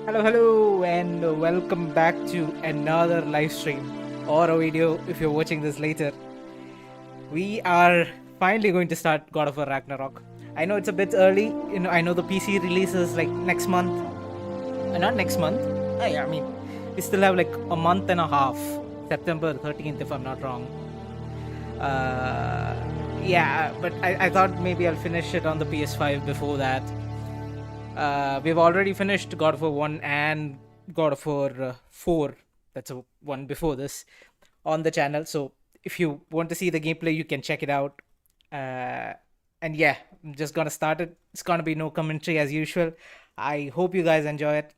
Hello, and welcome back to another live stream or a video if you're watching this later. We are finally going to start God of War Ragnarok. I know it's a bit early, I know the PC releases like next month. Not next month. I mean, we still have like a month and a half. September 13th, if I'm not wrong. Yeah, but I thought maybe I'll finish it on the PS5 before that. We've already finished God of War 1 and God of War 4. That's a one before this on the channel. So if you want to see the gameplay, you can check it out. And yeah, I'm just gonna start it. It's gonna be no commentary as usual. I hope you guys enjoy it.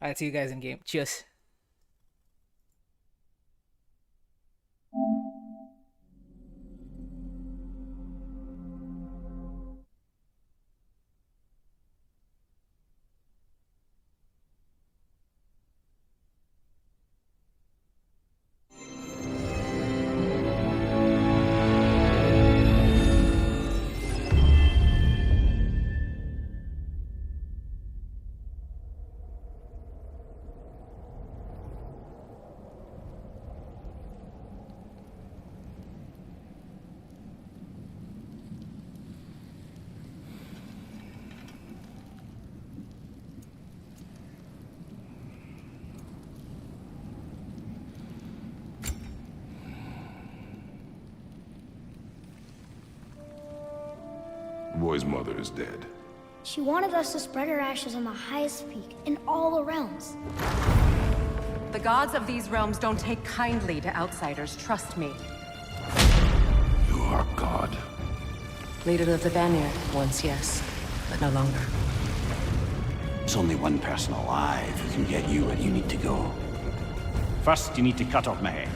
I'll see you guys in game. Cheers. Boy's mother is dead. She wanted us to spread her ashes on the highest peak in all the realms. The gods of these realms don't take kindly to outsiders, trust me. You are God. Leader of the Vanir, once yes, but no longer. There's only one person alive who can get you where you need to go. First, you need to cut off my head.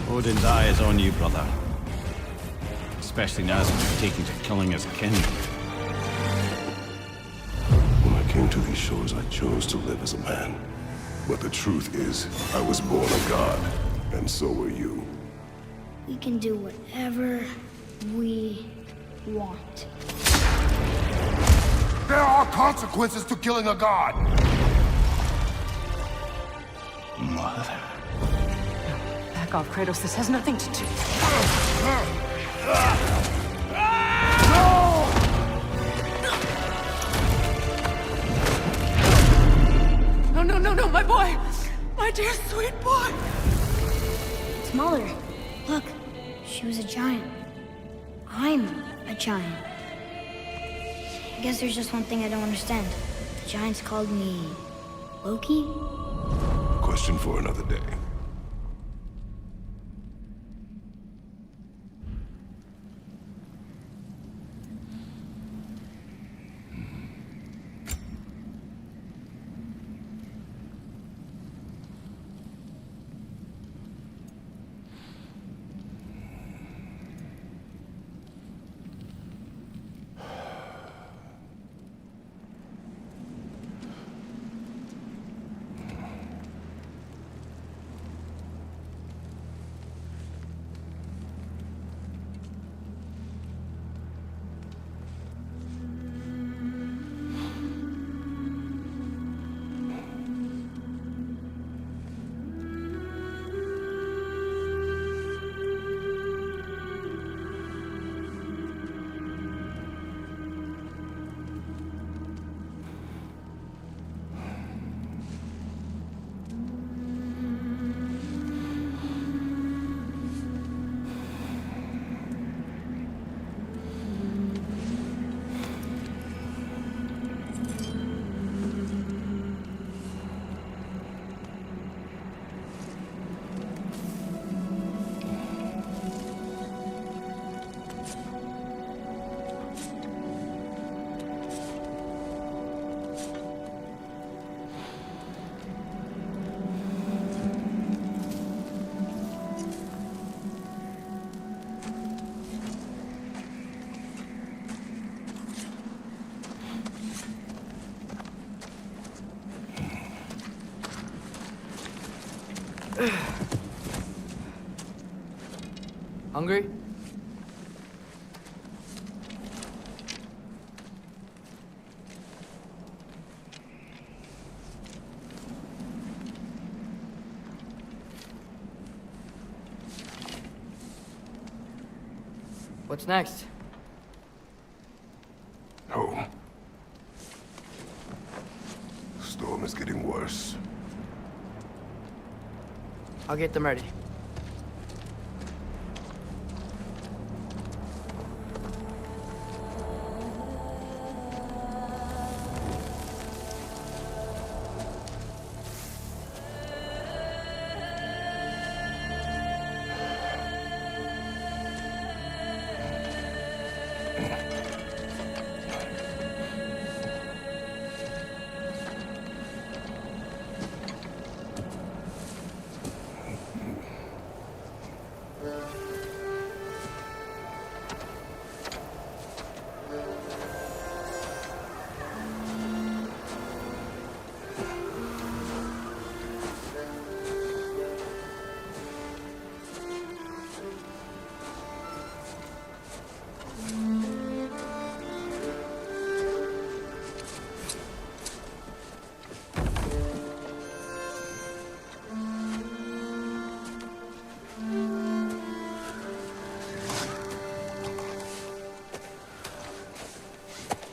Odin's eye is on you, brother. Especially now that you've taken to killing his kin. When I came to these shores, I chose to live as a man. But the truth is, I was born a god, and so were you. We can do whatever we want. There are consequences to killing a god! Mother. Back off, Kratos, this has nothing to do. No, my boy! My dear sweet boy! It's Mother. Look, she was a giant. I'm a giant. I guess there's just one thing I don't understand. The giants called me Loki? Question for another day. Hungry? What's next? Home. Storm is getting worse. I'll get them ready.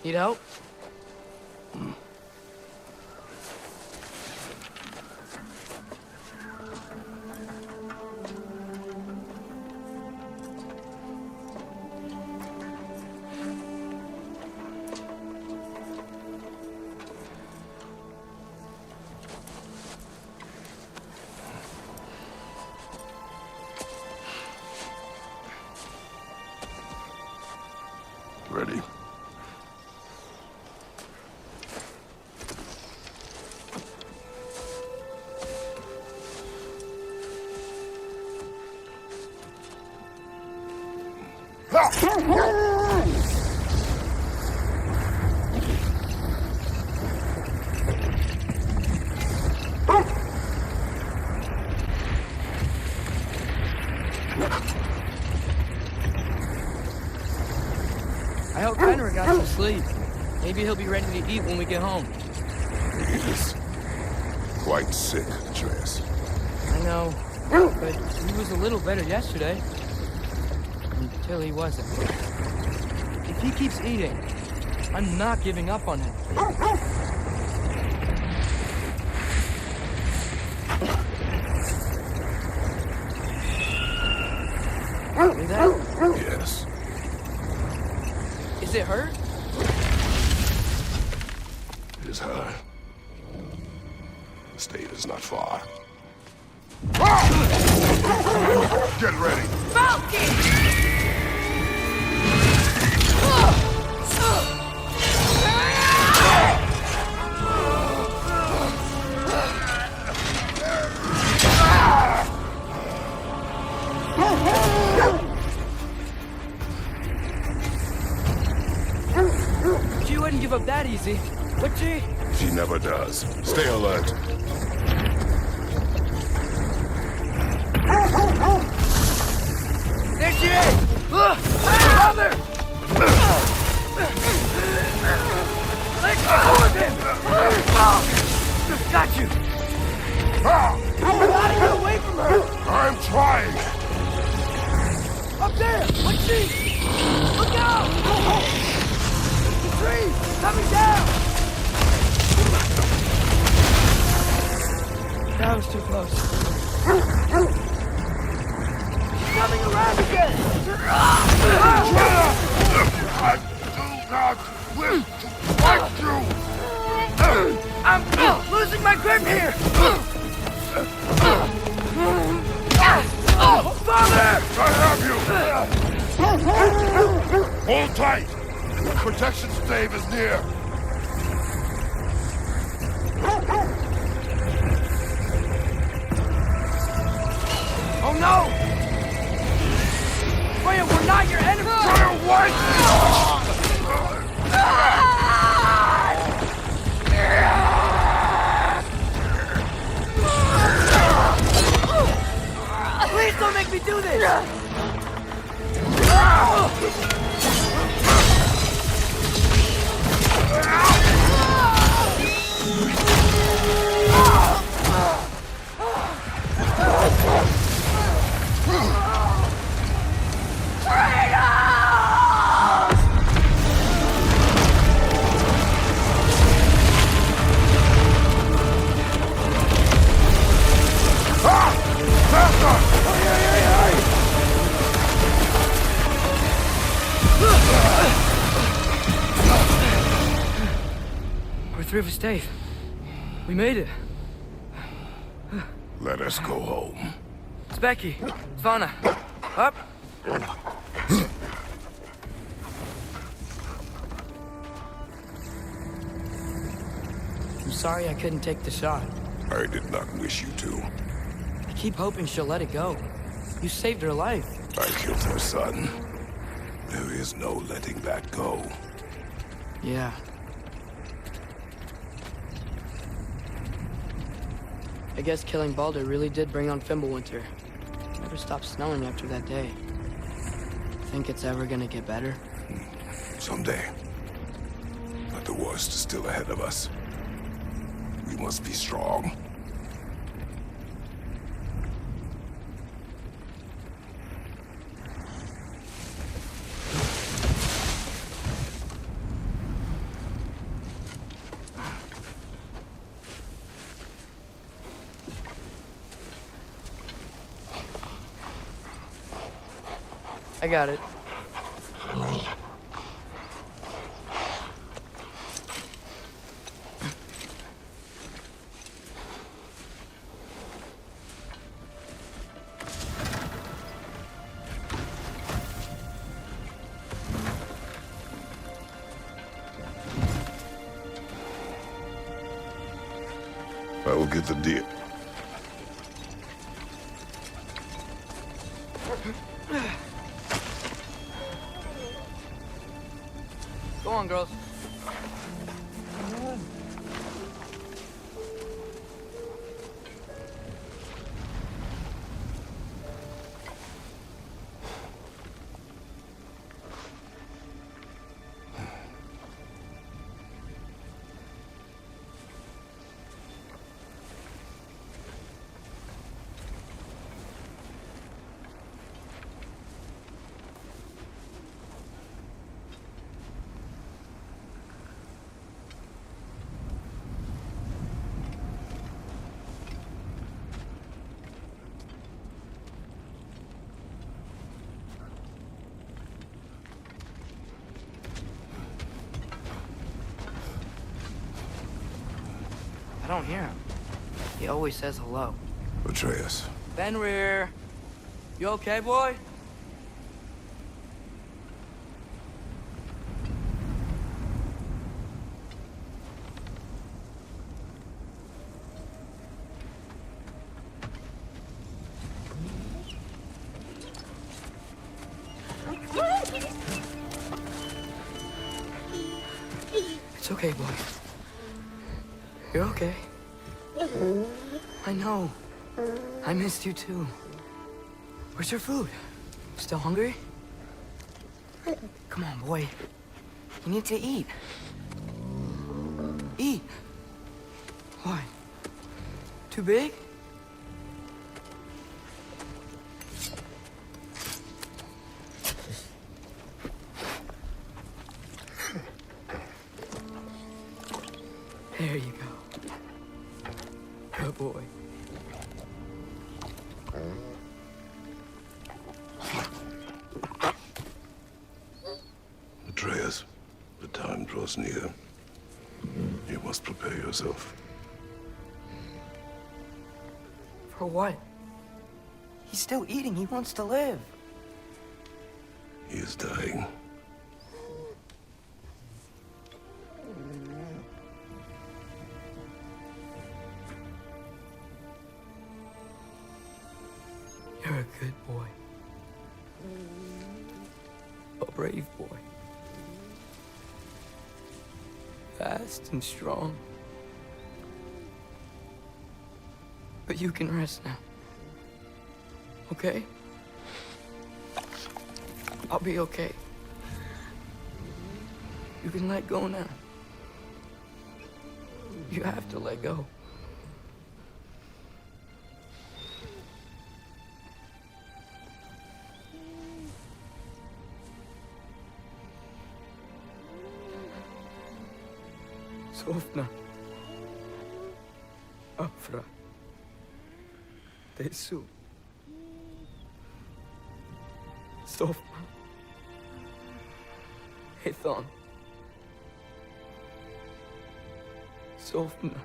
Need help? Ready? I hope Fenrir got some sleep. Maybe he'll be ready to eat when we get home. He is quite sick, Atreus. I know, but he was a little better yesterday. Until he wasn't. If he keeps eating, I'm not giving up on him. Hear that? Yes. Is it hurt? It is her. The state is not far. Get ready! She wouldn't give up that easy, would she? She never does. Stay alert. There she is! Father! Let go of him! Got you! Gotta get away from her! I'm trying! Up there! Let's see! Look out! The tree! Coming down! That was too close. She's coming around again! I do not wish to fight you! I'm losing my grip here! Father! I have you! Hold tight! The protection stave is near! Oh no! Freya, we're not your enemy! Fire white! Please don't make me do this! Freya! three of us, Dave. We made it. Let us go home. It's Becky. Svana. Up. I'm sorry I couldn't take the shot. I did not wish you to. I keep hoping she'll let it go. You saved her life. I killed her son. There is no letting that go. Yeah. I guess killing Baldur really did bring on Fimbulwinter. Never stopped snowing after that day. Think it's ever gonna get better? Someday. But the worst is still ahead of us. We must be strong. I got it. I will get the deal. Go on, girls. I don't hear him. He always says hello. Atreus. Fenrir, you okay, boy? It's okay, boy. You're okay. I know. I missed you too. Where's your food? Still hungry? Come on, boy. You need to eat. Eat. Why? Too big? There you go. Good boy. Atreus, the time draws near. You must prepare yourself. For what? He's still eating. He wants to live. He is dying. You're a good boy. A brave boy. Fast and strong. But you can rest now. Okay? I'll be okay. You can let go now. You have to let go. Sofna. Afra. Tesu. Sofna. Hethon. Sofna.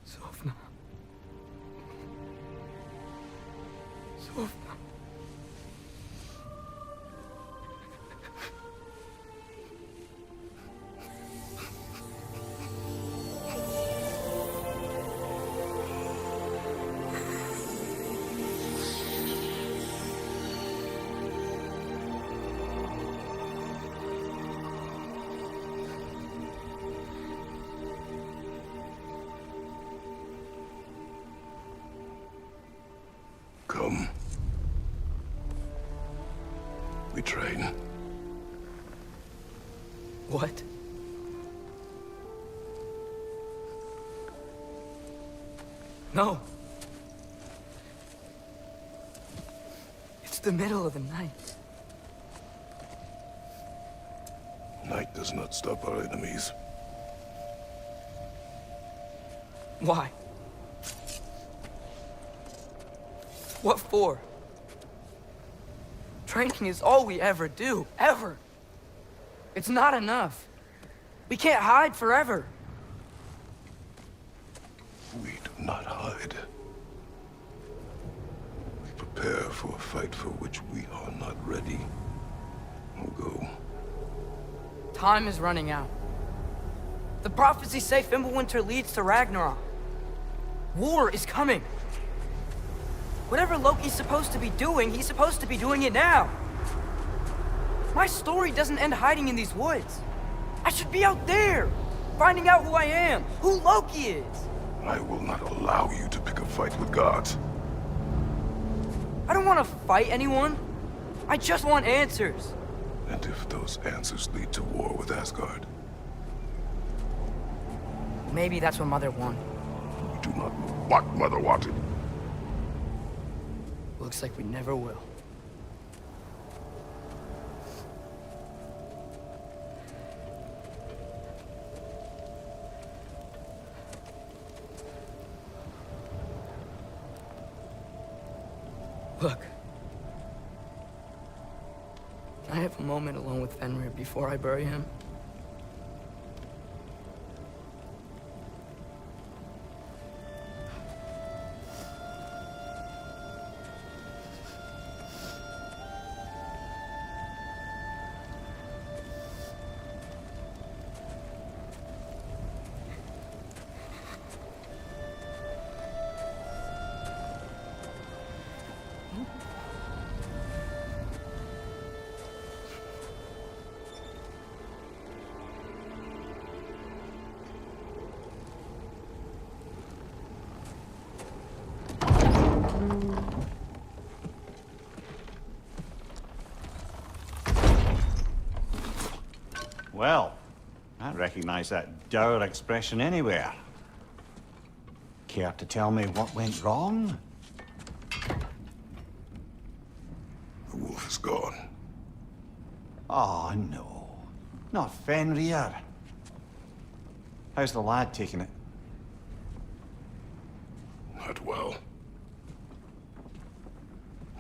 Sofna. Sofna. Come. We train. What? No. It's the middle of the night. Night does not stop our enemies. Why? What for? Training is all we ever do, ever. It's not enough. We can't hide forever. We do not hide. We prepare for a fight for which we are not ready. We'll go. Time is running out. The prophecies say Fimbulwinter leads to Ragnarok. War is coming. Whatever Loki's supposed to be doing, he's supposed to be doing it now. My story doesn't end hiding in these woods. I should be out there, finding out who I am, who Loki is. I will not allow you to pick a fight with gods. I don't want to fight anyone. I just want answers. And if those answers lead to war with Asgard? Maybe that's what Mother wanted. We do not know what Mother wanted. Looks like we never will. Look. Can I have a moment alone with Fenrir before I bury him? Well, I recognize that dour expression anywhere. Care to tell me what went wrong? The wolf is gone. Oh, no. Not Fenrir. How's the lad taking it? Not well.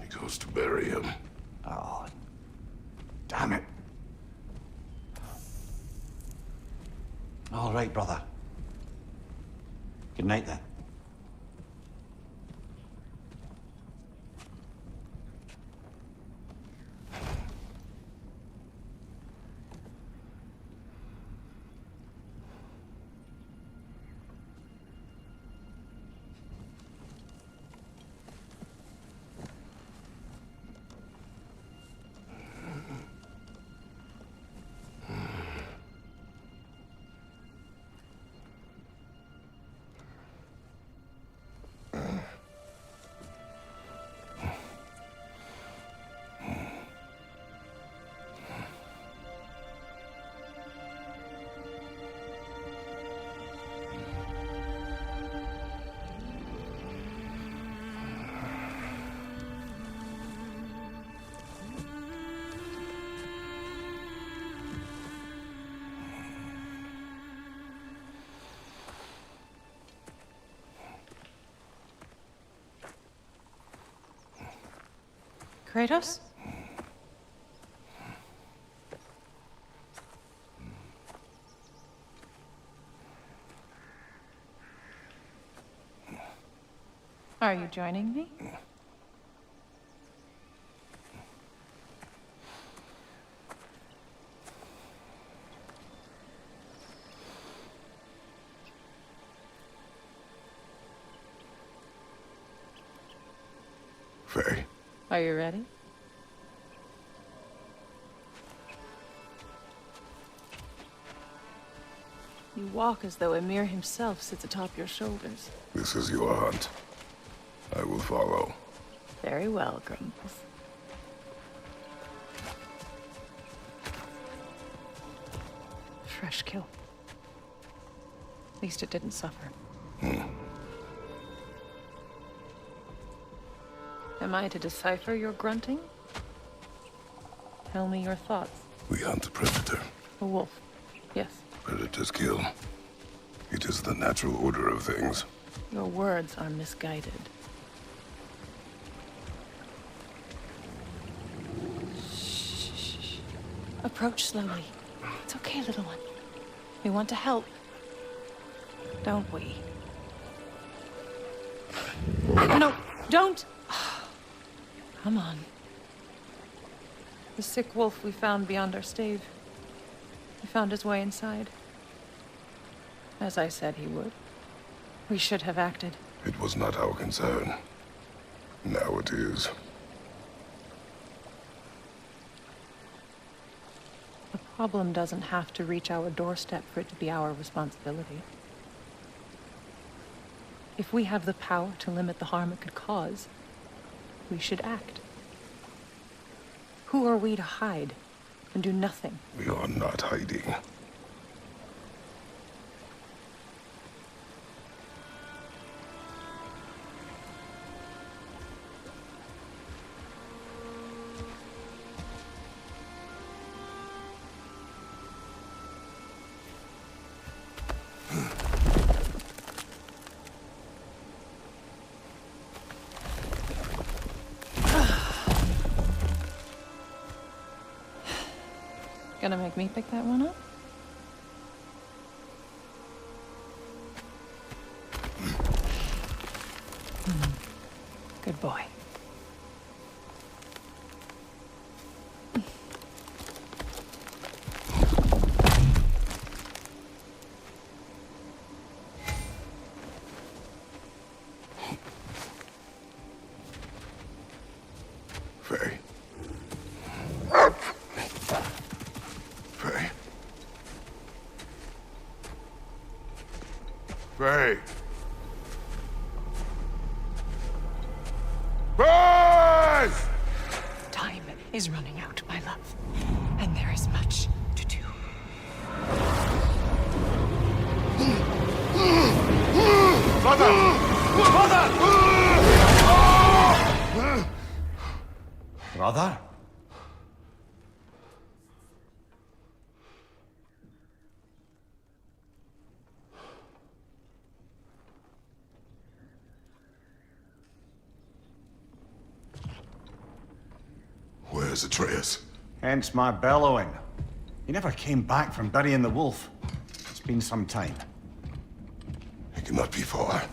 He goes to bury him. Oh, damn it. All right, brother. Good night, then. Are you joining me? Faye. Are you ready? You walk as though Emir himself sits atop your shoulders. This is your hunt. I will follow. Very well, Grumbles. Fresh kill. At least it didn't suffer. Am I to decipher your grunting? Tell me your thoughts. We hunt the predator. A wolf. Yes. Predators kill. It is the natural order of things. Your words are misguided. Shh. Approach slowly. It's okay, little one. We want to help. Don't we? No, don't! Come on. The sick wolf we found beyond our stave. He found his way inside. As I said he would. We should have acted. It was not our concern. Now it is. The problem doesn't have to reach our doorstep for it to be our responsibility. If we have the power to limit the harm it could cause, we should act. Who are we to hide and do nothing? We are not hiding. Gonna make me pick that one up? Good boy. Faye. Faye. Faye. Faye! Time is running out, my love. And there is much to do. Mother! Mother! Brother? Where's Atreus? Hence my bellowing. He never came back from burying the wolf. It's been some time. He cannot be far.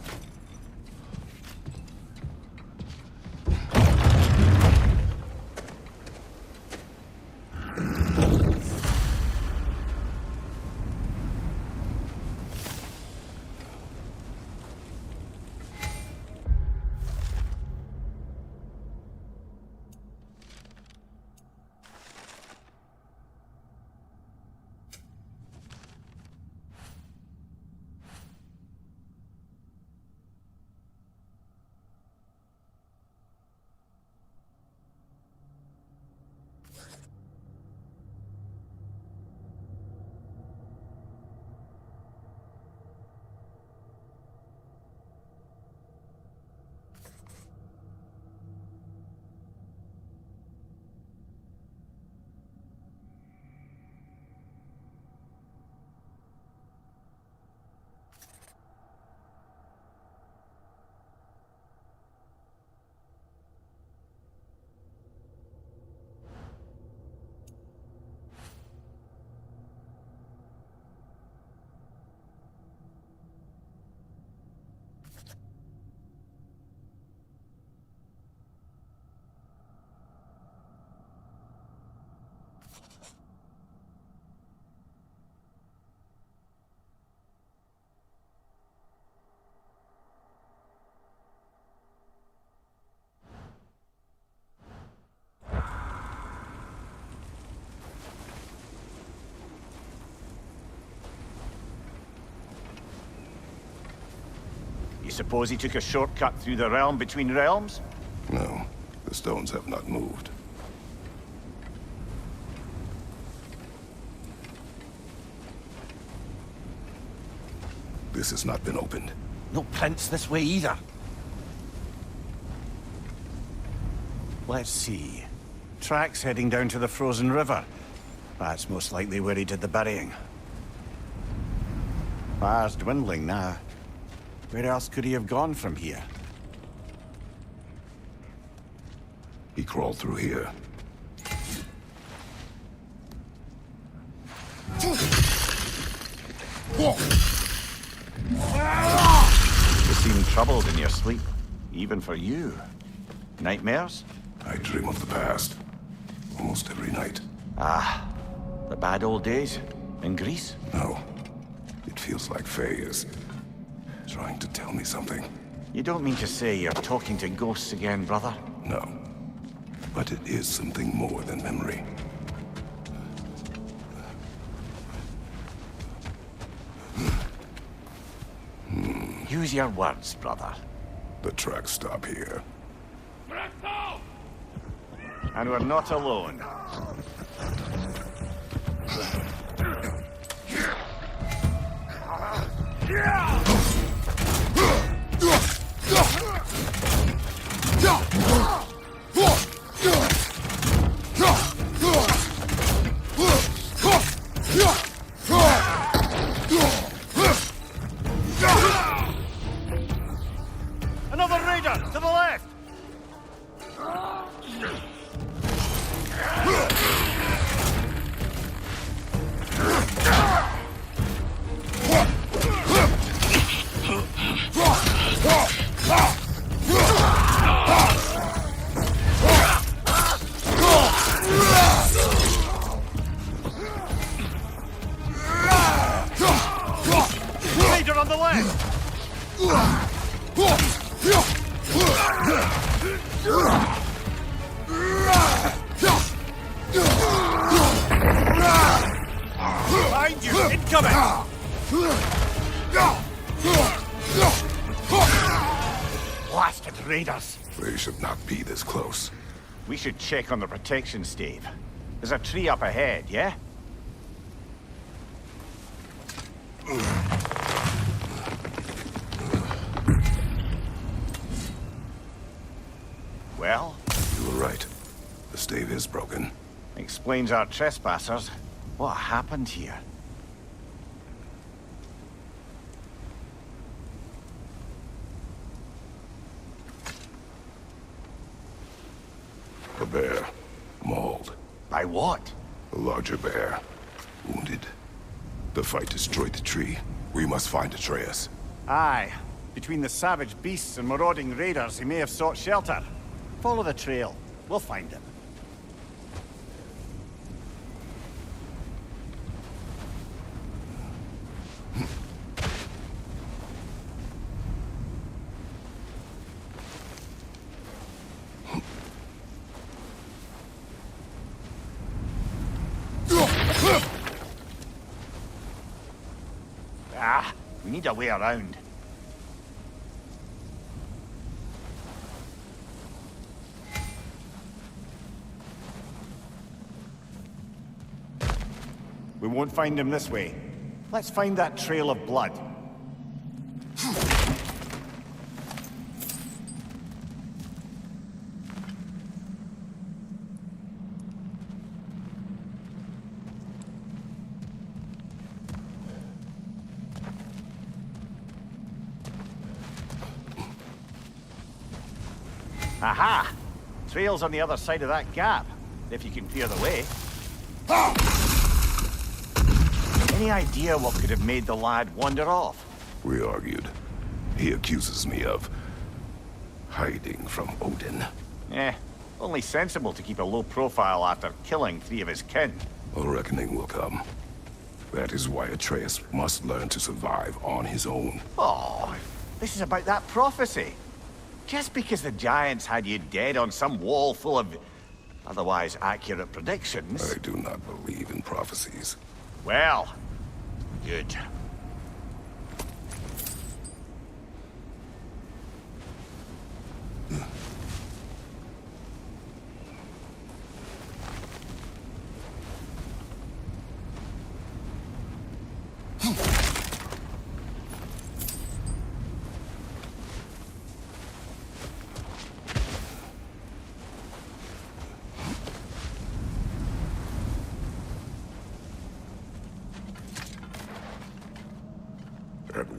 suppose he took a shortcut through the realm between realms? No, the stones have not moved. This has not been opened. No prints this way either. Let's see. Tracks heading down to the frozen river. That's most likely where he did the burying. Fire's dwindling now. Where else could he have gone from here? He crawled through here. You seem troubled in your sleep, even for you. Nightmares? I dream of the past. Almost every night. Ah, the bad old days? In Greece? No. It feels like Faye is trying to tell me something. You don't mean to say you're talking to ghosts again, brother? No. But it is something more than memory. Use your words, brother. The tracks stop here. And we're not alone. Another raider to the left! Raider on the left! Behind you! Incoming! Blasted raiders! They should not be this close. We should check on the protection stave. There's a tree up ahead, yeah? Well? You were right. The stave is broken. Explains our trespassers. What happened here? A bear. Mauled. By what? A larger bear. Wounded. The fight destroyed the tree. We must find Atreus. Aye. Between the savage beasts and marauding raiders, he may have sought shelter. Follow the trail. We'll find him. Ah, we need a way around. We won't find him this way. Let's find that trail of blood. Aha! Trail's on the other side of that gap, if you can clear the way. Any idea what could have made the lad wander off? We argued. He accuses me of hiding from Odin. Only sensible to keep a low profile after killing 3 of his kin. A reckoning will come. That is why Atreus must learn to survive on his own. Oh, this is about that prophecy. Just because the Giants had you dead on some wall full of otherwise accurate predictions... I do not believe in prophecies. Well, good.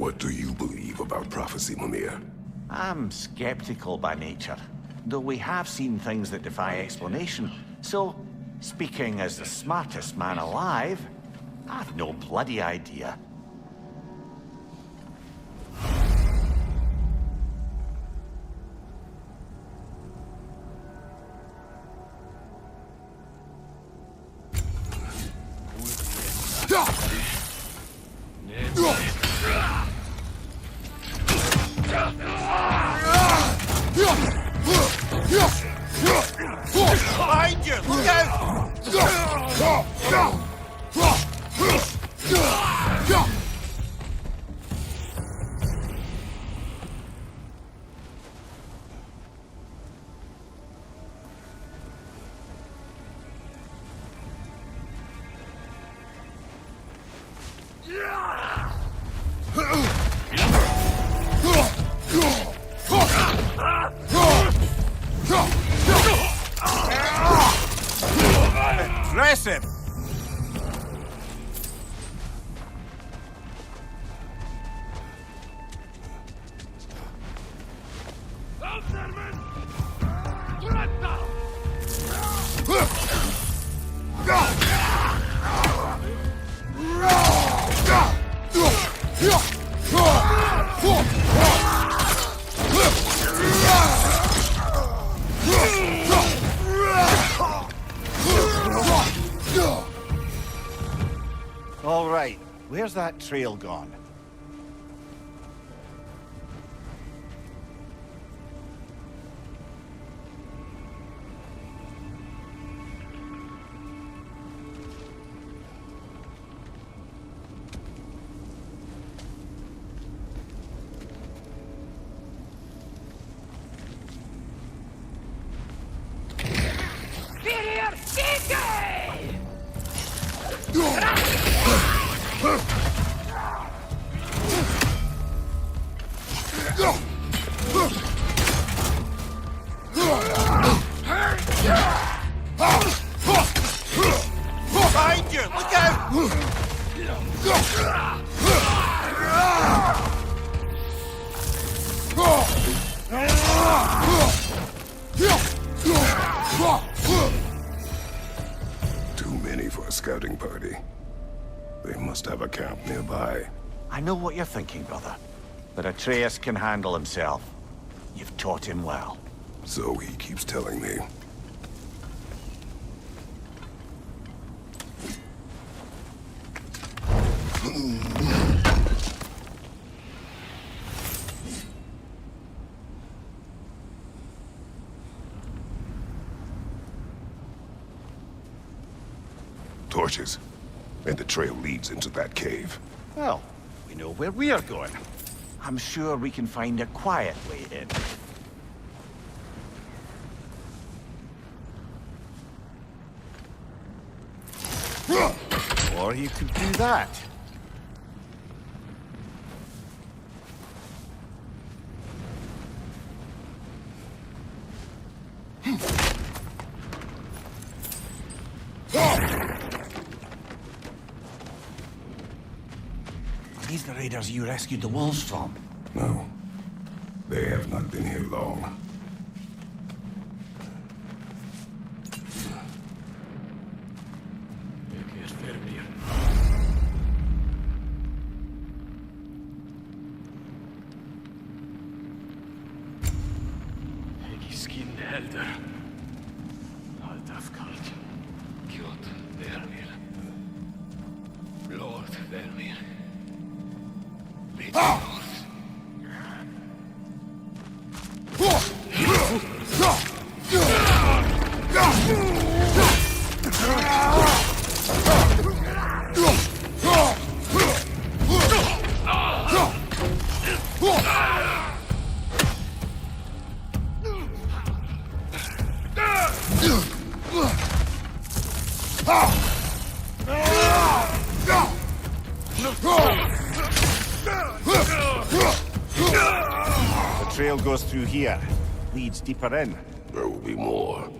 What do you believe about prophecy, Mimir? I'm skeptical by nature, though we have seen things that defy explanation. So, speaking as the smartest man alive, I've no bloody idea. Behind you! Look out! Impressive! All right, where's that trail gone? Behind you! Look out! Too many for a scouting party. They must have a camp nearby. I know what you're thinking, brother. But Atreus can handle himself. You've taught him well. So he keeps telling me. Torches. And the trail leads into that cave. Well, we know where we're going. I'm sure we can find a quiet way in. Or you could do that. Are these the raiders you rescued the wolves from? No. They have not been here long. The trail goes through here. Leads deeper in. There will be more.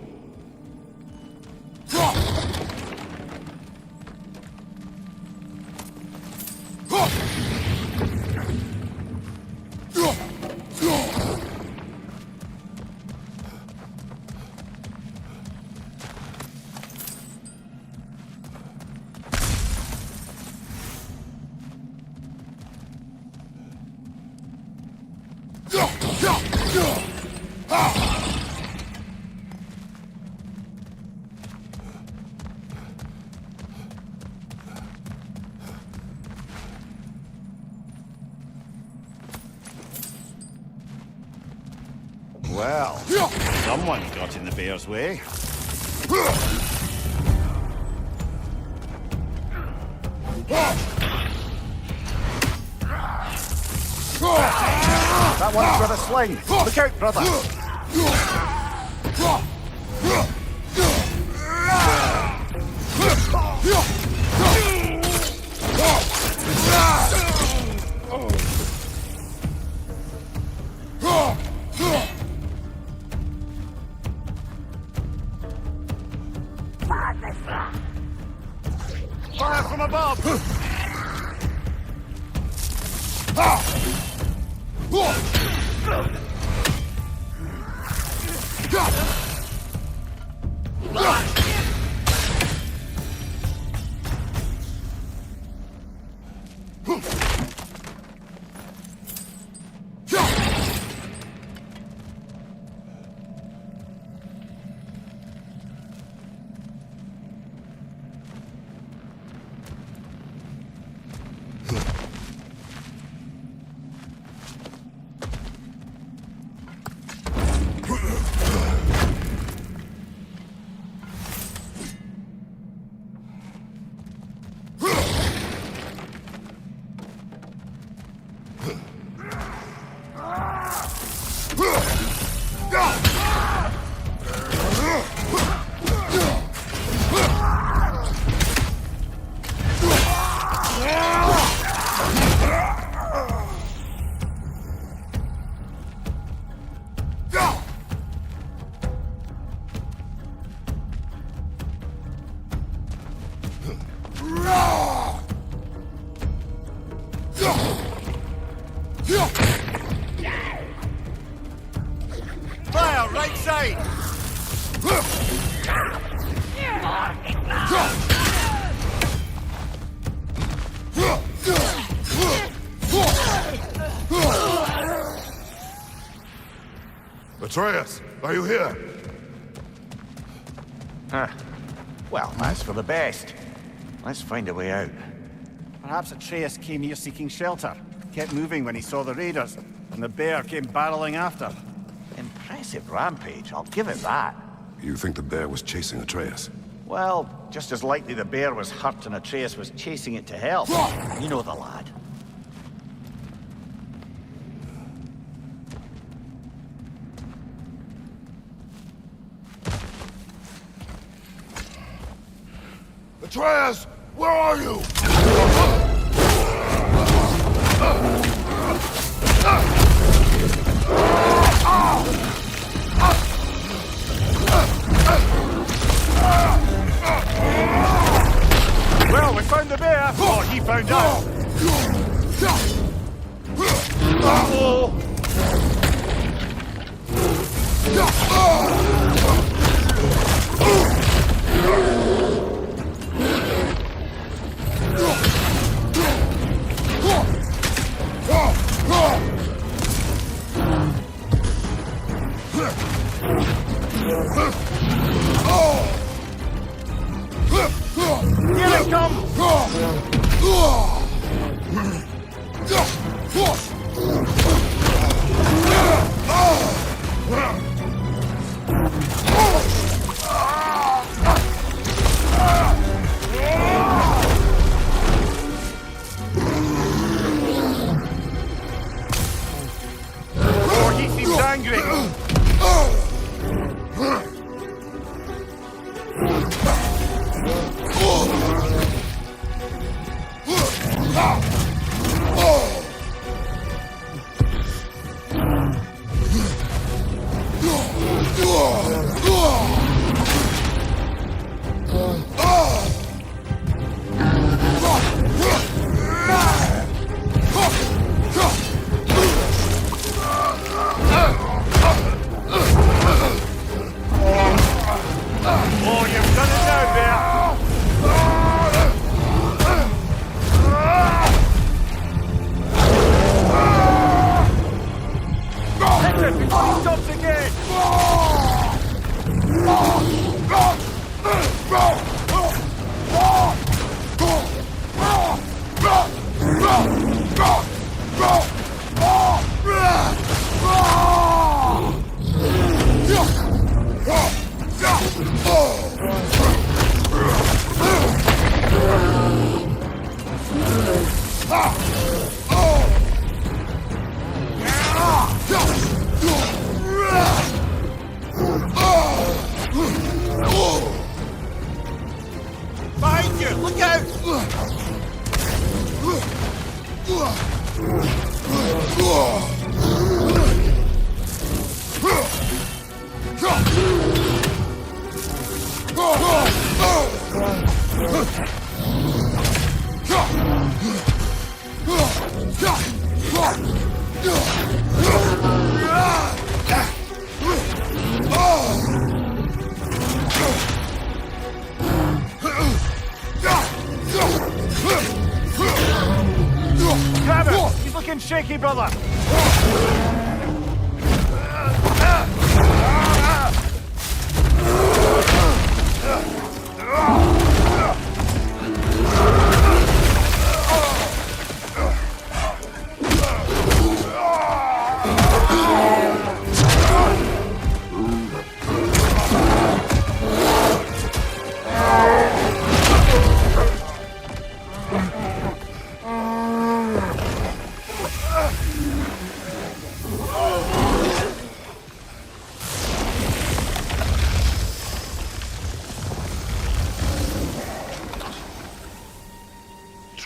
Well, someone got in the bear's way. That one's got a sling. Look out, brother. Fire from above! Fire, right side! Atreus, are you here? Well, that's for the best. Let's find a way out. Perhaps Atreus came here seeking shelter. Kept moving when he saw the raiders, and the bear came barreling after. Impressive rampage, I'll give it that. You think the bear was chasing Atreus? Well, just as likely the bear was hurt and Atreus was chasing it to hell. You know the lad. Atreus, where are you? Well, we found the bear! Or he found us! Here it comes! Oh, he seems angry! Oh, you've done it now, bear! Hit him before he stops again! Behind you! Look out! Grab him! He's looking shaky, brother!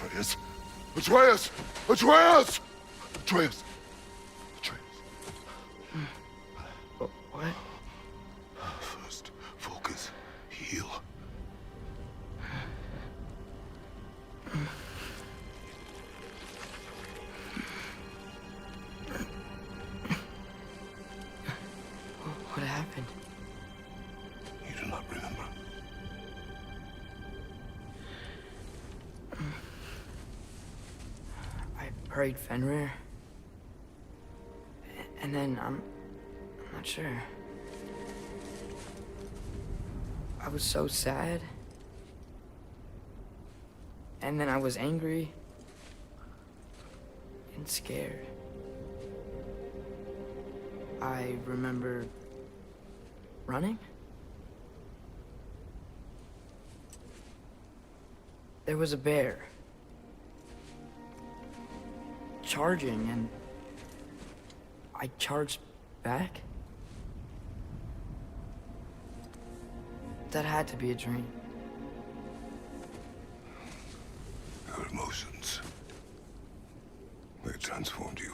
Atreus! Atreus! Atreus! Atreus! Atreus! What? First, focus. Heal. What happened? You do not remember. I prayed Fenrir. And then I'm not sure. I was so sad. And then I was angry and scared. I remember running. There was a bear charging, and I charged back. That had to be a dream. Your emotions. They transformed you.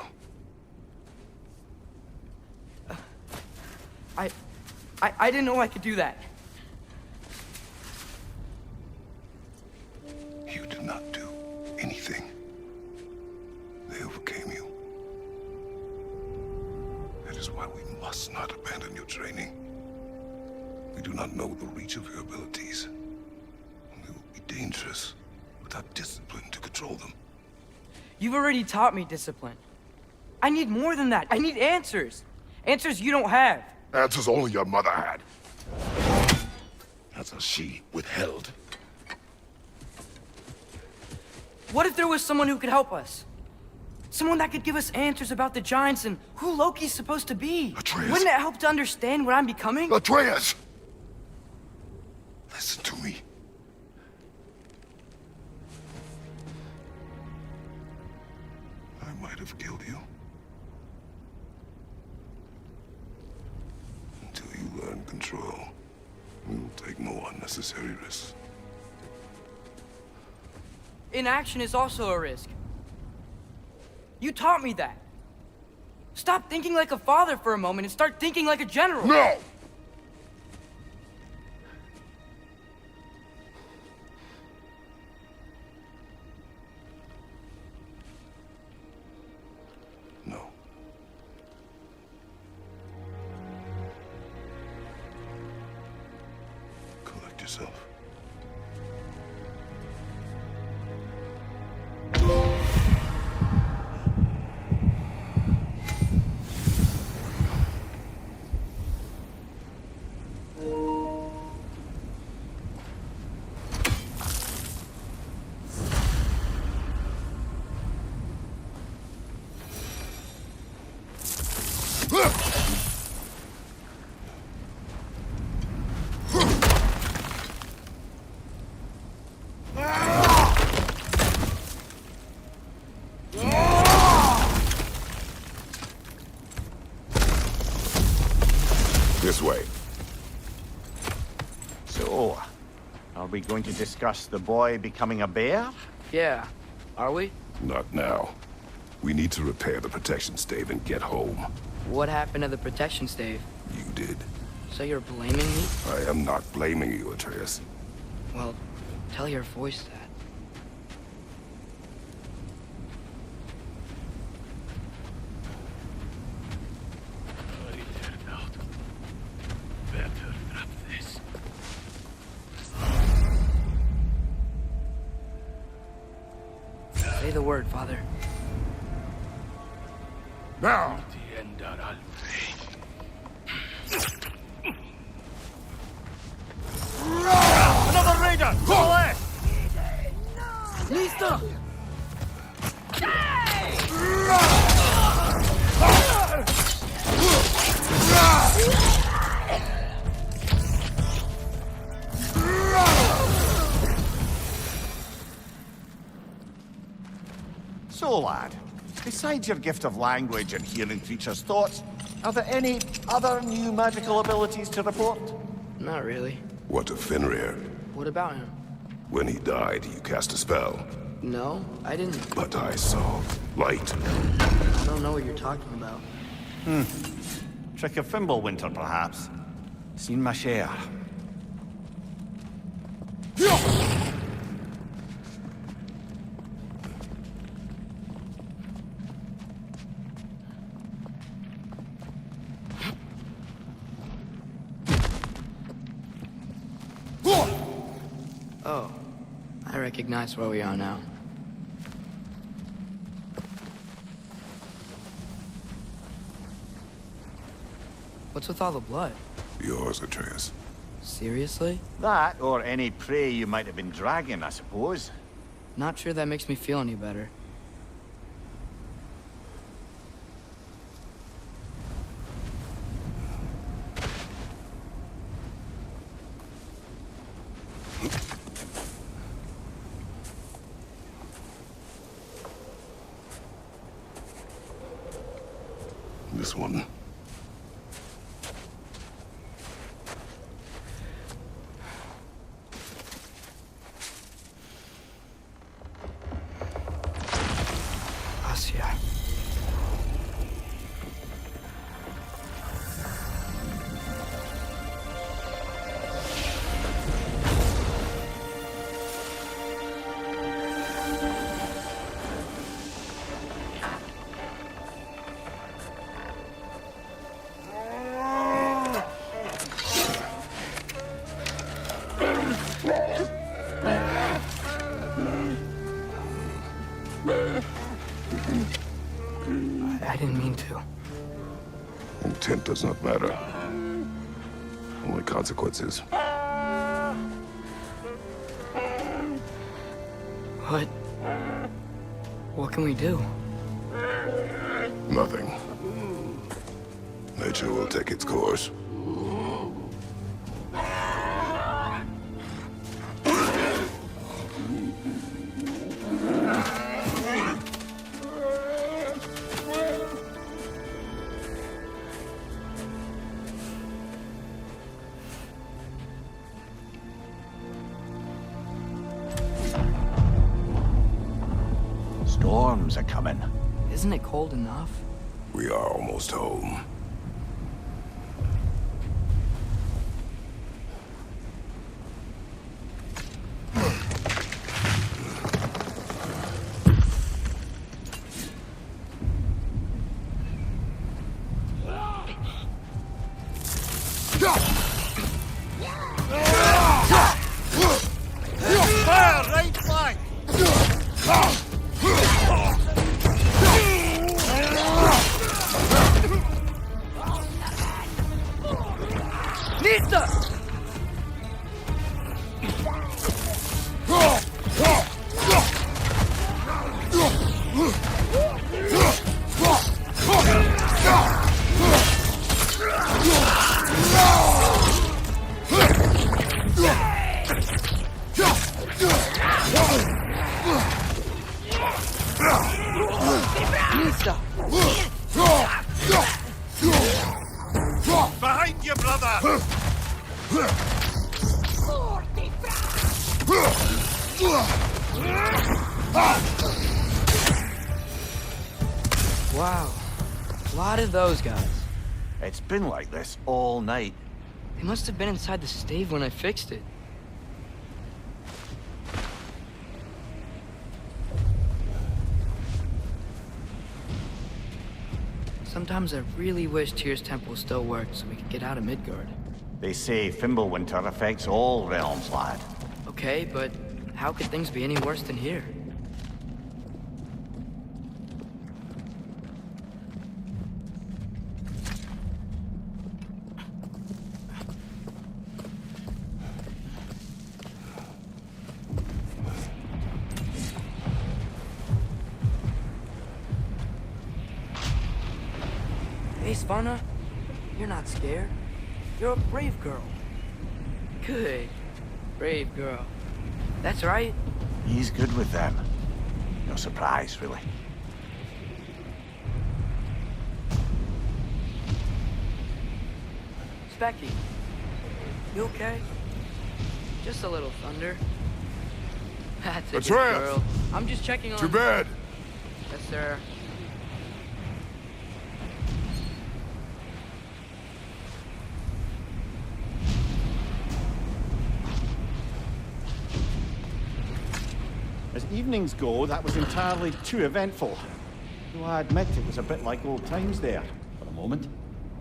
I didn't know I could do that. You did not do anything. They overcame you. That is why we must not abandon your training. We do not know the reach of your abilities. And they will be dangerous without discipline to control them. You've already taught me discipline. I need more than that. I need answers. Answers you don't have. Answers only your mother had. Answers she withheld. What if there was someone who could help us? Someone that could give us answers about the giants and who Loki's supposed to be. Atreus. Wouldn't it help to understand what I'm becoming? Atreus! Listen to me. I might have killed you. Until you learn control, we will take no unnecessary risks. Inaction is also a risk. You taught me that. Stop thinking like a father for a moment and start thinking like a general. No! No. Collect yourself. So, are we going to discuss the boy becoming a bear? Yeah. Are we? Not now. We need to repair the protection stave and get home. What happened to the protection stave? You did. So you're blaming me? I am not blaming you, Atreus. Well, tell your voice that. Say the word, Father. Now! Another raider! To the left! Listo! So, lad, besides your gift of language and hearing creatures' thoughts, are there any other new magical abilities to report? Not really. What of Fenrir? What about him? When he died, you cast a spell. No, I didn't. But I saw light. I don't know what you're talking about. Trick of Fimbulwinter, perhaps? Seen my share. Oh, I recognize where we are now. What's with all the blood? Yours, Atreus. Seriously? That, or any prey you might have been dragging, I suppose. Not sure that makes me feel any better. This one. Asia. I didn't mean to. Intent does not matter. Only consequences. What can we do? Nothing. Nature will take its course. Storms are coming. Isn't it cold enough? We are almost home. Fire, right flank! Nista! Behind you, brother! Wow. A lot of those guys. It's been like this all night. They must have been inside the stave when I fixed it. Sometimes I really wish Tyr's temple still worked so we could get out of Midgard. They say Fimbulwinter affects all realms, lad. Okay, but how could things be any worse than here? Hey, Svanna, you're not scared. You're a brave girl. Good. Brave girl. That's right. He's good with them. No surprise, really. Specky, you okay? Just a little thunder. That's a good Atreus! girl. I'm just checking on... To bed! Yes, sir. As evenings go, that was entirely too eventful. Though I admit it was a bit like old times there, for a moment.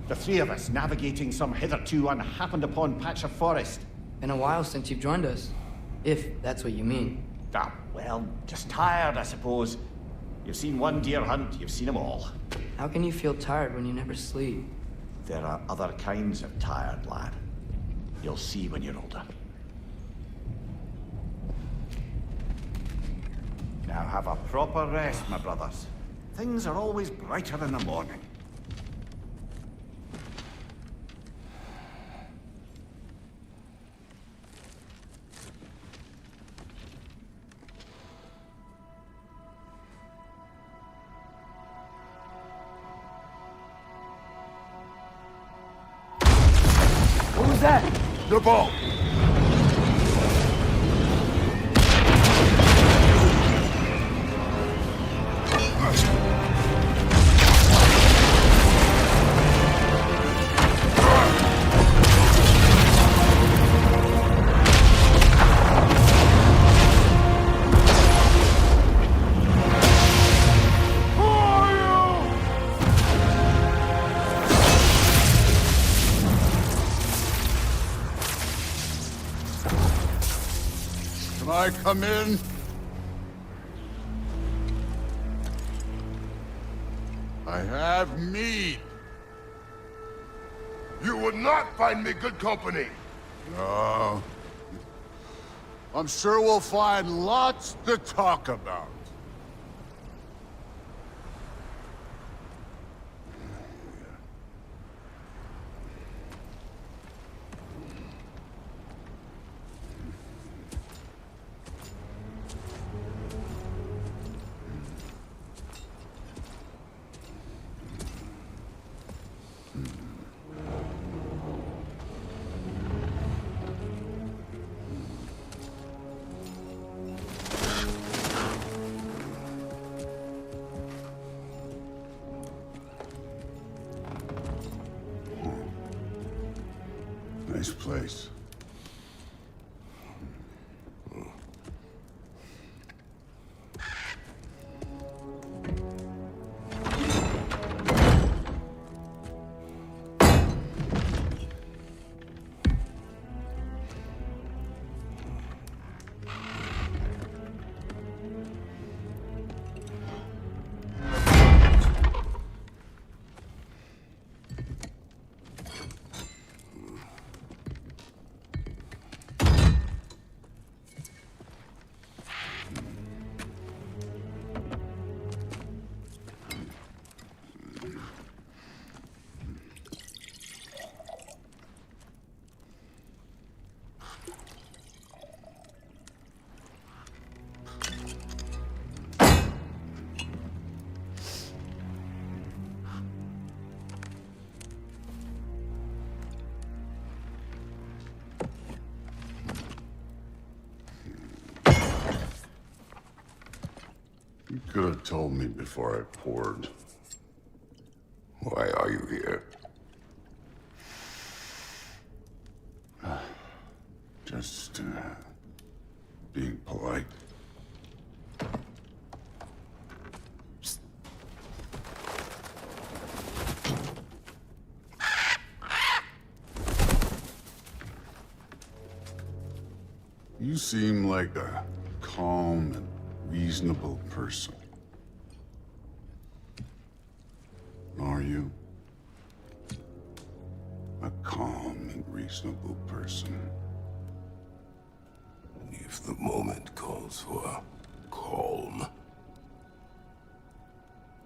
The three of us navigating some hitherto unhappened upon patch of forest. Been a while since you've joined us. If that's what you mean. Ah, well, just tired, I suppose. You've seen one deer hunt, you've seen them all. How can you feel tired when you never sleep? There are other kinds of tired, lad. You'll see when you're older. Now have a proper rest, my brothers. Things are always brighter in the morning. What was that? The ball! Can I come in? I have mead. You would not find me good company. No. I'm sure we'll find lots to talk about. could have told me before I poured. Why are you here? Just, being polite. You seem like a calm and reasonable person. Are you? A calm and reasonable person. If the moment calls for calm.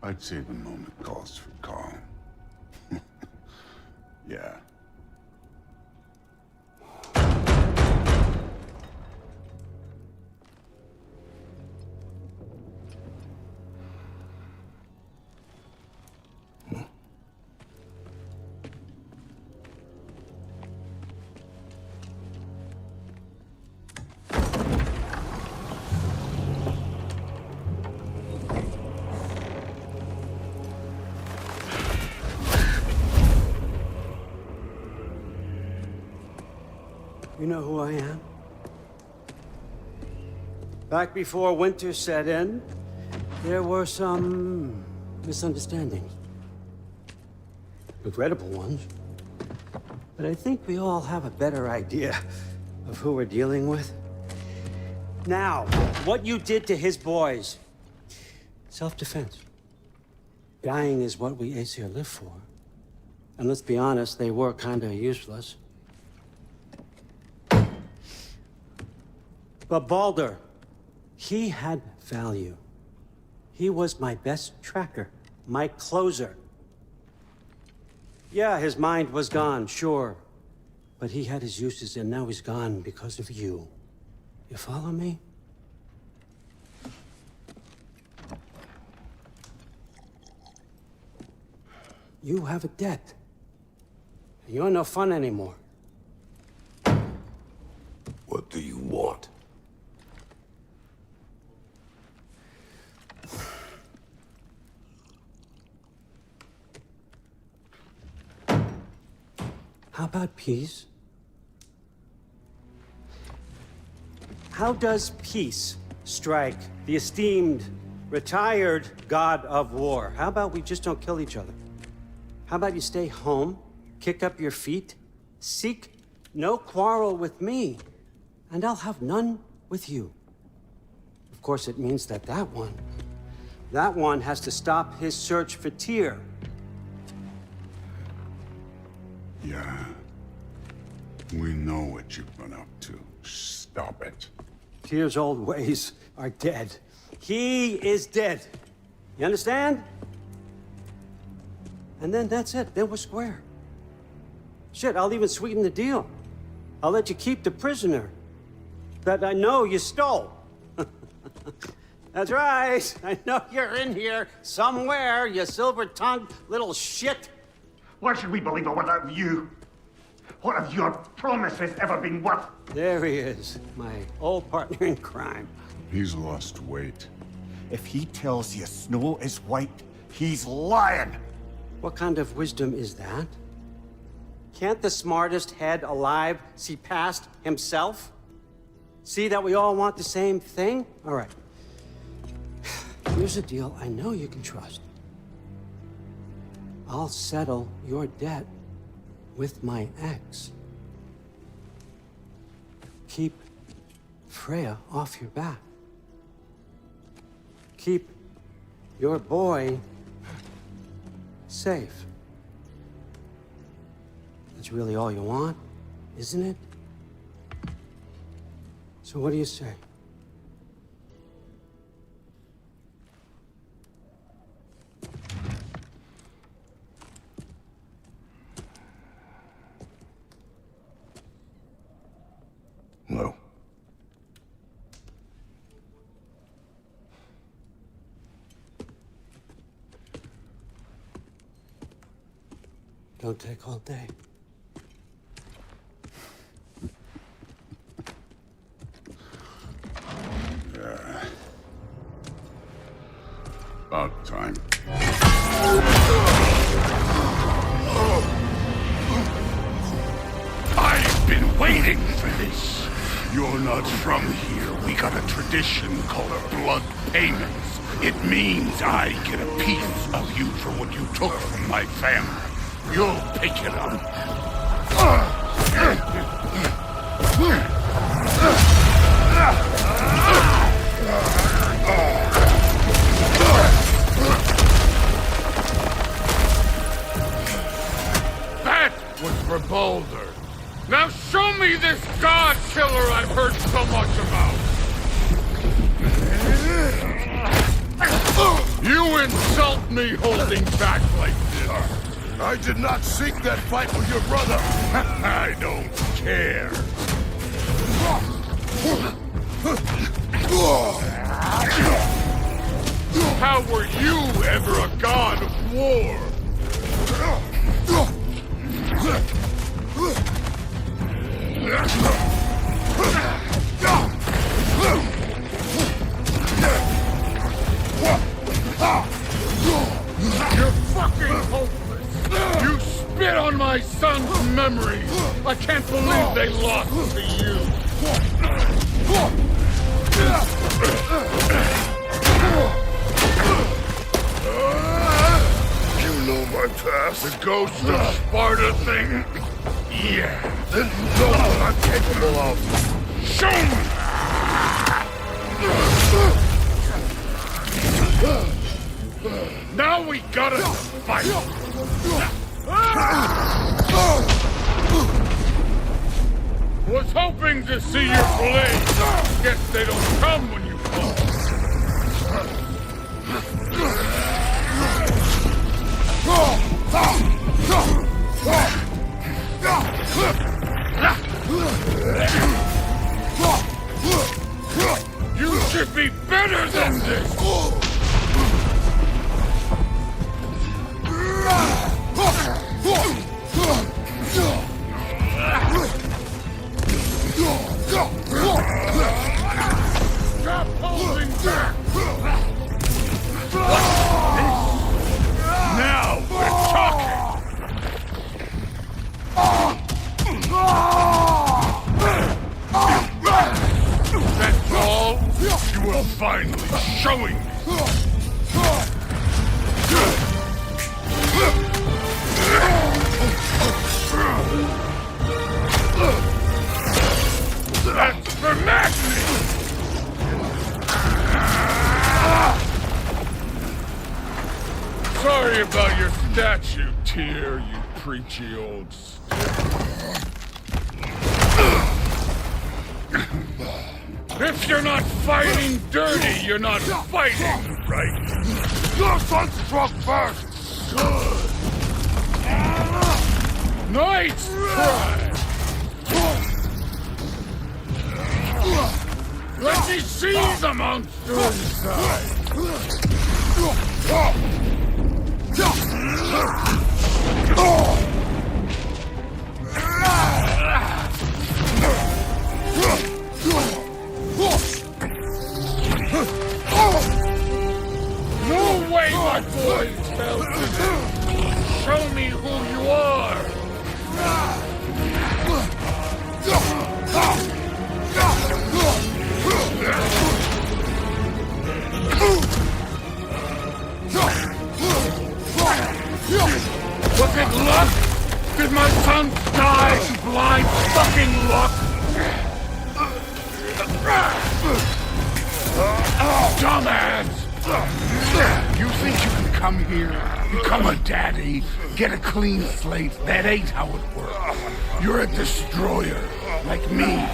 I'd say the moment calls for calm. Yeah. You know who I am? Back before winter set in, there were some misunderstandings. Regrettable ones. But I think we all have a better idea of who we're dealing with. Now, what you did to his boys. Self-defense. Dying is what we Aesir live for. And let's be honest, they were kinda useless. But Baldur, he had value. He was my best tracker, my closer. Yeah, his mind was gone, sure. But he had his uses, and now he's gone because of you. You follow me? You have a debt. You're no fun anymore. What do you want? How about peace? How does peace strike the esteemed, retired god of war? How about we just don't kill each other? How about you stay home, kick up your feet, seek no quarrel with me, and I'll have none with you. Of course, it means that that one has to stop his search for Tyr. Yeah. We know what you've been up to. Stop it. Tyr's old ways are dead. He is dead. You understand? And then that's it. Then we're square. Shit, I'll even sweeten the deal. I'll let you keep the prisoner that I know you stole. That's right. I know you're in here somewhere, you silver-tongued little shit. Why should we believe a word out of you? What have your promises ever been worth? There he is, my old partner in crime. He's lost weight. If he tells you snow is white, he's lying. What kind of wisdom is that? Can't the smartest head alive see past himself? See that we all want the same thing? All right. Here's a deal I know you can trust. I'll settle your debt with my ex. Keep Freya off your back. Keep your boy safe. That's really all you want, isn't it? So what do you say? No. Don't take all day. About time. I've been waiting for this. You're not from here. We got a tradition called blood payments. It means I get a piece of you for what you took from my family. You'll pick it up. That was for Boulder. Now show me this god killer I've heard so much about. You insult me holding back like this. I did not seek that fight with your brother. I don't care. How were you ever a god of war? You're fucking hopeless! You spit on my son's memory! I can't believe they lost to you! You know my past? The ghost of Sparta thing? Yeah. Then you know what I'm capable of. Show me! Now we gotta fight! Was hoping to see your blade. Guess they don't come when you fall. You should be better than this! Stop holding back! Now we're talking! That's all? You are finally showing me! That's for madness! Sorry about your statue, Tyr, you preachy old stick. If you're not fighting dirty, you're not fighting right. Your son struck first! Good. Nice try! Let me see the monster inside! No way, my boy! Show me who you are! Was it luck? Did my son die to blind fucking luck? Dumbass! You think you can come here, become a daddy, get a clean slate? That ain't how it works. You're a destroyer, like me.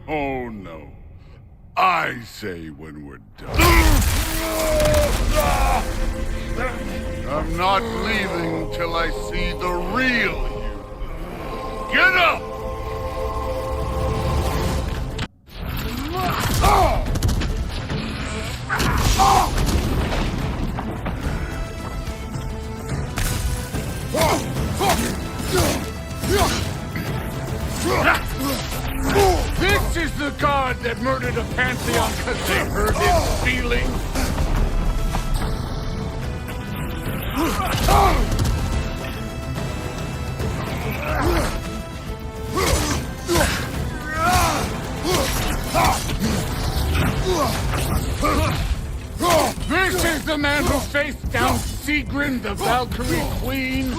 Oh no. I say when we're done. I'm not leaving till I see the real you. Get up! had murdered a pantheon because they hurt his feelings? This is the man who faced down Sigrun, the Valkyrie Queen?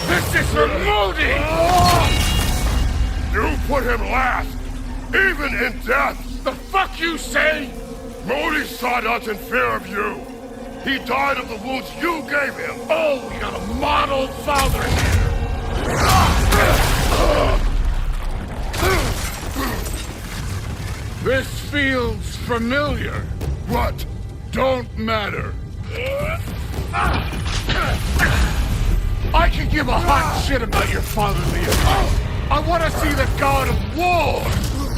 This is for Modi! You put him last, even in death! The fuck you say? Modi sought us in fear of you. He died of the wounds you gave him. Oh, we got a model father here. This feels familiar. What? Don't matter. I can give a hot shit about your fatherly advice. I want to see the god of war.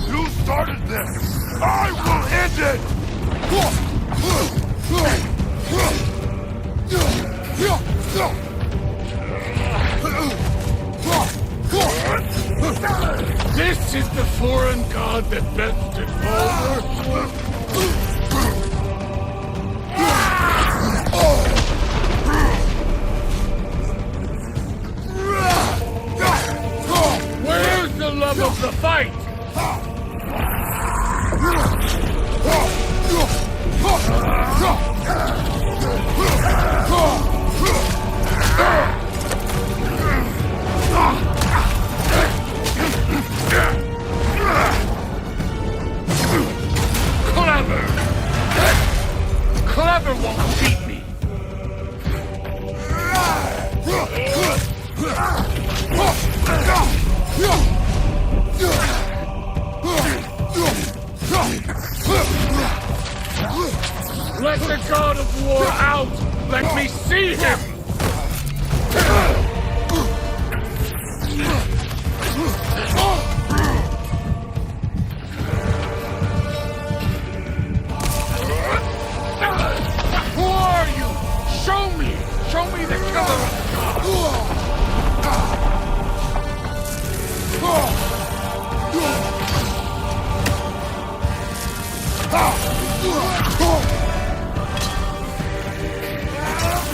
You started this. I will end it. This is the foreign god that bested over. Where's the love of the fight? Clever! Clever won't beat me! Let the god of war out! Let me see him! Who are you? Show me! Show me the killer of the gods!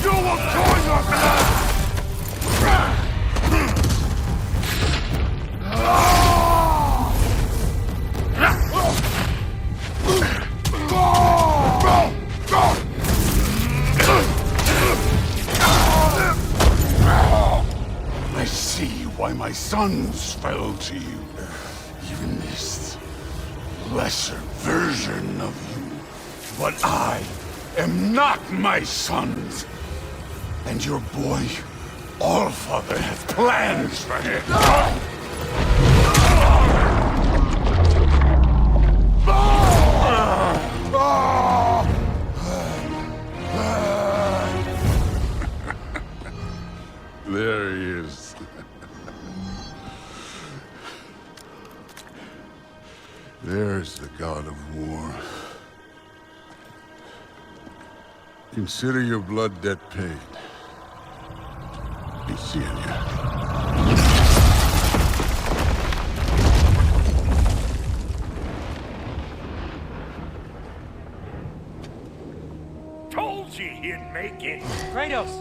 You will join us now! I see why my sons fell to you. Even this lesser version of you. But I am not my sons. And your boy, Allfather, has plans for him. There he is. There's the god of war. Consider your blood debt paid. Be seeing you. Told you he'd make it. Kratos!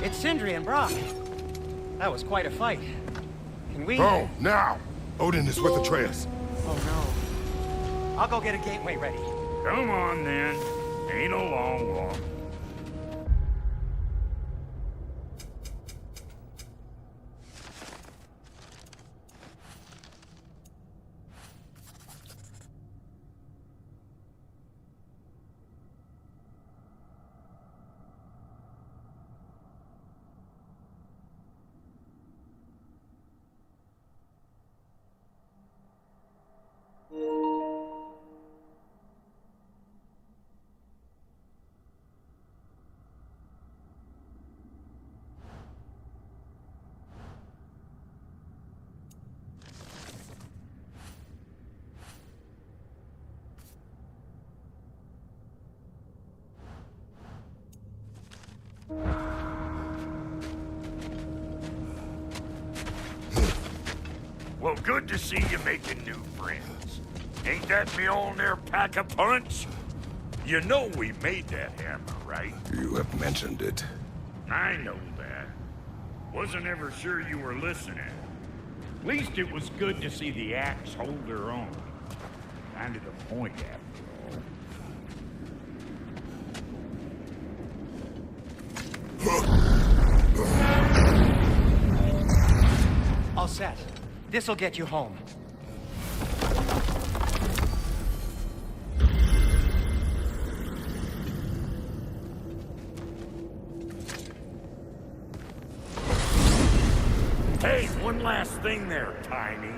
It's Sindri and Brock. That was quite a fight. Can we... Oh, now! Odin is with Atreus. Oh, no. I'll go get a gateway ready. Come on, then. Ain't a long walk. Well, good to see you making new friends. Ain't that Mjolnir pack a punch? You know we made that hammer, right? You have mentioned it. I know that. Wasn't ever sure you were listening. At least it was good to see the axe hold her own. Kind of the point, after all. All set. This'll get you home. Hey, one last thing there, Tiny.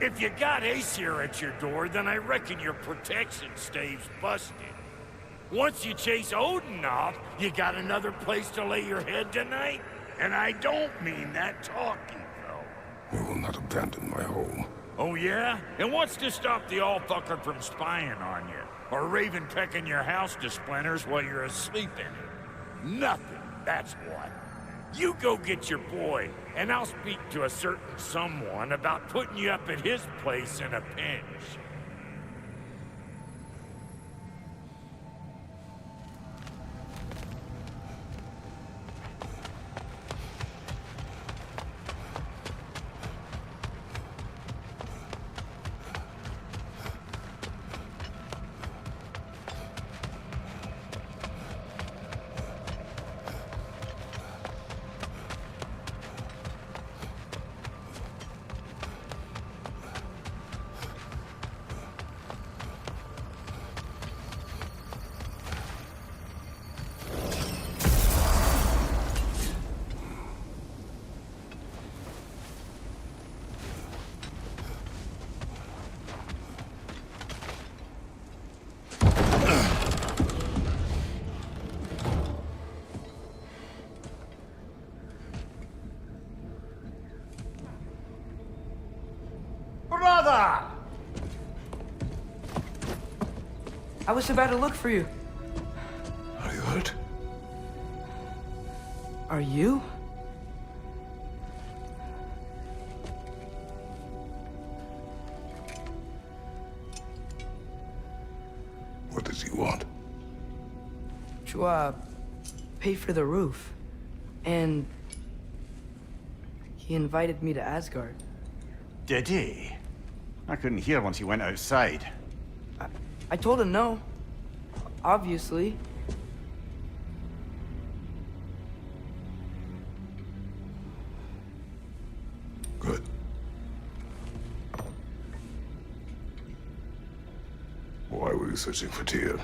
If you got Aesir at your door, then I reckon your protection stave's busted. Once you chase Odin off, you got another place to lay your head tonight? And I don't mean that talking, though. We will not abandon my home. Oh, yeah? And what's to stop the all-fucker from spying on you? Or Raven pecking your house to splinters while you're asleep in it? Nothing, that's what. You go get your boy, and I'll speak to a certain someone about putting you up at his place in a pinch. Brother! I was about to look for you. Are you hurt? Are you? What does he want? To, pay for the roof. And he invited me to Asgard. Did he? I couldn't hear once he went outside. I told him no. Obviously. Good. Why were you searching for Tyr?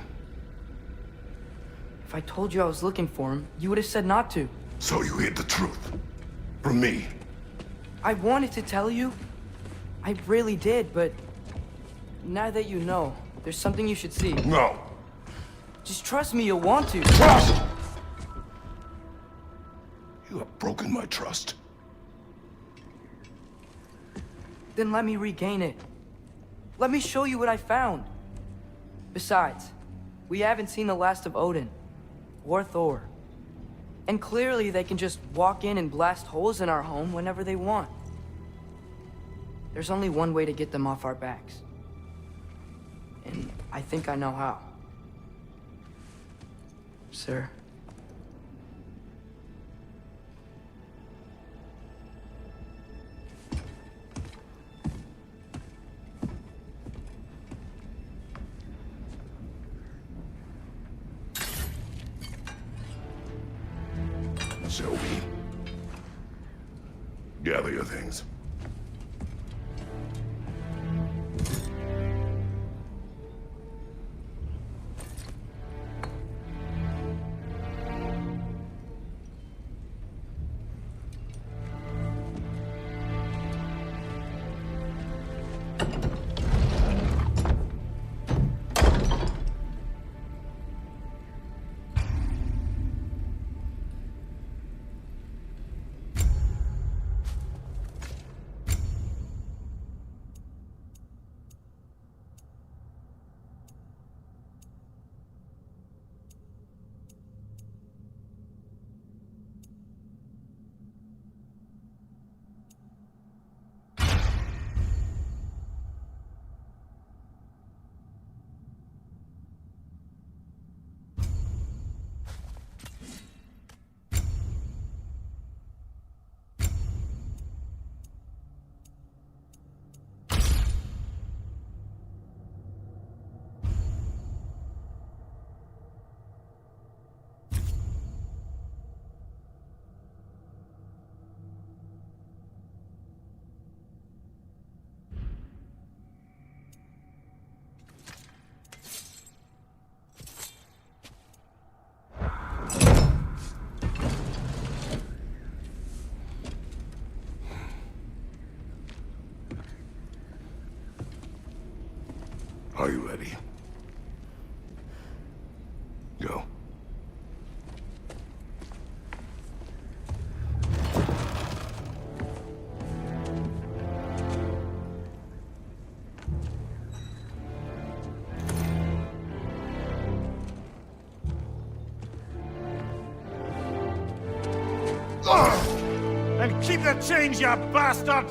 If I told you I was looking for him, you would have said not to. So you hid the truth. From me. I wanted to tell you. I really did, but now that you know, there's something you should see. No. Just trust me, you'll want to. Trust! You have broken my trust. Then let me regain it. Let me show you what I found. Besides, we haven't seen the last of Odin or Thor. And clearly they can just walk in and blast holes in our home whenever they want. There's only one way to get them off our backs. And I think I know how. Sir. Show me. Gather your things. Are you ready? Go. And keep the change, you bastard!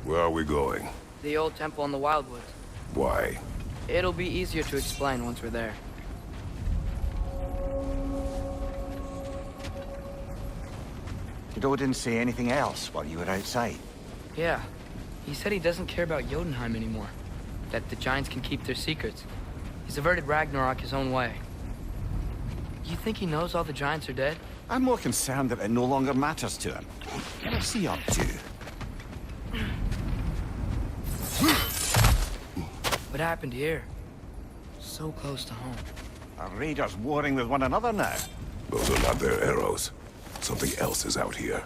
Where are we going? The old temple in the Wildwoods. Why? It'll be easier to explain once we're there. Did Odin say anything else while you were outside? Yeah. He said he doesn't care about Jotunheim anymore. That the Giants can keep their secrets. He's averted Ragnarok his own way. You think he knows all the Giants are dead? I'm more concerned that it no longer matters to him. What's he up to? What happened here? So close to home. Are raiders warring with one another now? Those are not their arrows. Something else is out here.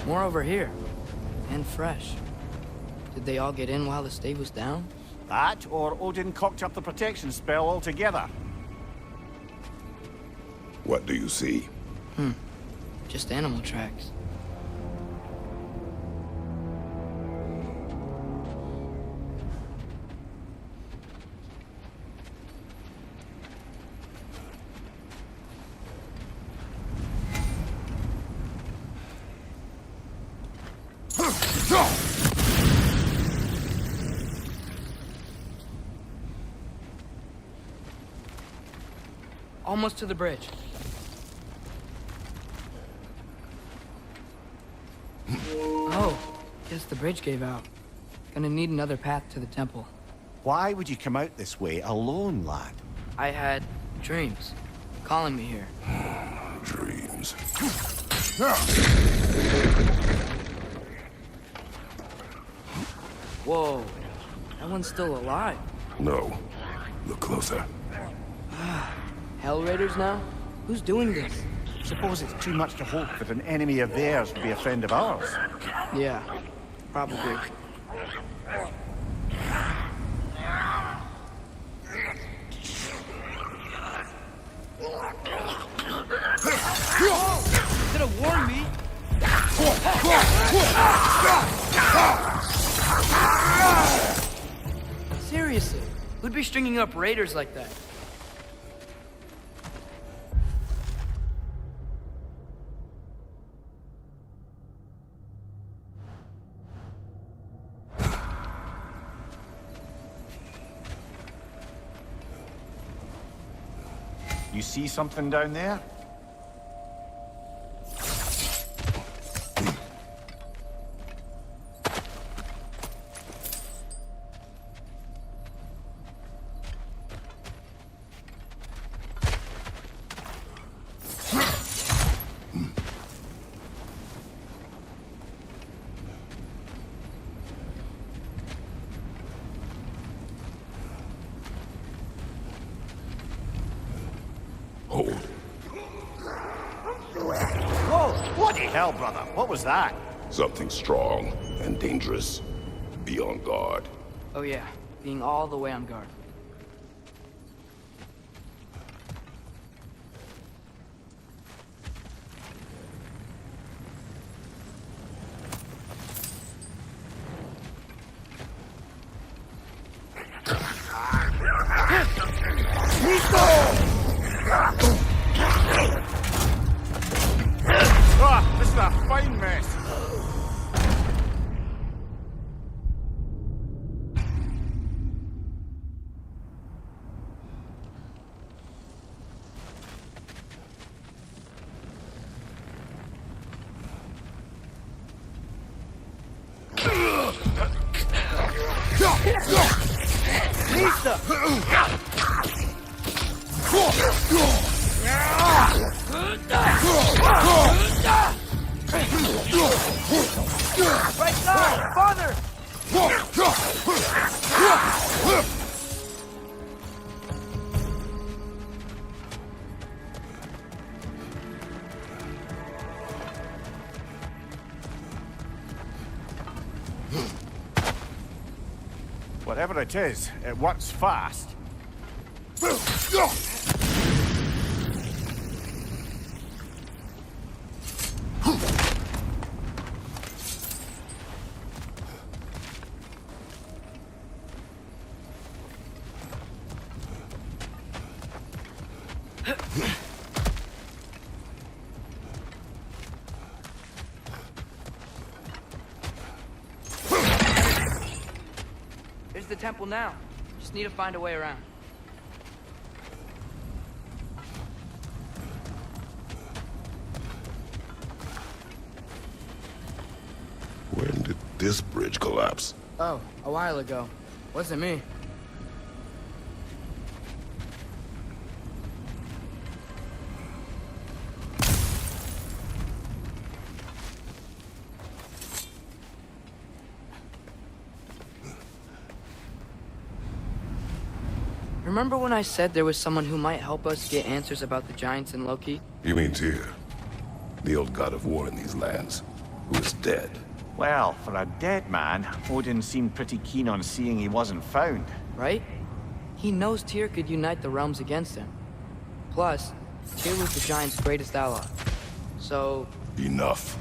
More over here. And fresh. Did they all get in while the stave was down? That, or Odin cocked up the protection spell altogether. What do you see? Just animal tracks. Almost to the bridge. Oh, guess the bridge gave out. Gonna need another path to the temple. Why would you come out this way alone, lad? I had dreams calling me here. Dreams. Whoa, that one's still alive. No. Look closer. Hell Raiders now? Who's doing this? Suppose it's too much to hope that an enemy of theirs would be a friend of ours. Yeah, probably. Could've warned me. Seriously, who'd be stringing up raiders like that? You see something down there? Hold. Whoa! Bloody hell, brother! What was that? Something strong and dangerous. Be on guard. Oh yeah, being all the way on guard. Ah, this is a fine mess. Right side! Father! Whatever it is, it works fast. Here's the temple now. Just need to find a way around. When did this bridge collapse? Oh, a while ago. Wasn't me. Remember when I said there was someone who might help us get answers about the giants and Loki? You mean Tyr, the old god of war in these lands, who is dead? Well, for a dead man, Odin seemed pretty keen on seeing he wasn't found. Right? He knows Tyr could unite the realms against him. Plus, Tyr was the giant's greatest ally. So... Enough.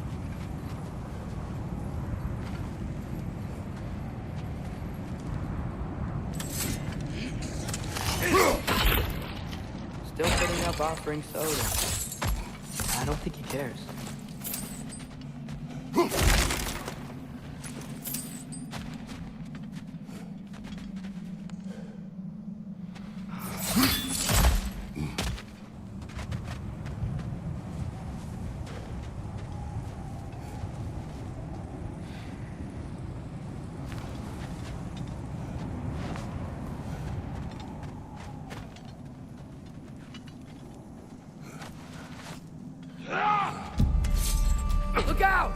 Still putting up offerings to Odin. I don't think he cares. Look out!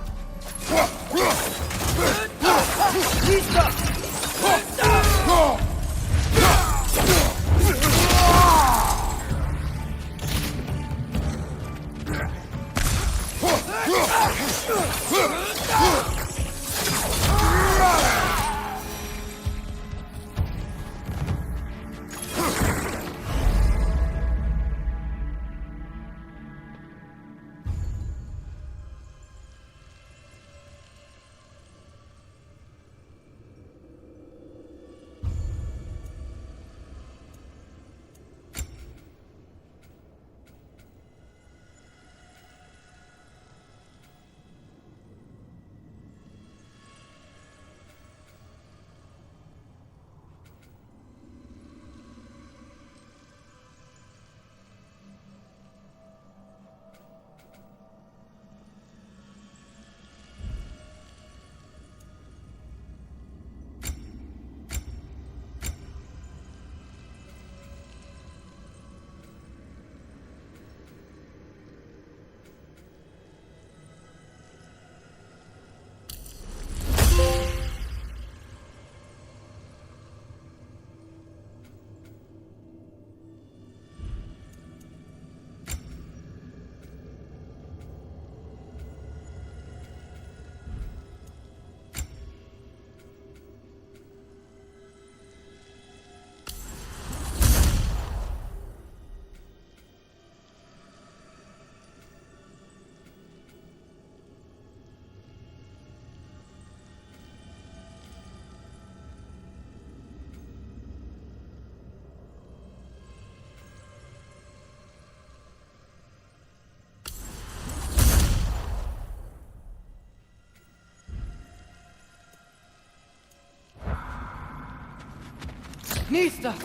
Nista!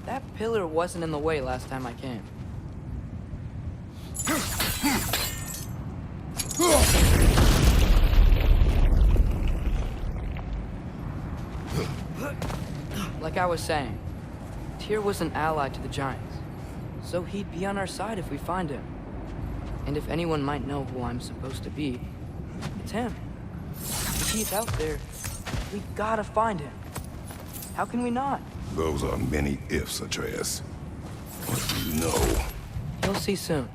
That pillar wasn't in the way last time I came. Like I was saying, Tyr was an ally to the Giants, so he'd be on our side if we find him. And if anyone might know who I'm supposed to be, it's him. If he's out there, we gotta find him. How can we not? Those are many ifs, Atreus. What do you know? You'll see soon.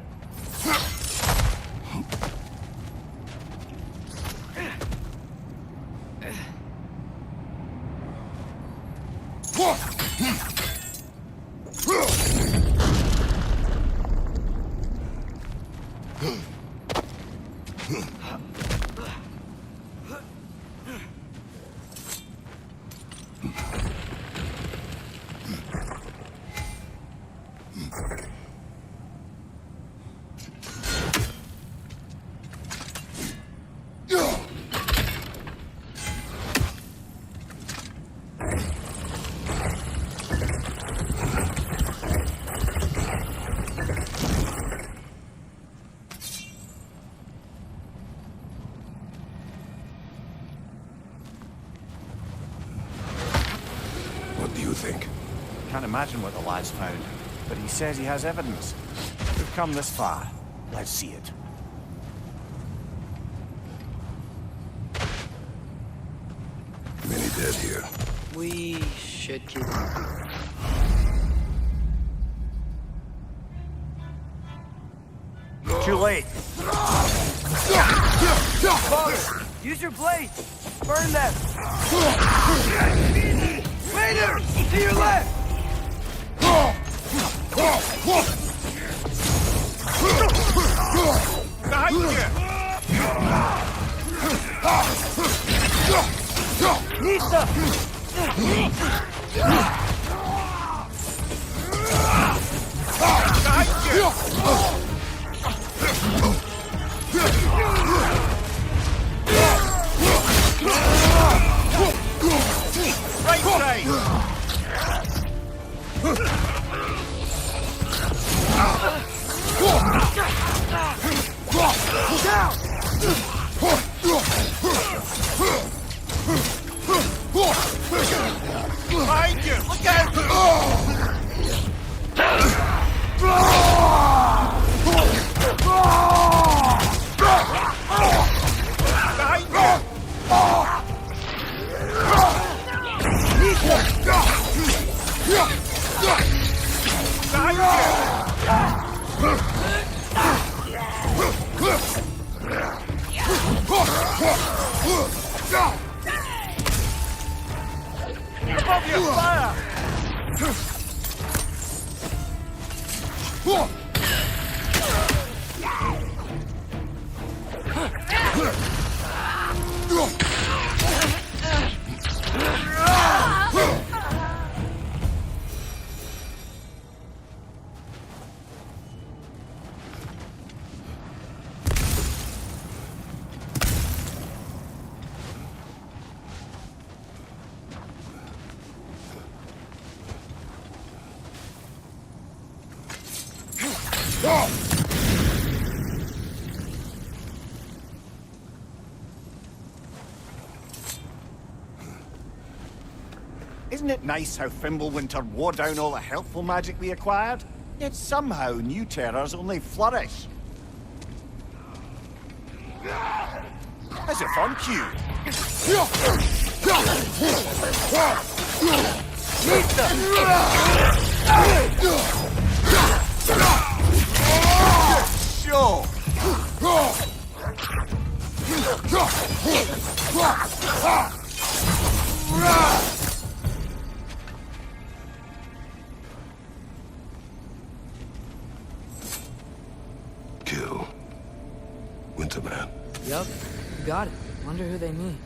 Can't imagine what the lad's found, but he says he has evidence. We've come this far. Let's see it. Many dead here. We should keep moving. Too late. Father, use your blade. Burn them. Later, to your left. Nista! Right side! Behind you! Look out! Above you, fire! Isn't it nice how Fimbulwinter wore down all the helpful magic we acquired? Yet somehow new terrors only flourish. As if on cue. Show! Kill. Winterman. Yup, got it. Wonder who they mean.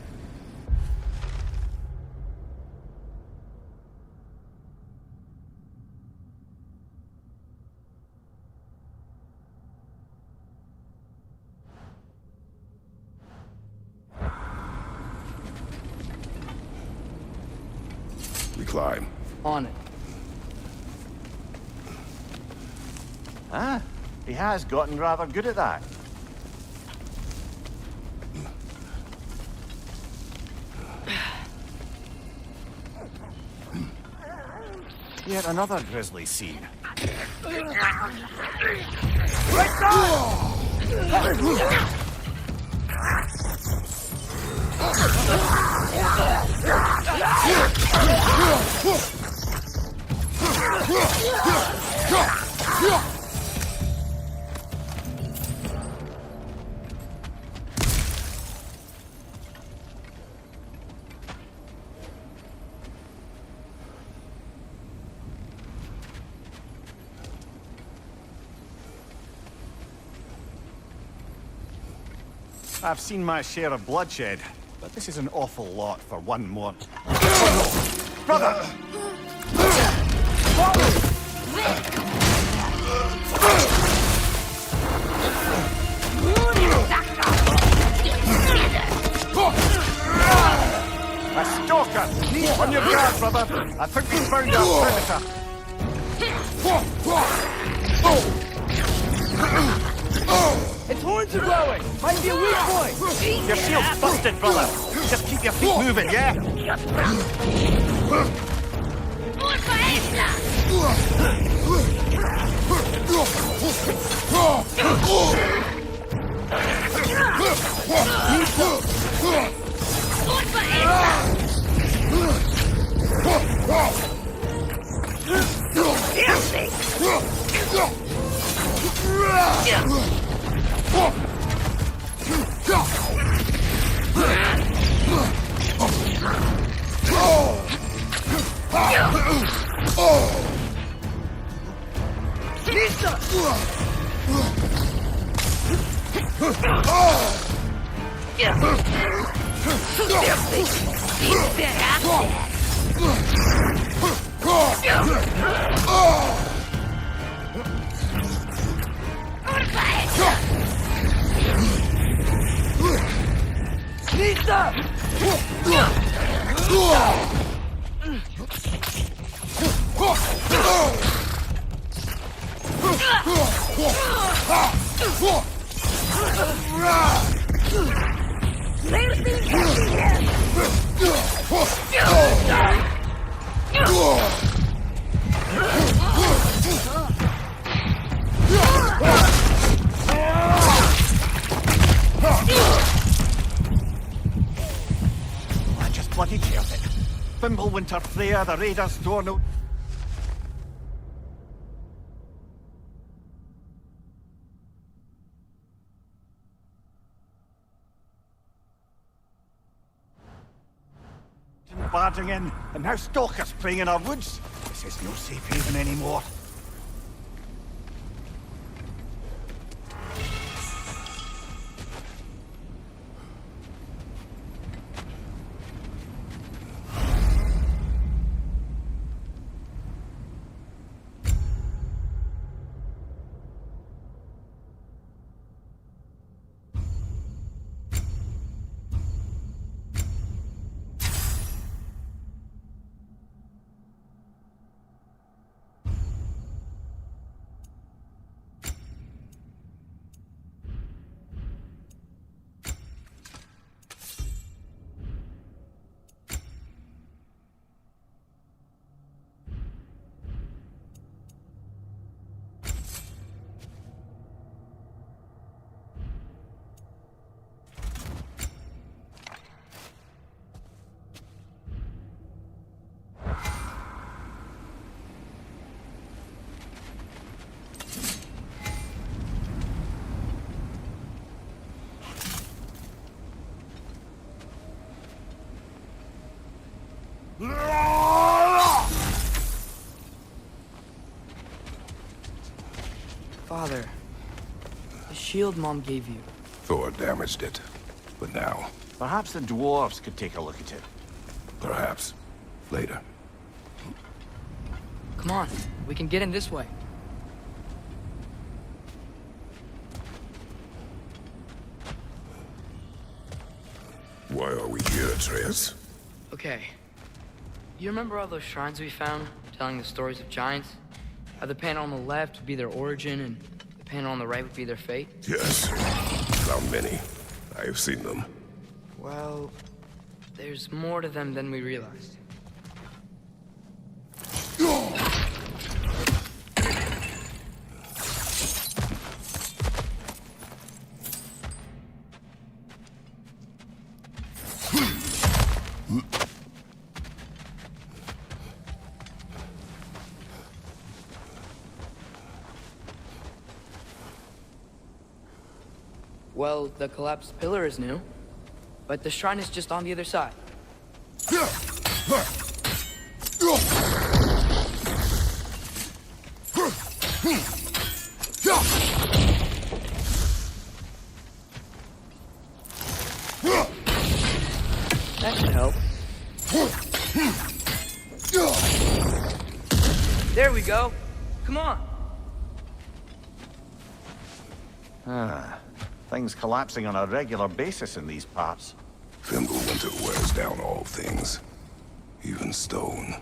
climb. On it. Ah, he has gotten rather good at that. Yet another grisly scene. I've seen my share of bloodshed, but this is an awful lot for one more. Brother! A stalker! On your guard, brother! I think we found our predator! Its horns are glowing! Might be a weak point! Your shield's busted, brother! Just keep your feet moving, yeah? I just bloody killed it. Winter Freya, the Raiders, thor no... barging in, and now stalkers preying in our woods. This is no safe haven anymore. Father, the shield Mom gave you. Thor damaged it. But now... Perhaps the dwarves could take a look at it. Perhaps. Later. Come on, we can get in this way. Why are we here, Atreus? Okay. You remember all those shrines we found, telling the stories of giants? How the panel on the left would be their origin, and the panel on the right would be their fate? Yes. Found many. I have seen them. Well, there's more to them than we realized. Well, the collapsed pillar is new, but the shrine is just on the other side. That should help. There we go. Come on. Things collapsing on a regular basis in these parts. Fimbulwinter wears down all things, even stone.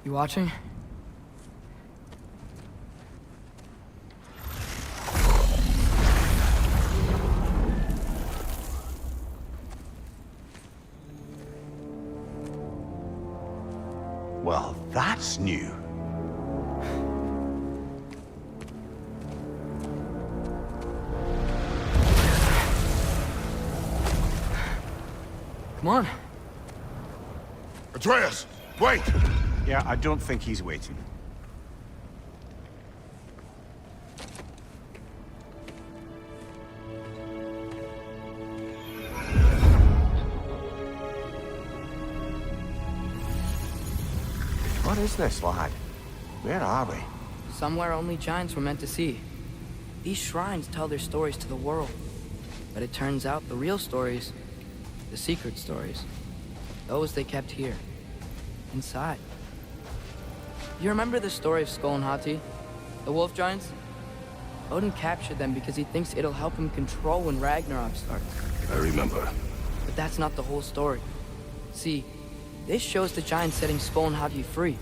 You watching? Well, that's new. Come on. Atreus, wait! Yeah, I don't think he's waiting. What is this, lad? Where are we? Somewhere only giants were meant to see. These shrines tell their stories to the world. But it turns out the real stories, the secret stories, those they kept here, inside. You remember the story of Skull and Hati, the wolf giants? Odin captured them because he thinks it'll help him control when Ragnarok starts. I remember. But that's not the whole story. See, this shows the giants setting Skull and Hati free.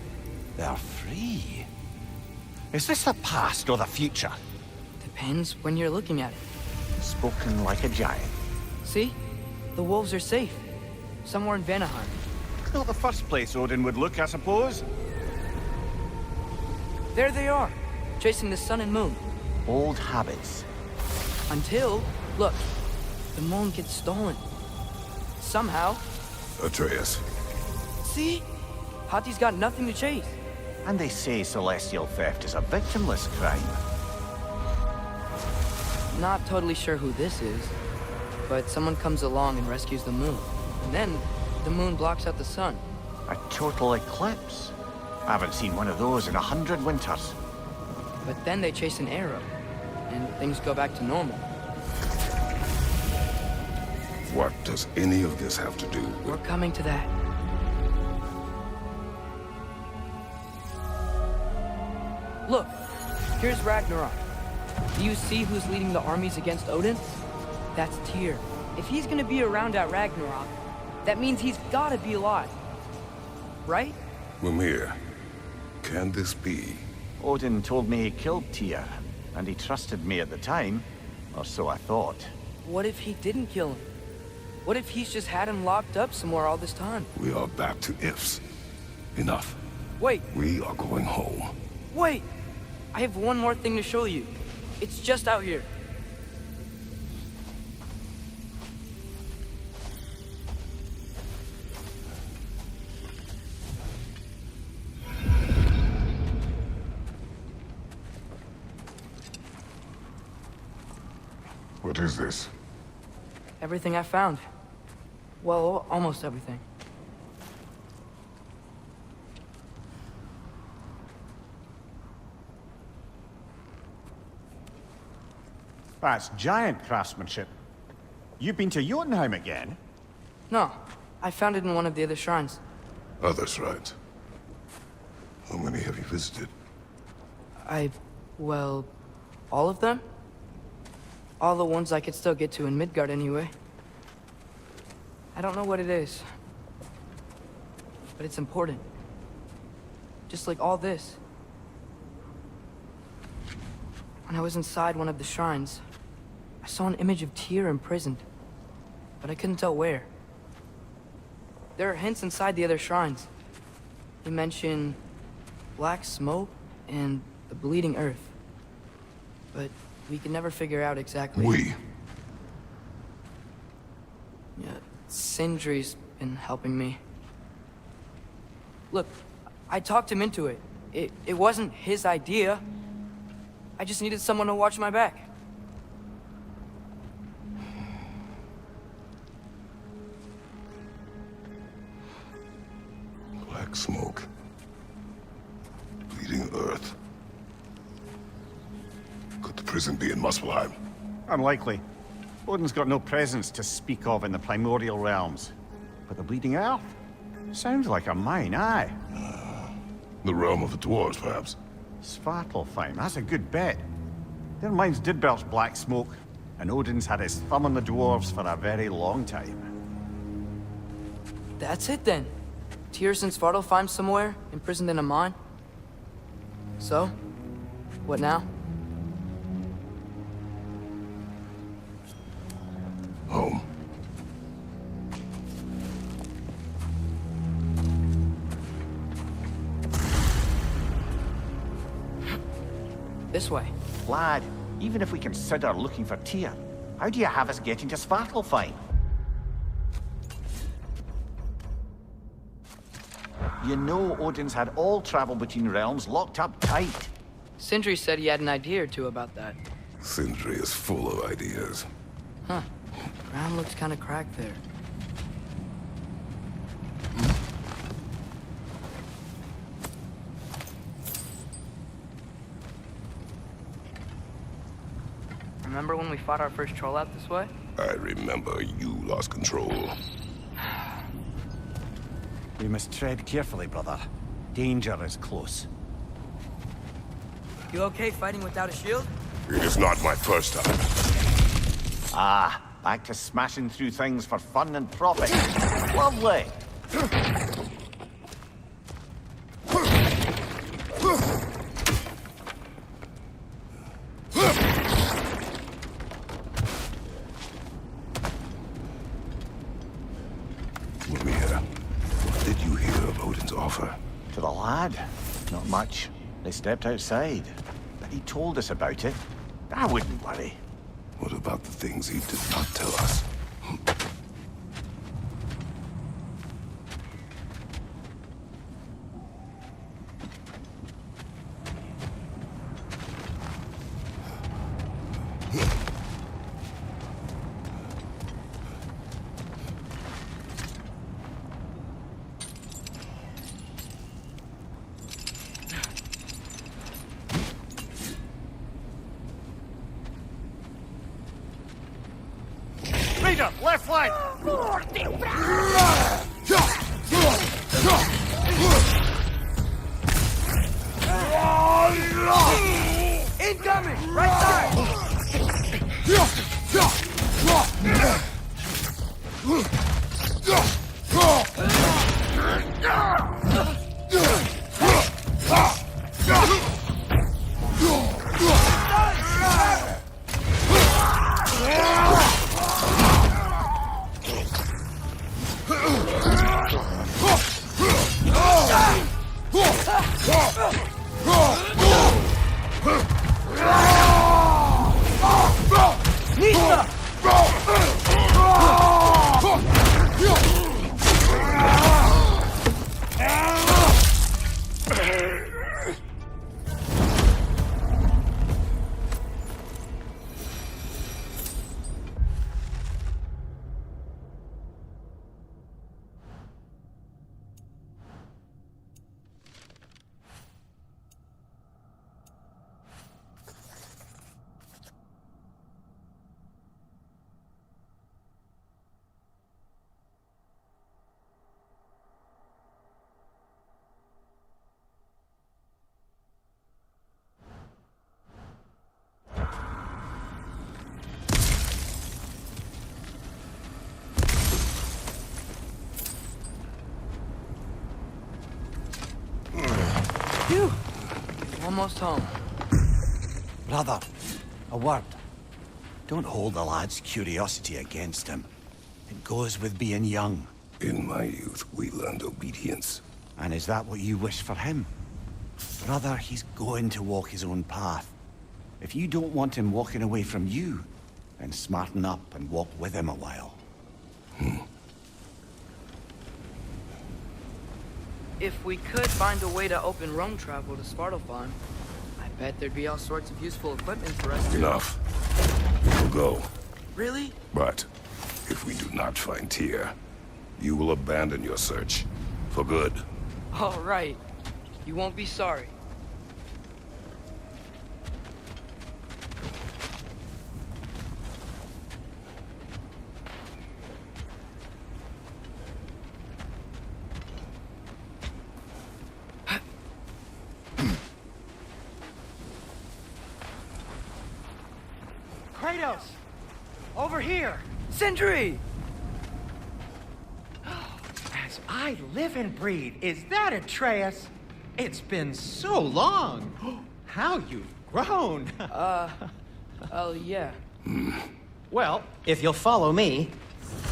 They're free? Is this the past or the future? Depends when you're looking at it. Spoken like a giant. See? The wolves are safe. Somewhere in Vanaheim. Not the first place Odin would look, I suppose. There they are, chasing the sun and moon. Old habits. Until, look, the moon gets stolen. Somehow. Atreus. See? Hati's got nothing to chase. And they say celestial theft is a victimless crime. Not totally sure who this is, but someone comes along and rescues the moon. And then, the moon blocks out the sun. A total eclipse. I haven't seen one of those in 100 winters. But then they chase an arrow, and things go back to normal. What does any of this have to do with... We're coming to that. Look, here's Ragnarok. Do you see who's leading the armies against Odin? That's Tyr. If he's gonna be around at Ragnarok, that means he's gotta be alive. Right? Mimir, can this be? Odin told me he killed Tyr, and he trusted me at the time, or so I thought. What if he didn't kill him? What if he's just had him locked up somewhere all this time? We are back to ifs. Enough. Wait. We are going home. Wait! I have one more thing to show you. It's just out here. What is this? Everything I found. Well, almost everything. That's giant craftsmanship. You've been to Jotunheim again? No, I found it in one of the other shrines. Other shrines. How many have you visited? Well, all of them? All the ones I could still get to in Midgard anyway. I don't know what it is, but it's important. Just like all this. When I was inside one of the shrines, I saw an image of Tyr imprisoned, but I couldn't tell where. There are hints inside the other shrines. They mention black smoke and the bleeding earth, but we can never figure out exactly. We? Yeah, Sindri's been helping me. Look, I talked him into it. It wasn't his idea. I just needed someone to watch my back. Black smoke. Bleeding earth. Could the prison be in Muspelheim? Unlikely. Odin's got no presence to speak of in the primordial realms. But the bleeding earth? Sounds like a mine, aye. The realm of the dwarves, perhaps? Svartalfheim, that's a good bet. Their mines did belch black smoke, and Odin's had his thumb on the dwarves for a very long time. That's it then. Tyr's in Svartalfheim somewhere, imprisoned in a mine. So, what now? Home. This way. Lad, even if we consider looking for Tyr, how do you have us getting to Svartalfheim? You know Odin's had all travel between realms locked up tight. Sindri said he had an idea or two about that. Sindri is full of ideas. Huh. Ground looks kind of cracked there. Remember when we fought our first troll out this way? I remember you lost control. We must tread carefully, brother. Danger is close. You okay fighting without a shield? It is not my first time. Ah, back to smashing through things for fun and profit. Lovely. What did you hear of Odin's offer? To the lad? Not much. They stepped outside. But he told us about it. I wouldn't worry. What about the things he did not tell us? Leader, left flank! Incoming! Right side! Almost home. Brother, a word. Don't hold the lad's curiosity against him. It goes with being young. In my youth, we learned obedience. And is that what you wish for him? Brother, he's going to walk his own path. If you don't want him walking away from you, then smarten up and walk with him a while. If we could find a way to open roam travel to Svartalfheim, I bet there'd be all sorts of useful equipment for us to... Enough. We'll go. Really? But if we do not find Tyr, you will abandon your search. For good. All right. You won't be sorry. Kratos! Over here! Sentry! As I live and breathe, is that Atreus? It's been so long! How you've grown! Oh, yeah. Well, if you'll follow me,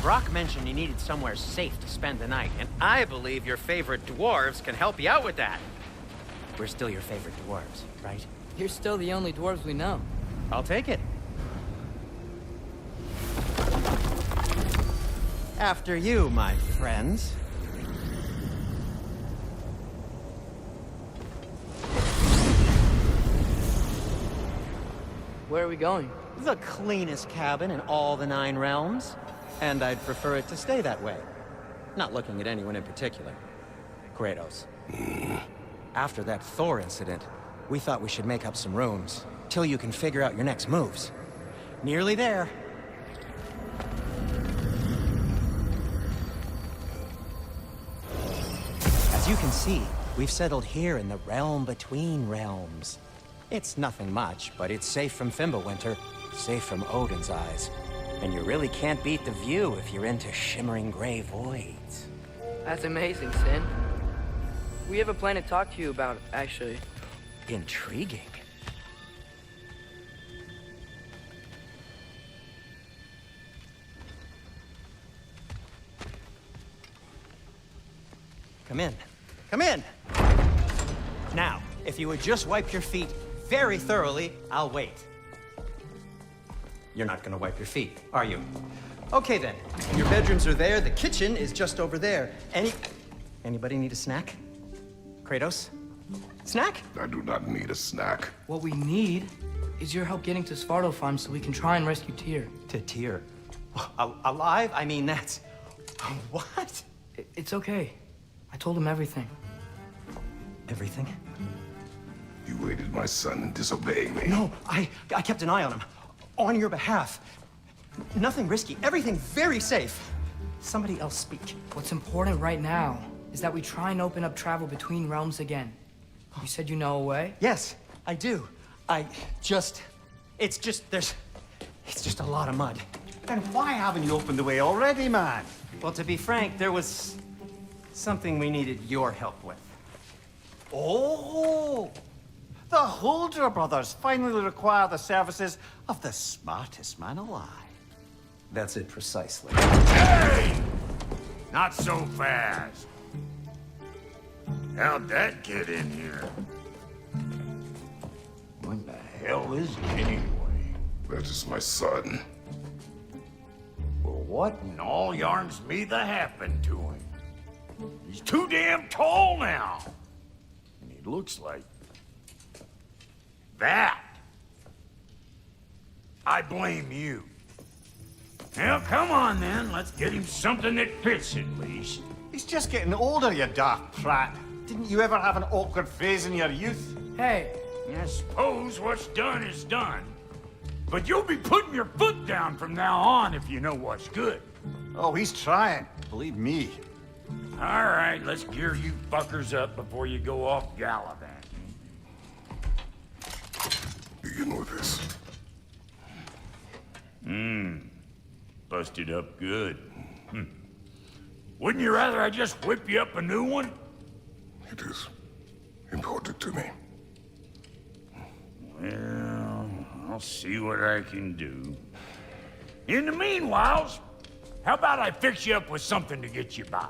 Brock mentioned you needed somewhere safe to spend the night, and I believe your favorite dwarves can help you out with that. We're still your favorite dwarves, right? You're still the only dwarves we know. I'll take it. After you, my friends. Where are we going? The cleanest cabin in all the 9 realms. And I'd prefer it to stay that way. Not looking at anyone in particular. Kratos. After that Thor incident, we thought we should make up some rooms, till you can figure out your next moves. Nearly there. As you can see, we've settled here in the realm between realms. It's nothing much, but it's safe from Fimbulwinter, safe from Odin's eyes. And you really can't beat the view if you're into shimmering gray voids. That's amazing, Sin. We have a plan to talk to you about, actually. Intriguing. Come in. Come in! Now, if you would just wipe your feet very thoroughly, I'll wait. You're not gonna wipe your feet, are you? Okay then. Your bedrooms are there, the kitchen is just over there. Anybody need a snack? Kratos? Snack? I do not need a snack. What we need is your help getting to Svartalfheim so we can try and rescue Tyr. To Tyr? Alive? I mean, that's... What? It's okay. I told him everything. Everything? You aided my son in disobeying me. No, I kept an eye on him. On your behalf. Nothing risky, everything very safe. Somebody else speak. What's important right now is that we try and open up travel between realms again. You said you know a way? Yes, I do. It's just a lot of mud. Then why haven't you opened the way already, man? Well, to be frank, there was something we needed your help with. Oh! The Holder brothers finally require the services of the smartest man alive. That's it precisely. Hey! Not so fast. How'd that get in here? What the hell is it anyway? That is my son. Well, what in all yarns me that happened to him? He's too damn tall now. And he looks like... that. I blame you. Well, come on then. Let's get him something that fits at least. He's just getting older, you dark prat. Didn't you ever have an awkward phase in your youth? Hey! I suppose what's done is done. But you'll be putting your foot down from now on if you know what's good. Oh, he's trying. Believe me. All right, let's gear you fuckers up before you go off gallivanting. Begin with this. Busted up good. Wouldn't you rather I just whip you up a new one? It is important to me. I'll see what I can do. In the meanwhile, how about I fix you up with something to get you by?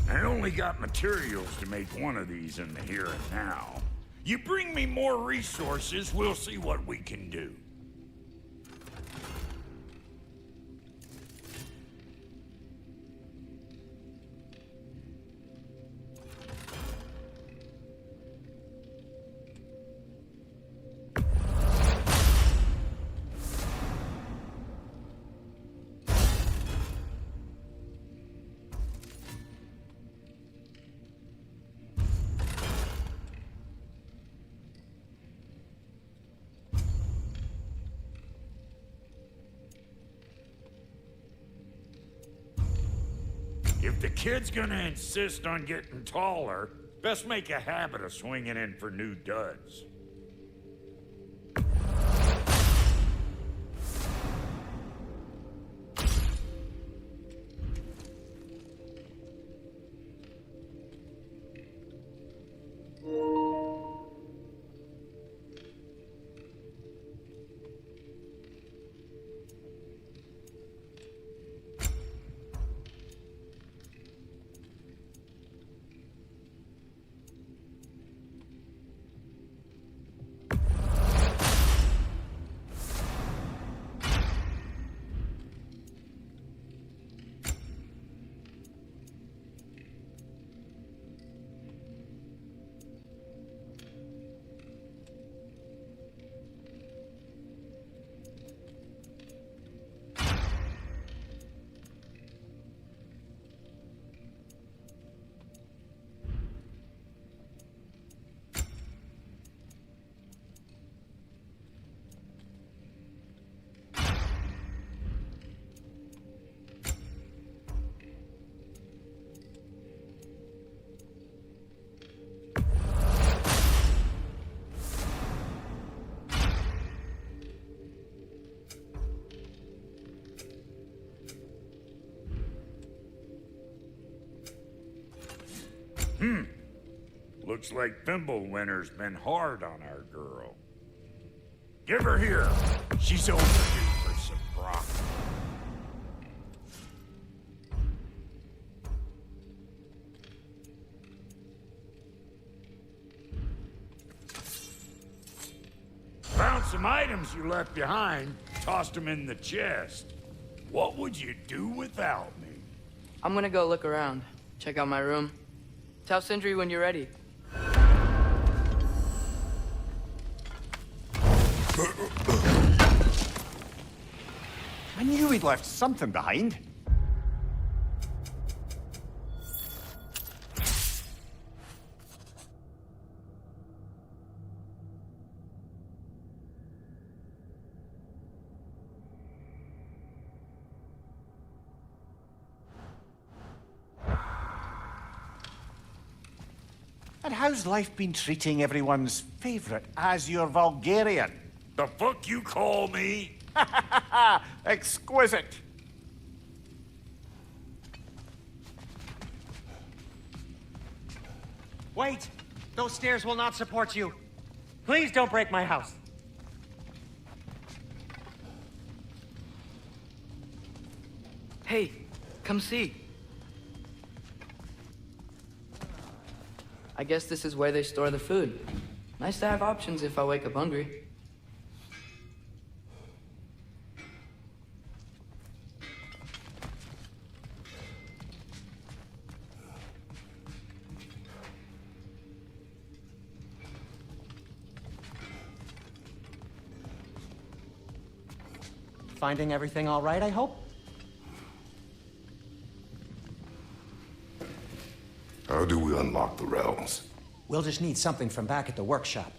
I only got materials to make one of these in the here and now. You bring me more resources, we'll see what we can do. If the kid's gonna insist on getting taller, best make a habit of swinging in for new duds. Looks like Thimblewinter's been hard on our girl. Give her here. She's overdue for some broth. Found some items you left behind, tossed them in the chest. What would you do without me? I'm gonna go look around. Check out my room. Tell Sindri when you're ready. I knew he'd left something behind. And how's life been treating everyone's favorite Azure Vulgarian? The fuck you call me? Exquisite. Wait! Those stairs will not support you. Please don't break my house. Hey, come see. I guess this is where they store the food. Nice to have options if I wake up hungry. Finding everything all right, I hope? How do we unlock the realms? We'll just need something from back at the workshop.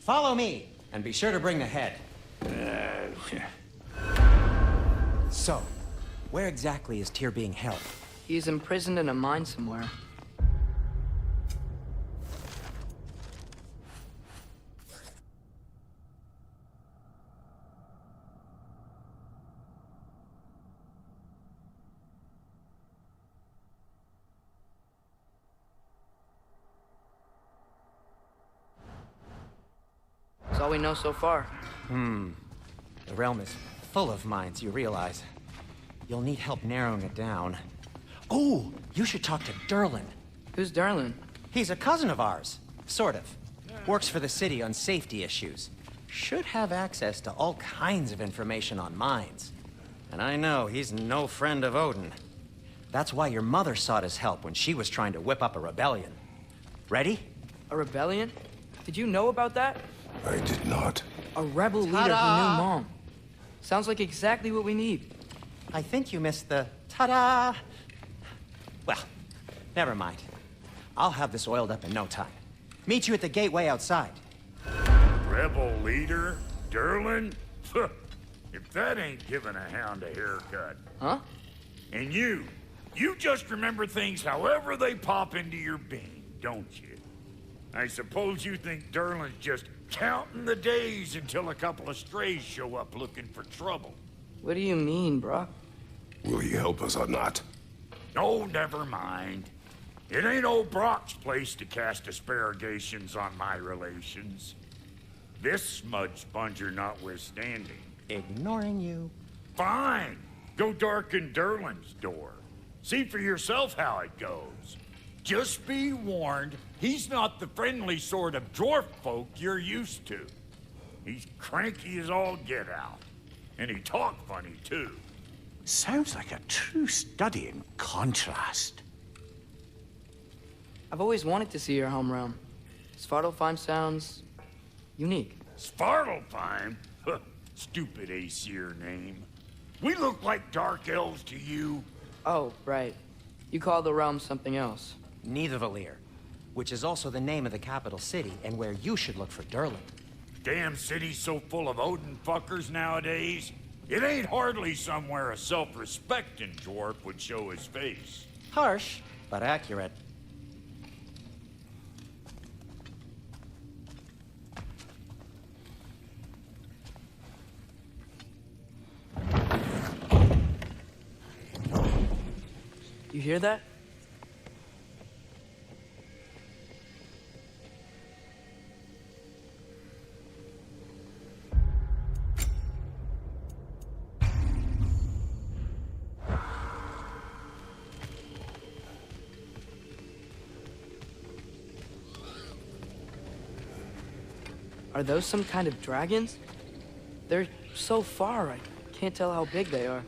Follow me, and be sure to bring the head. So, where exactly is Tyr being held? He's imprisoned in a mine somewhere. That's all we know so far. The realm is full of mines, you realize. You'll need help narrowing it down. Oh, you should talk to Derlin. Who's Derlin? He's a cousin of ours. Sort of. Works for the city on safety issues. Should have access to all kinds of information on mines. And I know he's no friend of Odin. That's why your mother sought his help when she was trying to whip up a rebellion. Ready? A rebellion? Did you know about that? I did not. A rebel leader who knew Mom. Sounds like exactly what we need. I think you missed the ta-da! Well, never mind. I'll have this oiled up in no time. Meet you at the gateway outside. Rebel leader? Derlin? If that ain't giving a hound a haircut. Huh? And you just remember things however they pop into your bean, don't you? I suppose you think Derlin's just counting the days until a couple of strays show up looking for trouble. What do you mean, Brock? Will he help us or not? Oh, never mind. It ain't old Brock's place to cast asparagations on my relations. This smudge sponger notwithstanding. Ignoring you. Fine. Go darken Derlin's door. See for yourself how it goes. Just be warned, he's not the friendly sort of dwarf folk you're used to. He's cranky as all get out. And he talk funny, too. Sounds like a true study in contrast. I've always wanted to see your home realm. Svartalfheim sounds unique. Svartalfheim? Huh, stupid Aesir name. We look like dark elves to you. Oh, right. You call the realm something else. Nidavellir, which is also the name of the capital city and where you should look for Derlin. Damn city's so full of Odin fuckers nowadays. It ain't hardly somewhere a self-respecting dwarf would show his face. Harsh, but accurate. You hear that? Are those some kind of dragons? They're so far, I can't tell how big they are.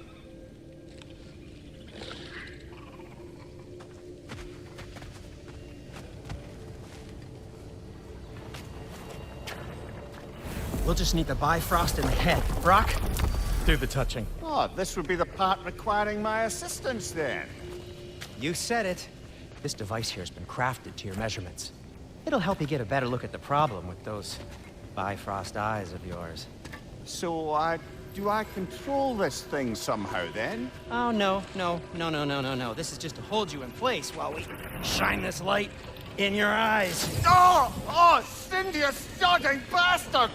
We'll just need the Bifrost in the head. Brock, do the touching. Oh, this would be the part requiring my assistance then. You said it. This device here has been crafted to your measurements. It'll help you get a better look at the problem with those Bifrost eyes of yours. So, do I control this thing somehow then? Oh, no. This is just to hold you in place while we shine this light in your eyes. Oh, Cindy, you sodding bastard!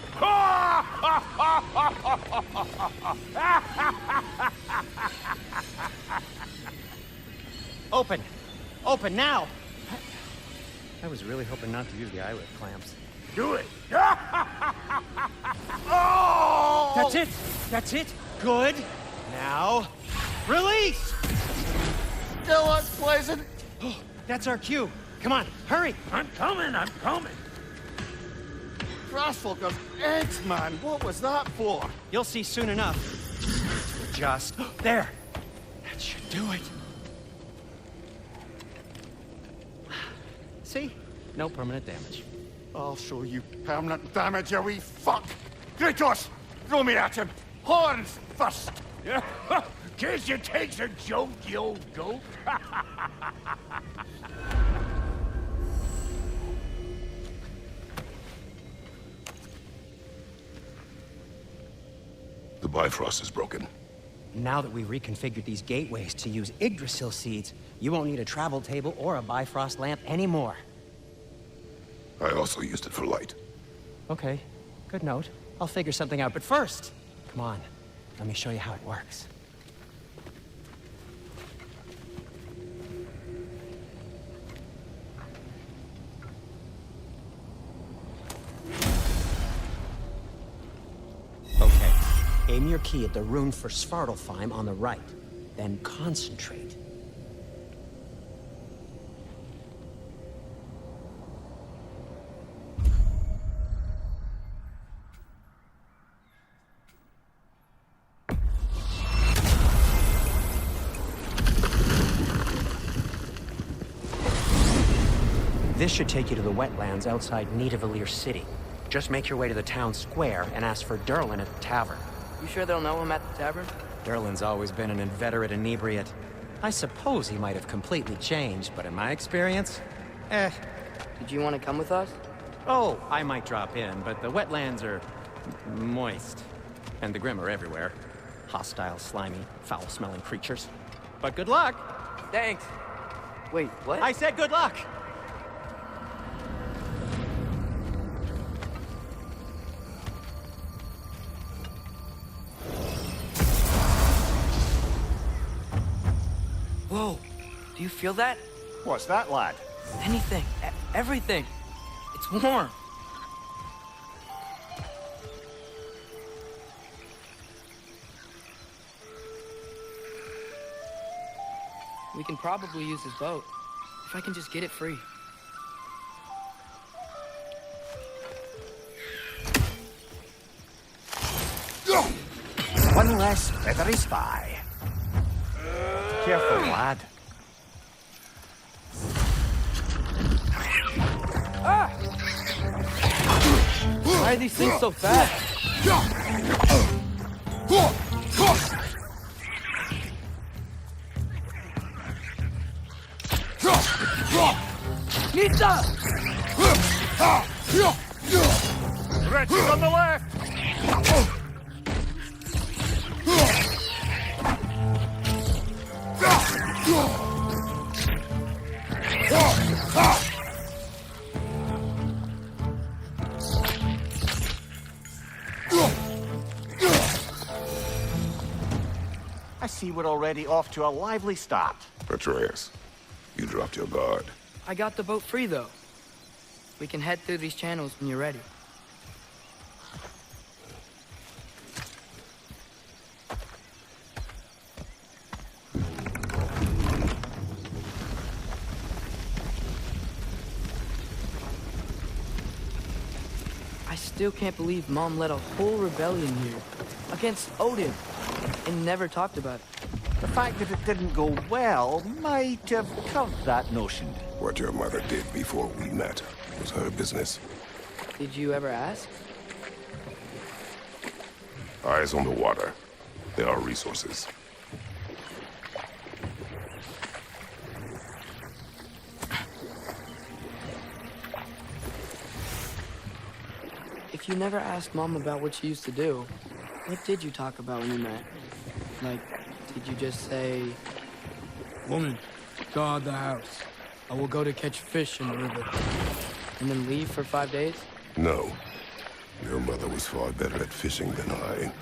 Open now! I was really hoping not to use the eyelid clamps. Do it! Oh! That's it! Good! Now, release! Still unpleasant. Oh, that's our cue. Come on, hurry! I'm coming! Grassfolkers, eggs, man. What was that for? You'll see soon enough. Just there. That should do it. See? No permanent damage. I'll show you permanent damage, you wee fuck! Kratos! Throw me at him! Horns first! Yeah, case you takes a joke, you old goat. The Bifrost is broken. Now that we reconfigured these gateways to use Yggdrasil seeds, you won't need a travel table or a Bifrost lamp anymore. I also used it for light. Okay, good note. I'll figure something out, but first, come on, let me show you how it works. Aim your key at the rune for Svartalfheim on the right. Then concentrate. This should take you to the wetlands outside Nidavellir City. Just make your way to the town square and ask for Durlin at the tavern. You sure they'll know him at the tavern? Durlin's always been an inveterate inebriate. I suppose he might have completely changed, but in my experience, Did you want to come with us? Oh, I might drop in, but the wetlands are moist. And the Grim are everywhere. Hostile, slimy, foul-smelling creatures. But good luck! Thanks. Wait, what? I said good luck! Whoa, do you feel that? What's that, lad? Anything, everything. It's warm. We can probably use his boat, if I can just get it free. One less feathery spy. Careful, lad. Ah! Why are these things so fast? Nita! Wretches on the left! I see we're already off to a lively start. Atreus, you dropped your guard. I got the boat free, though. We can head through these channels when you're ready. I still can't believe Mom led a whole rebellion here against Odin and never talked about it. The fact that it didn't go well might have covered that notion. What your mother did before we met was her business. Did you ever ask? Eyes on the water. There are resources. If you never asked Mom about what she used to do, what did you talk about when you met? Like, did you just say, "Woman, guard the house. I will go to catch fish in the river," and then leave for 5 days? No. Your mother was far better at fishing than I.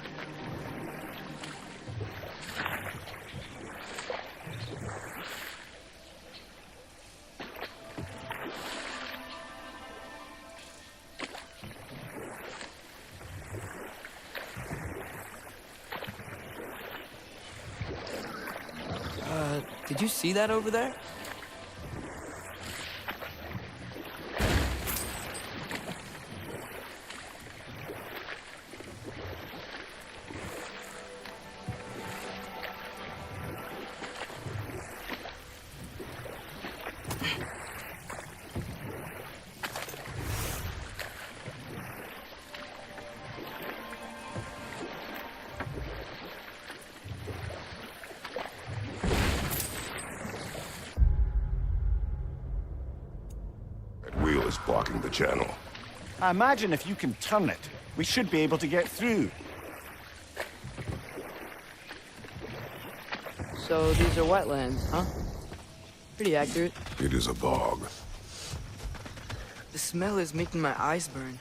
Did you see that over there? Wheel is blocking the channel. I imagine if you can turn it, we should be able to get through. So these are wetlands, huh? Pretty accurate. It is a bog. The smell is making my eyes burn.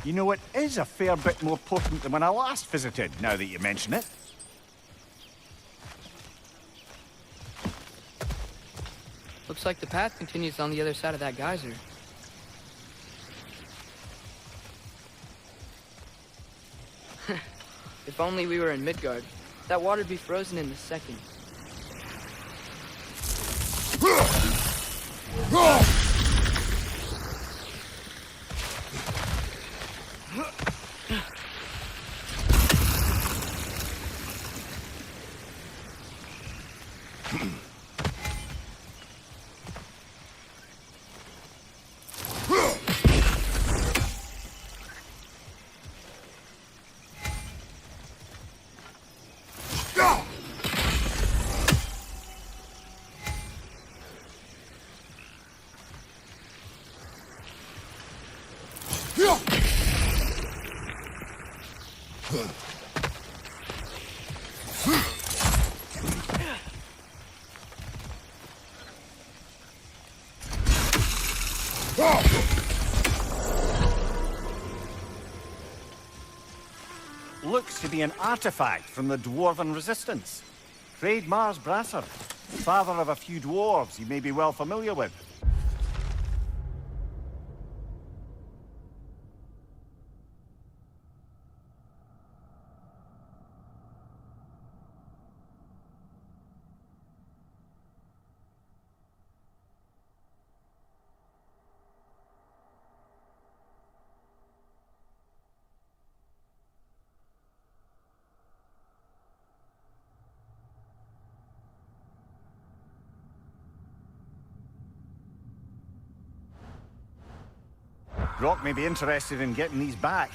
You know, it is a fair bit more potent than when I last visited, now that you mention it. Looks like the path continues on the other side of that geyser. If only we were in Midgard. That water'd be frozen in a second. Looks to be an artifact from the Dwarven Resistance. Trade Mars Brasser, father of a few dwarves you may be well familiar with. Rock may be interested in getting these back.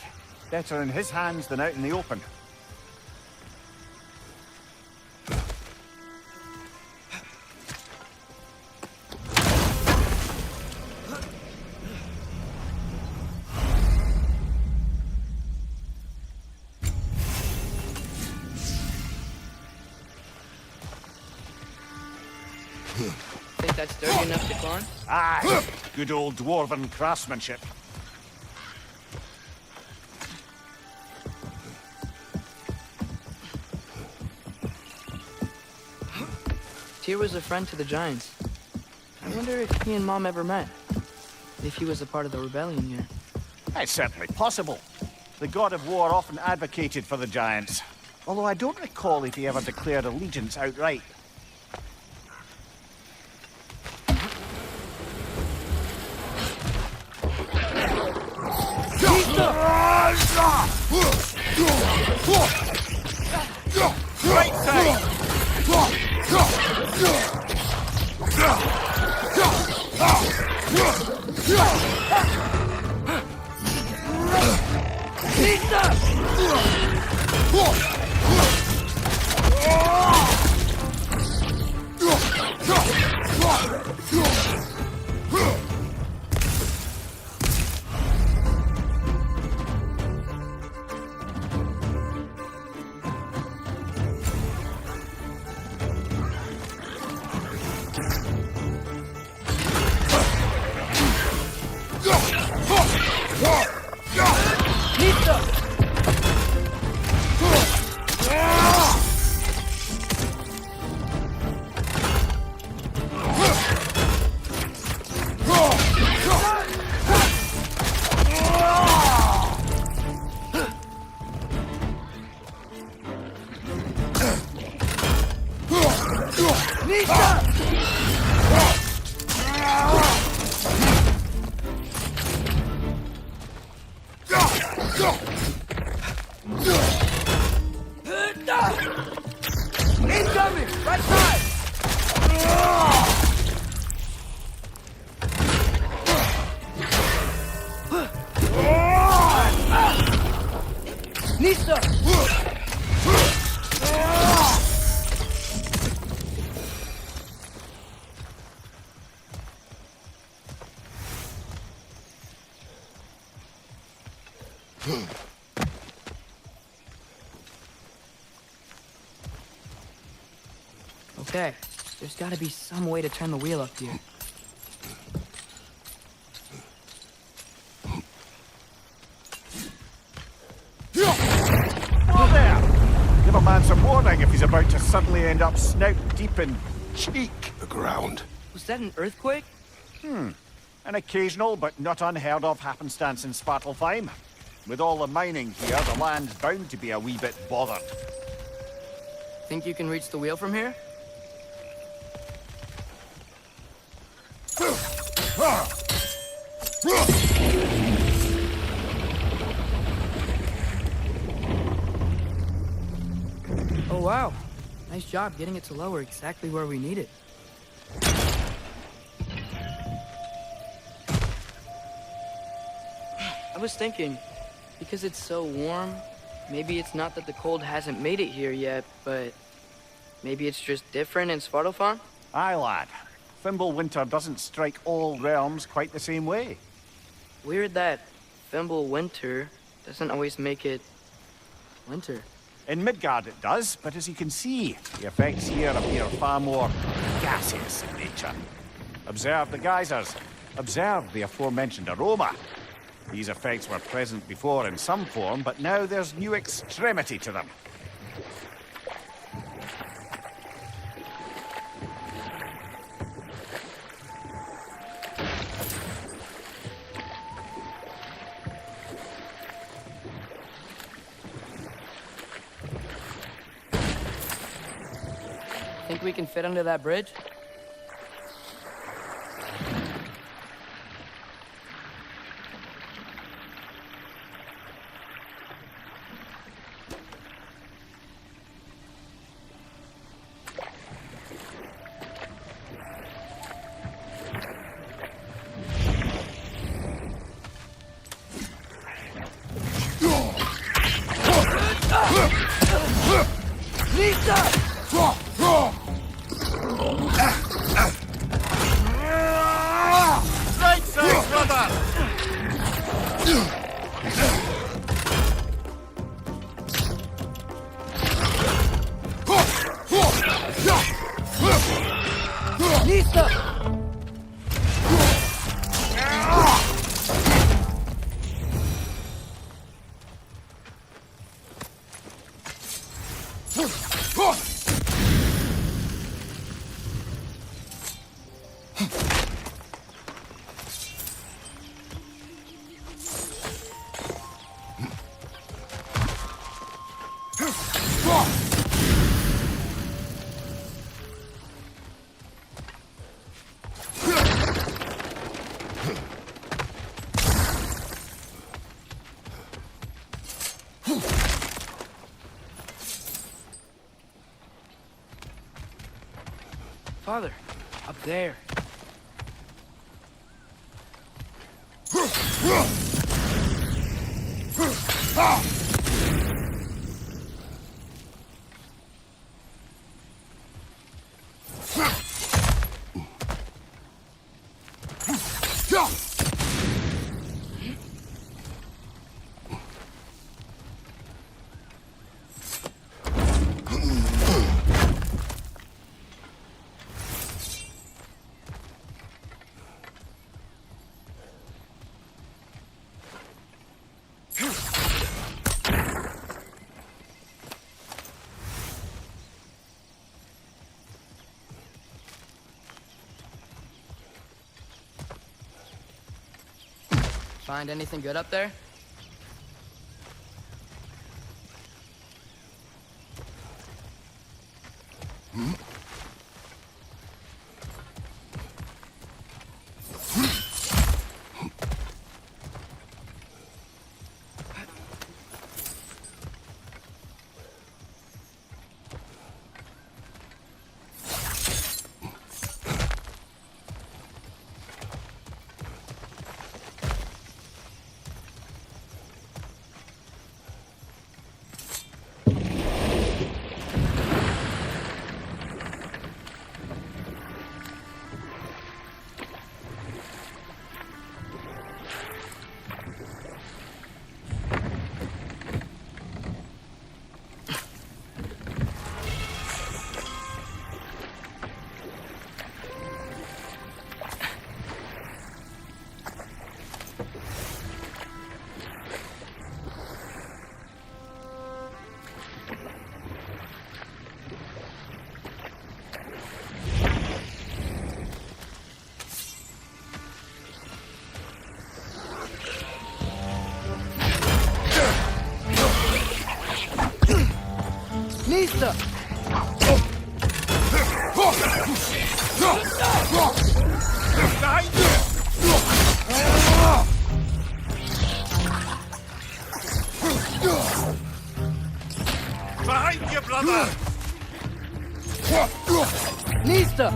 Better in his hands than out in the open. Think that's sturdy enough to climb? Aye, good old Dwarven craftsmanship. Tyr was a friend to the Giants. I wonder if he and Mom ever met. If he was a part of the rebellion here. It's certainly possible. The god of war often advocated for the Giants. Although I don't recall if he ever declared allegiance outright. Right side! Incoming! Right side! Nista! Okay, there's gotta be some way to turn the wheel up here. Oh there! Give a man some warning if he's about to suddenly end up snout deep in cheek. The ground. Was that an earthquake? An occasional but not unheard of happenstance in Svartalfheim. With all the mining here, the land's bound to be a wee bit bothered. Think you can reach the wheel from here? Oh wow. Nice job getting it to lower exactly where we need it. I was thinking, because it's so warm, maybe it's not that the cold hasn't made it here yet, but maybe it's just different in Svartalfheim? Aye, lad. Fimbulwinter doesn't strike all realms quite the same way. Weird that Fimbulwinter doesn't always make it winter. In Midgard it does, but as you can see, the effects here appear far more gaseous in nature. Observe the geysers. Observe the aforementioned aroma. These effects were present before in some form, but now there's new extremity to them. Think we can fit under that bridge? Father, up there. Find anything good up there? Nista! Behind you, brother! Nista!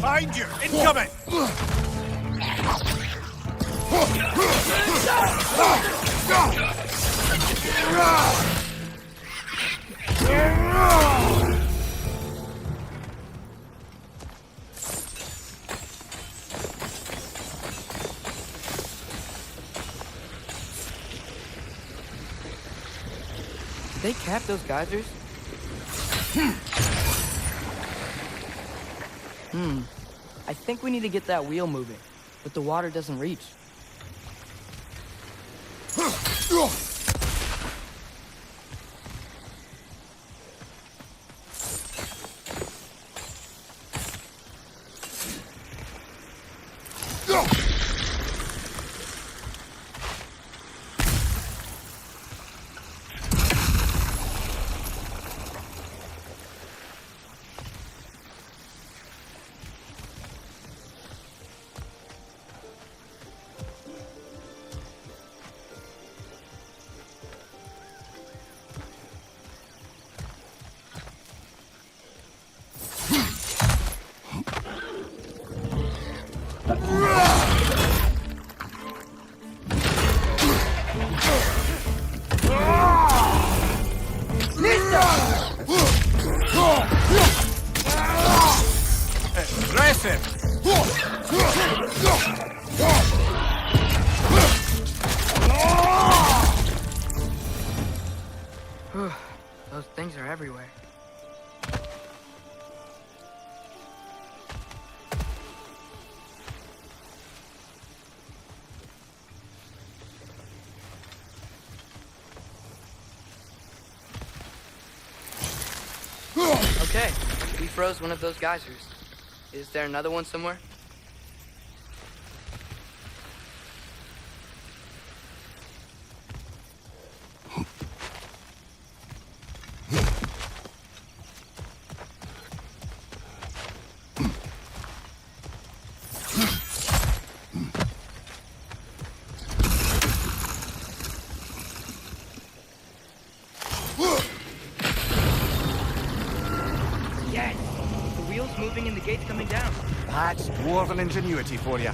Behind you! Incoming! Did they cap those geysers? I think we need to get that wheel moving, but the water doesn't reach. Those things are everywhere. Okay, we froze one of those geysers. Is there another one somewhere? Moving and the gate's coming down. That's dwarven ingenuity for you.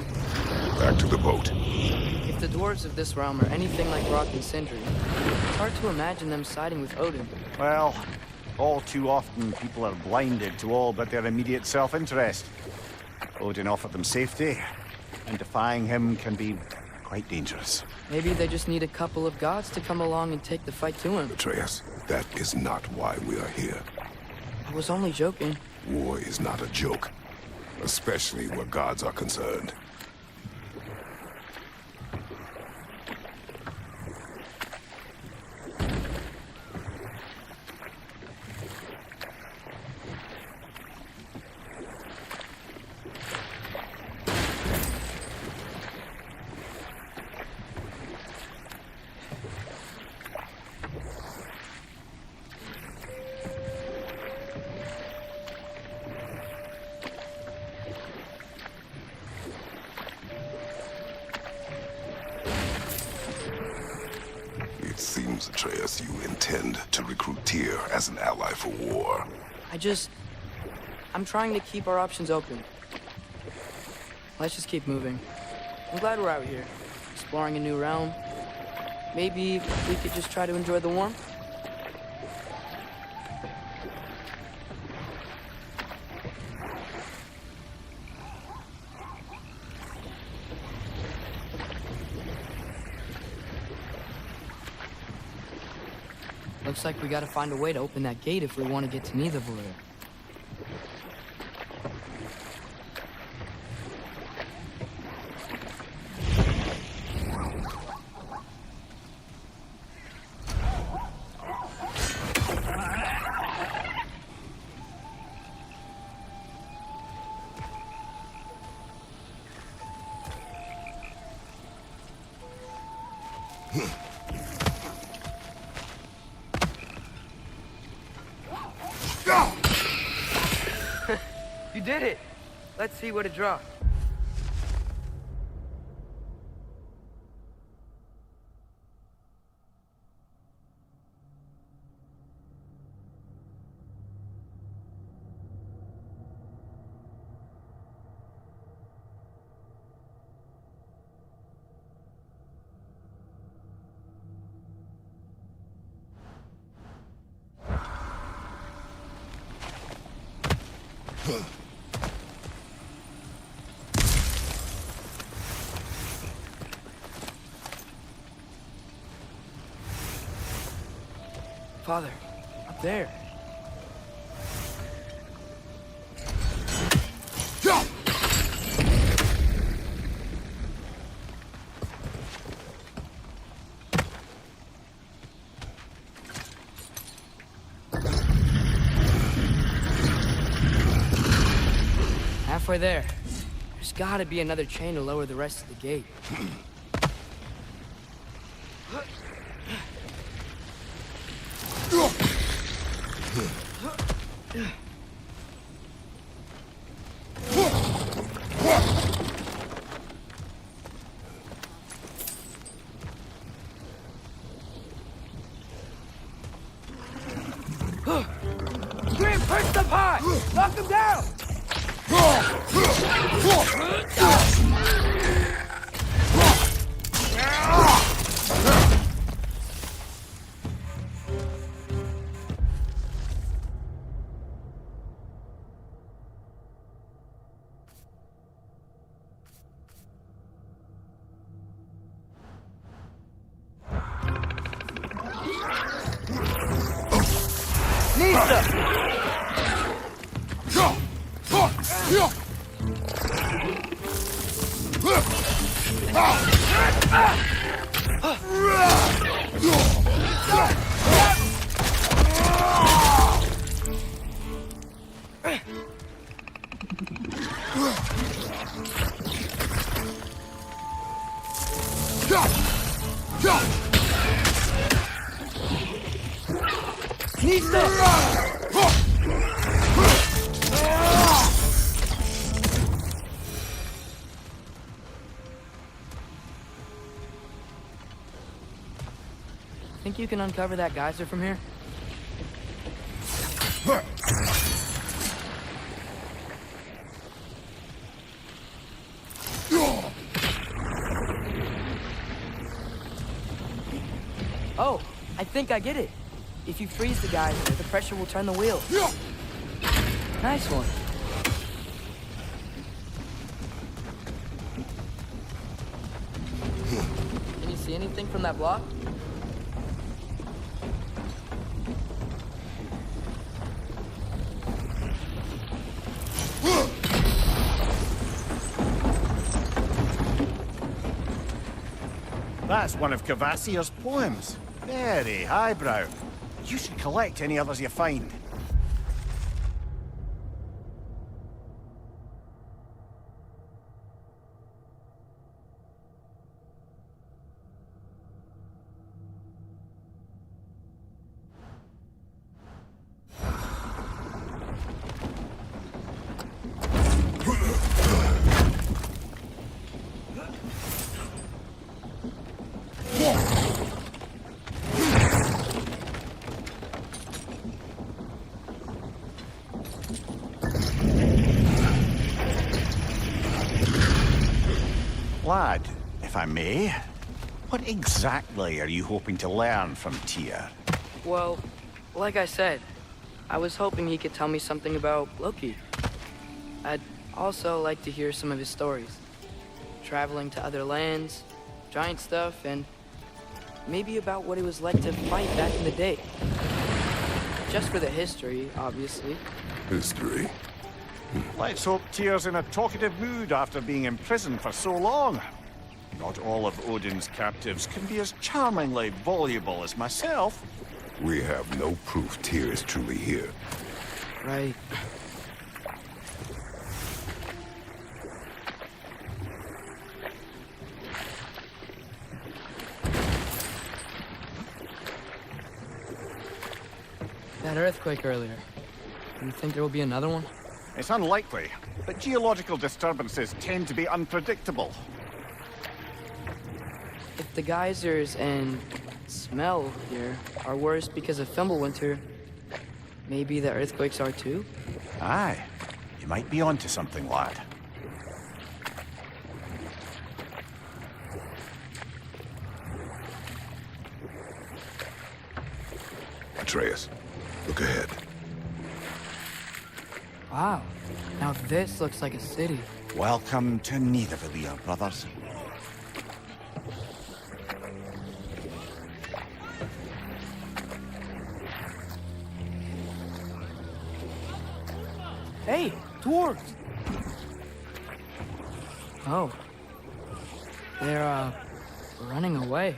Back to the boat. If the dwarves of this realm are anything like Rock and Sindri, it's hard to imagine them siding with Odin. Well, all too often people are blinded to all but their immediate self-interest. Odin offered them safety, and defying him can be quite dangerous. Maybe they just need a couple of gods to come along and take the fight to him. Atreus, that is not why we are here. I was only joking. War is not a joke, especially where gods are concerned. It seems, Atreus, you intend to recruit Tyr as an ally for war. I'm trying to keep our options open. Let's just keep moving. I'm glad we're out here, exploring a new realm. Maybe we could just try to enjoy the warmth? Looks like we gotta find a way to open that gate if we want to get to Nidavellir. did it! Let's see what it dropped. Father, up there. Halfway there. There's gotta be another chain to lower the rest of the gate. Grim, push them high! Knock them down! Think you can uncover that geyser from here? Oh, I think I get it. If you freeze the geyser, the pressure will turn the wheel. Nice one. Can you see anything from that block? That's one of Cavassier's poems. Very highbrow. You should collect any others you find. Lad, if I may, what exactly are you hoping to learn from Tyr? Well, like I said, I was hoping he could tell me something about Loki. I'd also like to hear some of his stories. Traveling to other lands, giant stuff, and maybe about what it was like to fight back in the day. Just for the history, obviously. History? Let's hope Tyr's in a talkative mood after being imprisoned for so long. Not all of Odin's captives can be as charmingly voluble as myself. We have no proof Tyr is truly here. Right. That earthquake earlier. Do you think there will be another one? It's unlikely, but geological disturbances tend to be unpredictable. If the geysers and smell here are worse because of Fimbulwinter, maybe the earthquakes are too? Aye. You might be onto something, lad. Atreus, look ahead. Wow. Now this looks like a city. Welcome to Nidavellir, brothers. Hey, dwarves! Oh. They're, running away.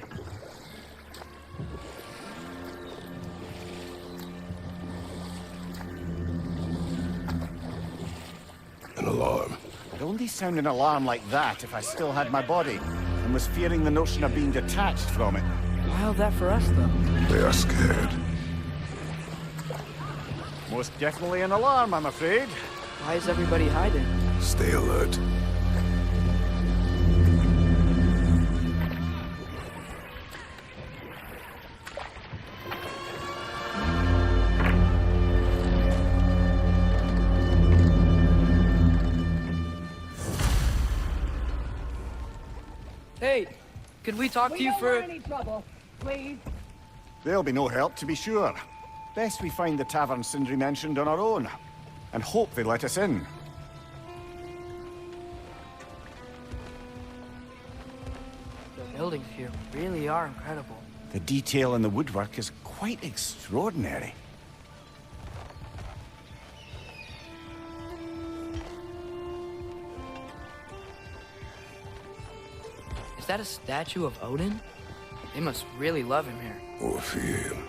An alarm. I'd only sound an alarm like that if I still had my body, and was fearing the notion of being detached from it. Wild that for us, though. They are scared. Most definitely an alarm, I'm afraid. Why is everybody hiding? Stay alert. Hey, could we talk to you for... any trouble, please. There'll be no help, to be sure. Best we find the tavern Sindri mentioned on our own, and hope they let us in. The buildings here really are incredible. The detail in the woodwork is quite extraordinary. Is that a statue of Odin? They must really love him here. Or fear him.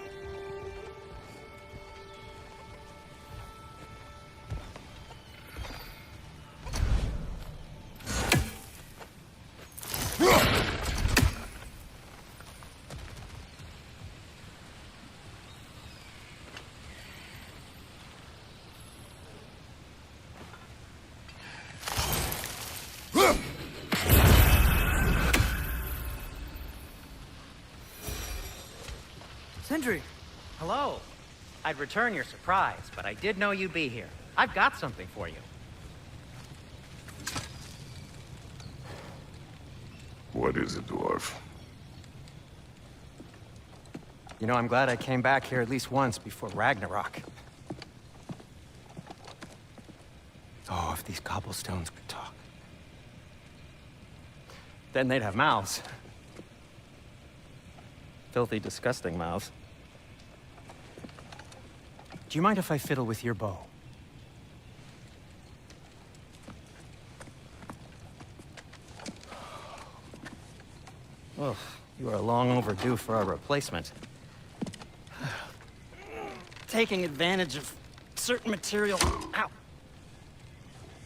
Sindri! Hello. I'd return your surprise, but I did know you'd be here. I've got something for you. What is it, dwarf? You know, I'm glad I came back here at least once before Ragnarok. Oh, if these cobblestones could talk. Then they'd have mouths. Filthy, disgusting mouths. Do you mind if I fiddle with your bow? Oh, you are long overdue for a replacement. Taking advantage of certain material... Ow!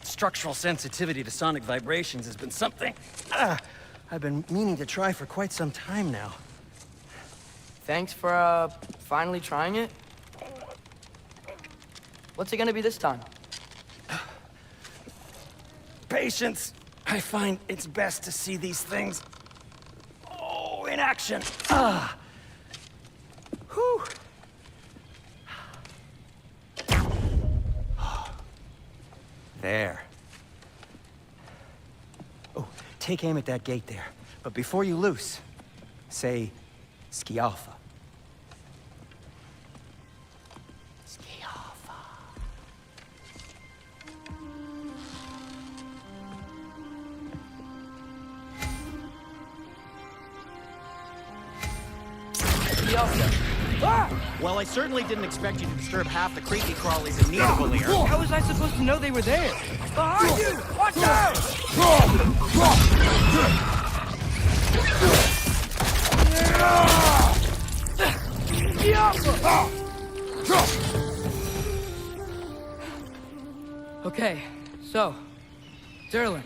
Structural sensitivity to sonic vibrations has been something I've been meaning to try for quite some time now. Thanks for, finally trying it. What's it gonna be this time? Patience. I find it's best to see these things... Oh, in action. Whew. There. Oh, take aim at that gate there. But before you loose, say, Skialfa. Skialfa. Well, I certainly didn't expect you to disturb half the creepy crawlies in Nidavellir. How was I supposed to know they were there? Behind you! Watch out! Okay, so, Durlin.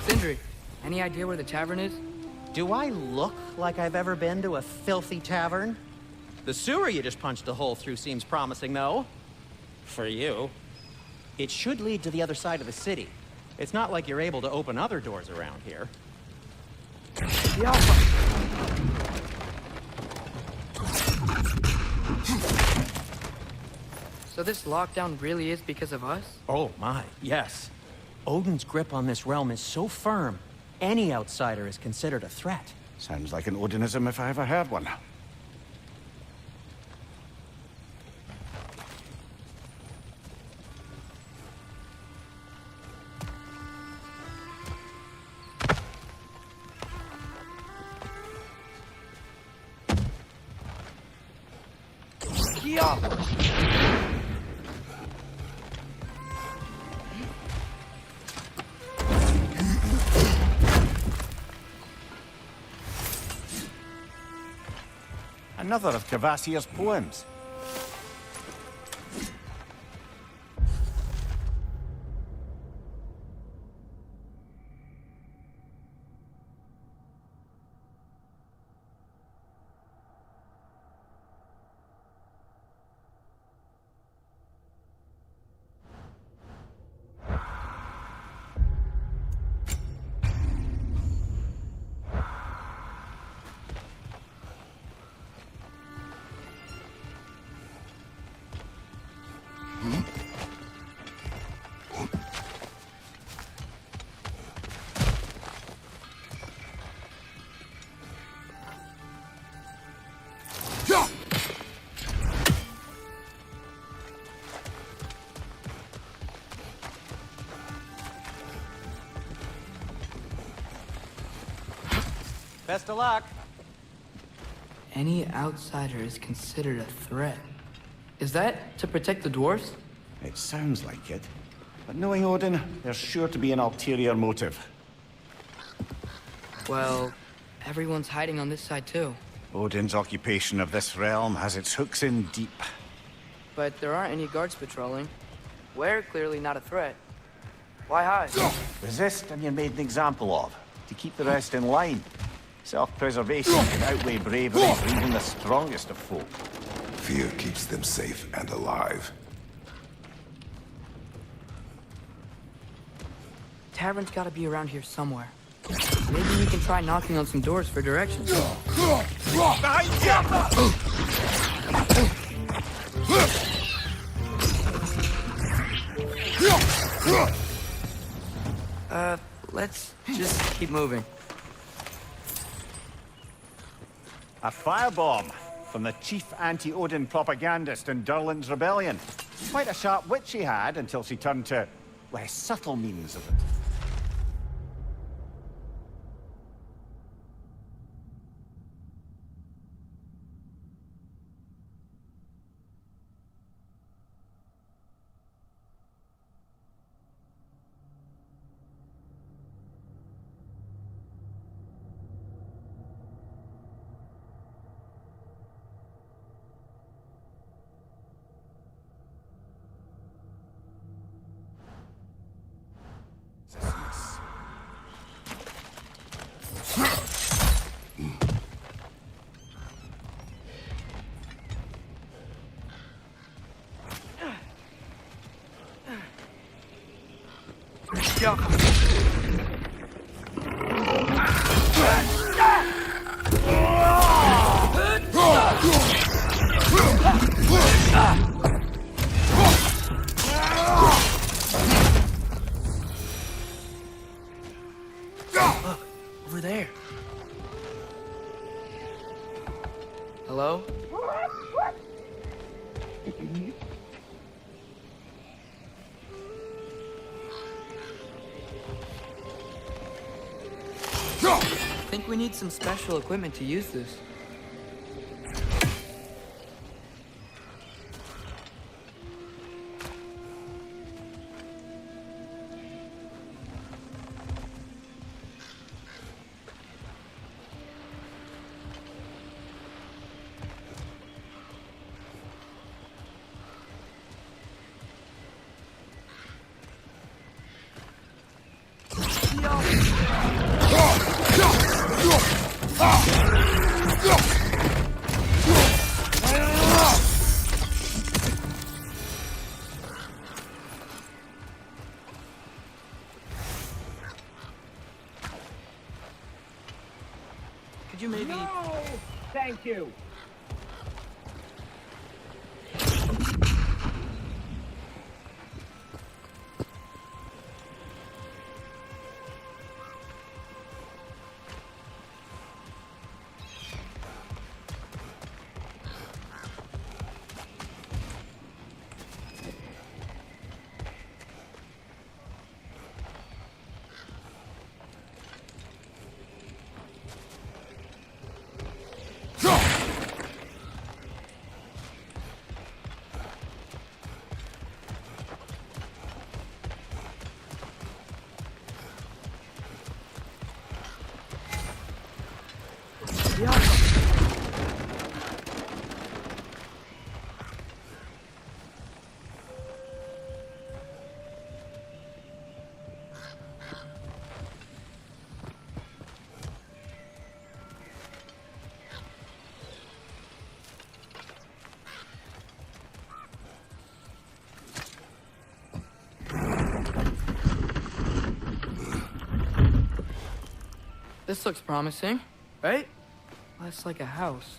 Sindri, any idea where the tavern is? Do I look like I've ever been to a filthy tavern? The sewer you just punched a hole through seems promising, though. For you. It should lead to the other side of the city. It's not like you're able to open other doors around here. So this lockdown really is because of us? Oh my, yes. Odin's grip on this realm is so firm, any outsider is considered a threat. Sounds like an Odinism if I ever heard one. Another of Kvasir's poems. Best of luck. Any outsider is considered a threat. Is that to protect the dwarves? It sounds like it. But knowing Odin, there's sure to be an ulterior motive. Well, everyone's hiding on this side too. Odin's occupation of this realm has its hooks in deep. But there aren't any guards patrolling. We're clearly not a threat. Why hide? Resist and you're made an example of, to keep the rest in line. Self-preservation can outweigh bravery for even the strongest of folk. Fear keeps them safe and alive. Tavern's gotta be around here somewhere. Maybe we can try knocking on some doors for directions. Let's just keep moving. A firebomb from the chief anti-Odin propagandist in Durland's rebellion. Quite a sharp wit she had until she turned to less subtle means of it. Over there. Hello? I think we need some special equipment to use this. Could you maybe... No! Thank you. This looks promising, right? Less like a house.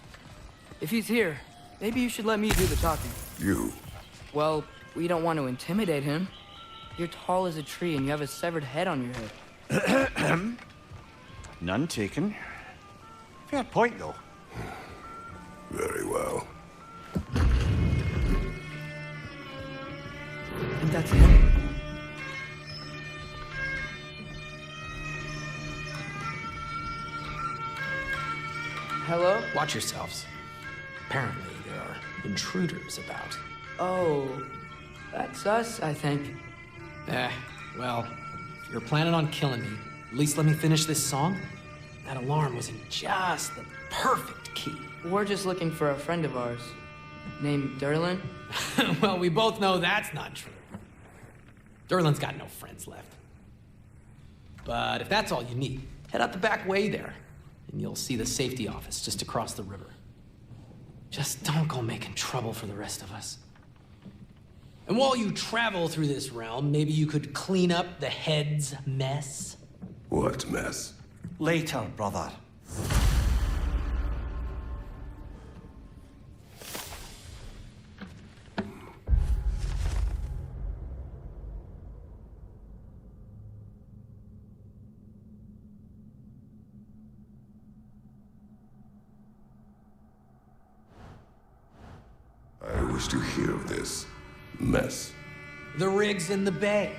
If he's here, maybe you should let me do the talking. You? Well, we don't want to intimidate him. You're tall as a tree and you have a severed head on your head. None taken. Fair point, though. Very well. And that's him. Hello? Watch yourselves. Apparently, there are intruders about. Oh, that's us, I think. Well, if you're planning on killing me, at least let me finish this song. That alarm was in just the perfect key. We're just looking for a friend of ours, named Derlin. Well, we both know that's not true. Derlin's got no friends left. But if that's all you need, head out the back way there, and you'll see the safety office just across the river. Just don't go making trouble for the rest of us. And while you travel through this realm, maybe you could clean up the head's mess? What mess? Later, brother. I wish to hear of this mess. The rig's in the bay.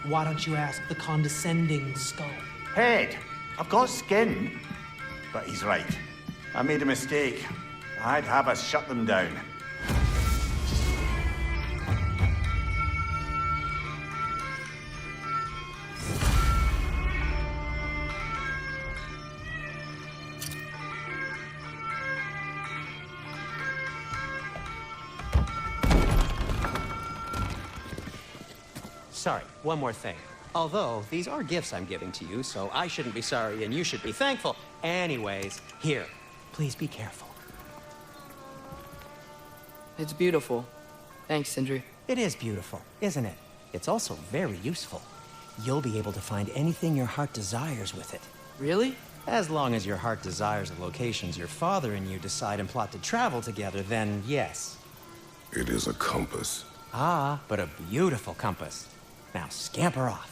Why don't you ask the condescending skull? Head, I've got skin. But he's right. I made a mistake. I'd have us shut them down. Sorry, one more thing. Although, these are gifts I'm giving to you, so I shouldn't be sorry and you should be thankful. Anyways, here, please be careful. It's beautiful. Thanks, Sindri. It is beautiful, isn't it? It's also very useful. You'll be able to find anything your heart desires with it. Really? As long as your heart desires the locations your father and you decide and plot to travel together, then yes. It is a compass. Ah, but a beautiful compass. Now scamper off.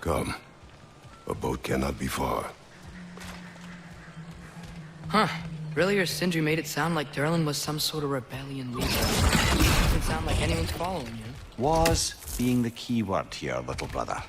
Come. A boat cannot be far. Huh. Earlier, Sindri made it sound like Durlin was some sort of rebellion leader. It doesn't sound like anyone's following you. Was being the key word here, little brother.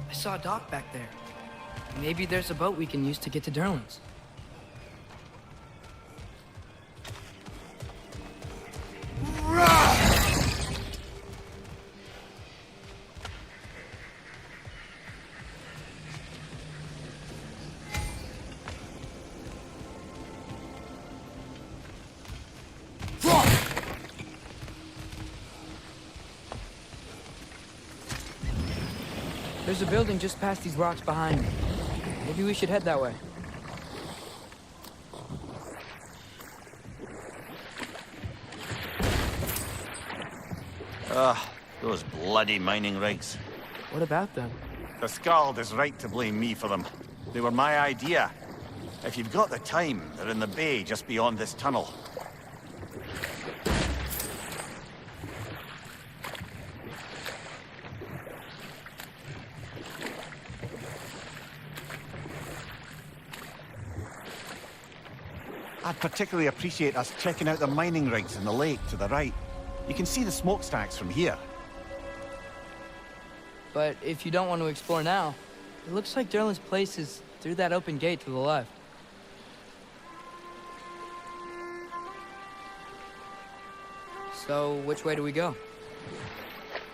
I saw a dock back there. Maybe there's a boat we can use to get to Durlin's. There's a building just past these rocks behind me. Maybe we should head that way. Those bloody mining rigs. What about them? The Skald is right to blame me for them. They were my idea. If you've got the time, they're in the bay just beyond this tunnel. I'd particularly appreciate us checking out the mining rigs in the lake to the right. You can see the smokestacks from here. But if you don't want to explore now, it looks like Durlin's place is through that open gate to the left. So, which way do we go?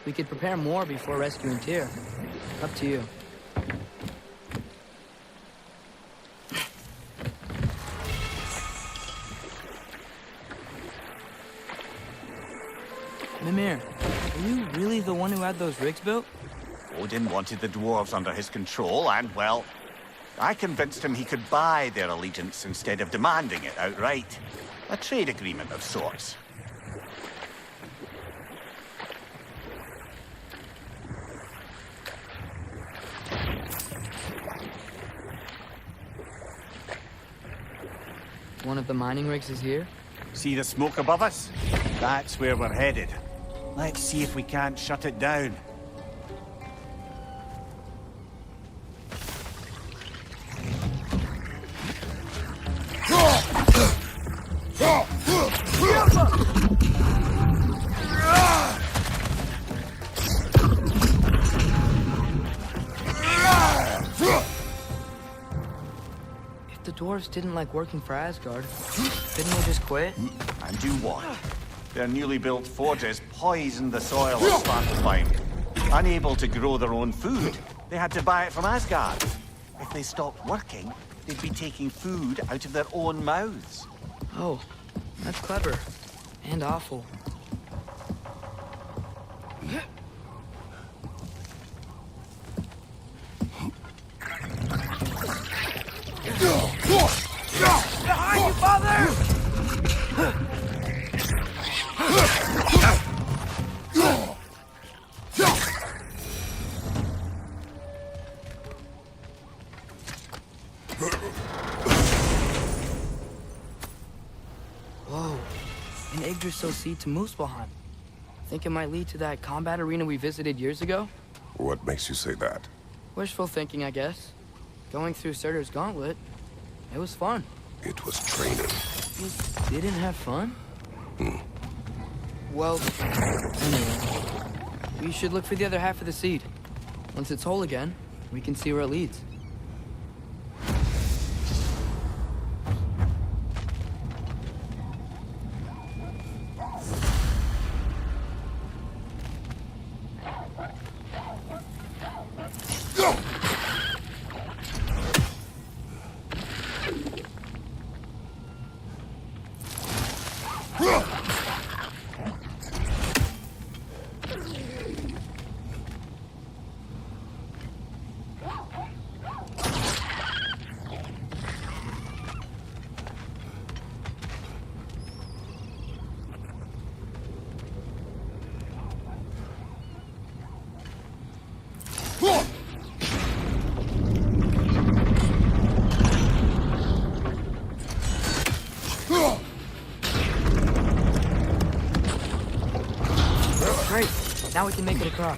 We could prepare more before rescuing Tyr. Up to you. Mimir, are you really the one who had those rigs built? Odin wanted the dwarves under his control, and, well, I convinced him he could buy their allegiance instead of demanding it outright. A trade agreement of sorts. One of the mining rigs is here? See the smoke above us? That's where we're headed. Let's see if we can't shut it down. If the dwarves didn't like working for Asgard, didn't they just quit? And do what? Their newly built forges poisoned the soil of Svartalfheim. Unable to grow their own food, they had to buy it from Asgard. If they stopped working, they'd be taking food out of their own mouths. Oh, that's clever. And awful. Behind you, father! Whoa, an Yggdrasil seed to Muspelheim. Think it might lead to that combat arena we visited years ago? What makes you say that? Wishful thinking, I guess. Going through Surtur's gauntlet, it was fun. It was training. You didn't have fun? Well, anyway, we should look for the other half of the seed. Once it's whole again, we can see where it leads. Great. Now we can make it across.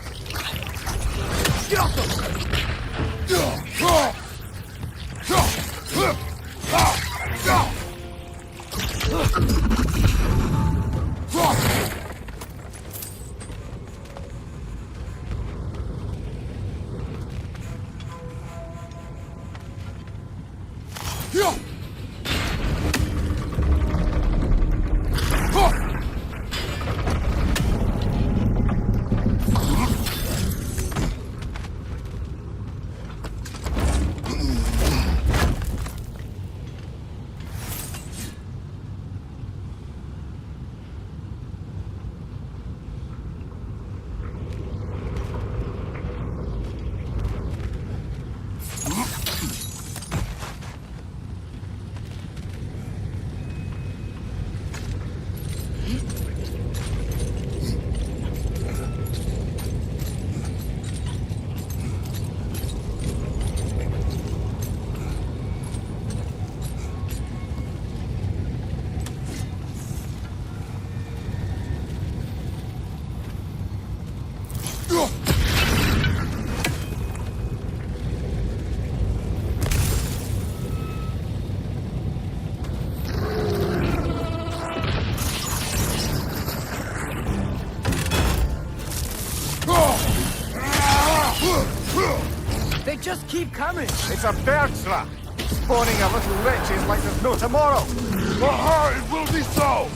They just keep coming. It's a bird's trap, spawning a little witches like there's no tomorrow. It will be so!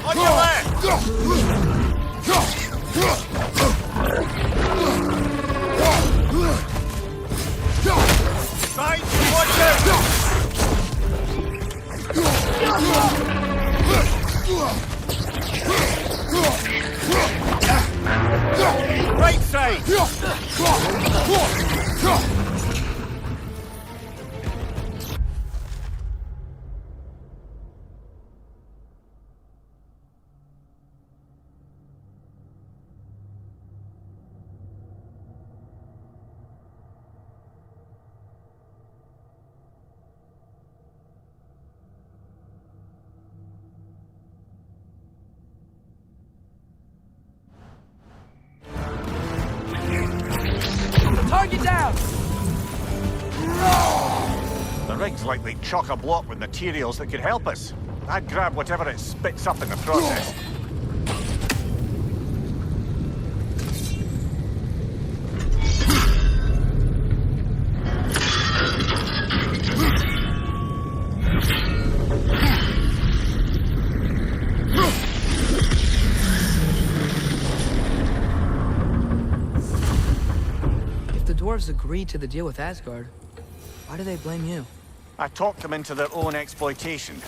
On your left! Side, watch out! Right side! Target down! The rig's likely chock-a-block with materials that could help us. I'd grab whatever it spits up in the process. Dwarves agreed to the deal with Asgard. Why do they blame you? I talked them into their own exploitation.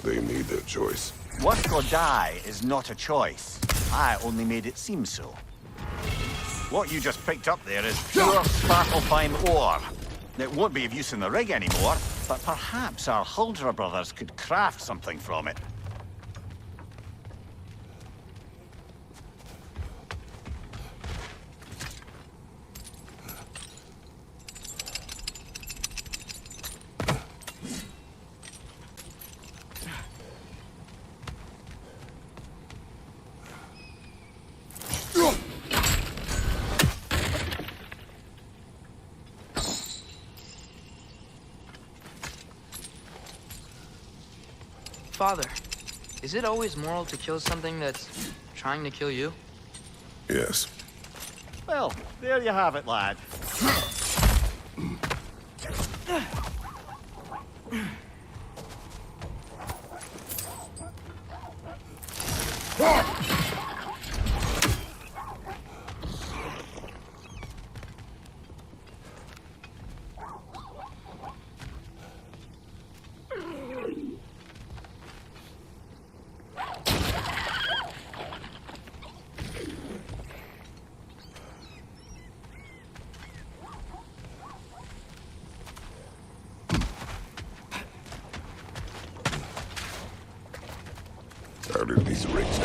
They made their choice. Work or die is not a choice. I only made it seem so. What you just picked up there is pure Svartalfheim ore. It won't be of use in the rig anymore, but perhaps our Huldra brothers could craft something from it. Father, is it always moral to kill something that's trying to kill you? Yes. Well, there you have it, lad.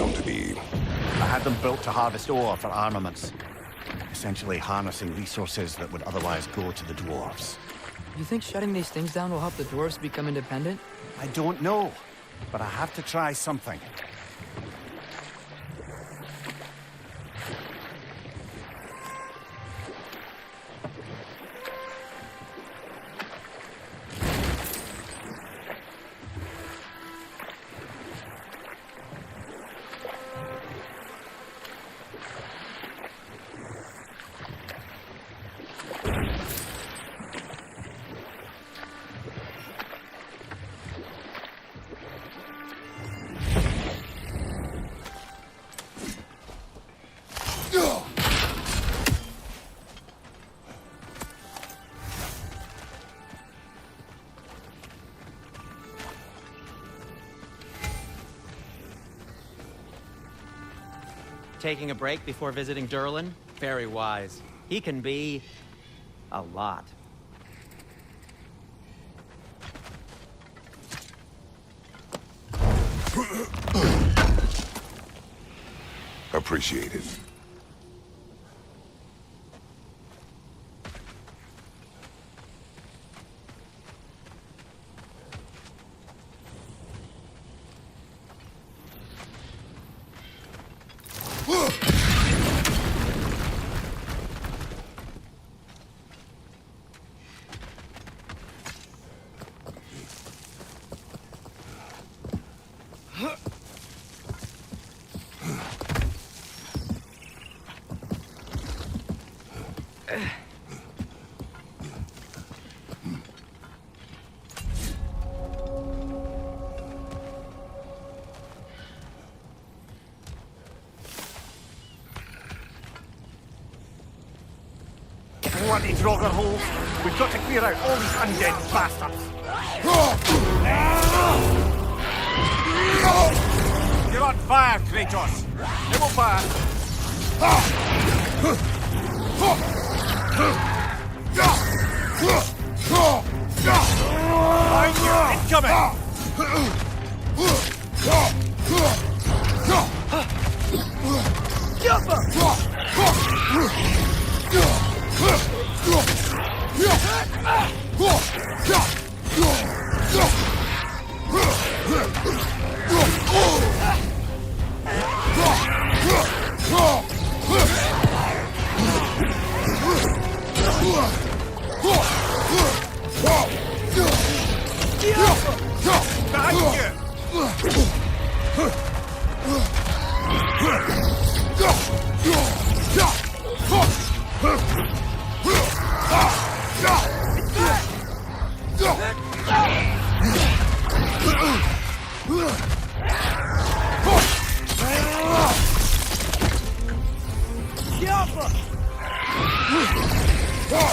come to be? I had them built to harvest ore for armaments. Essentially harnessing resources that would otherwise go to the dwarves. You think shutting these things down will help the dwarves become independent? I don't know, but I have to try something. Taking a break before visiting Durlin? Very wise. He can be... a lot. Appreciate it. Bloody Draugr holes! We've got to clear out all these undead bastards! You're on fire, Kratos! Double fire! Find you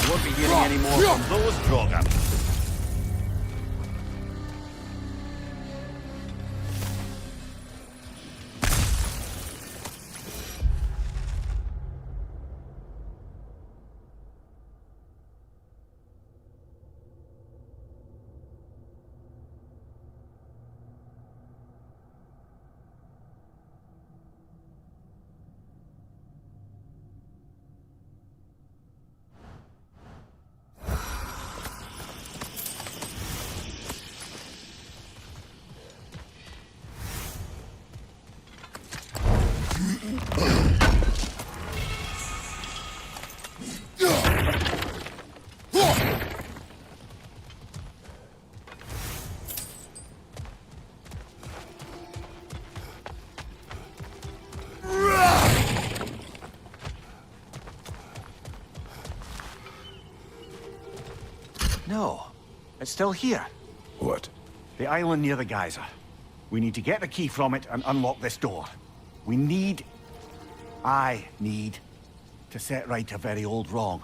Won't be getting any more from those Draugr. No, it's still here. What? The island near the geyser. We need to get the key from it and unlock this door. I need to set right a very old wrong.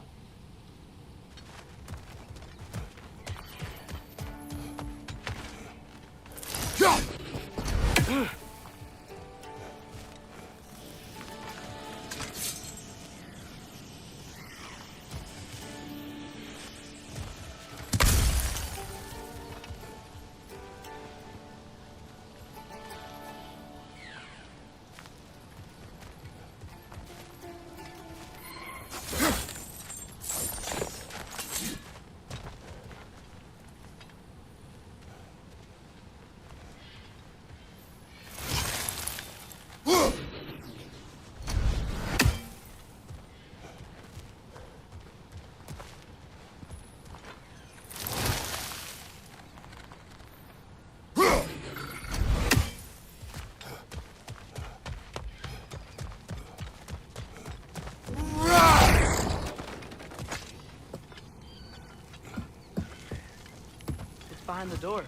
behind the door?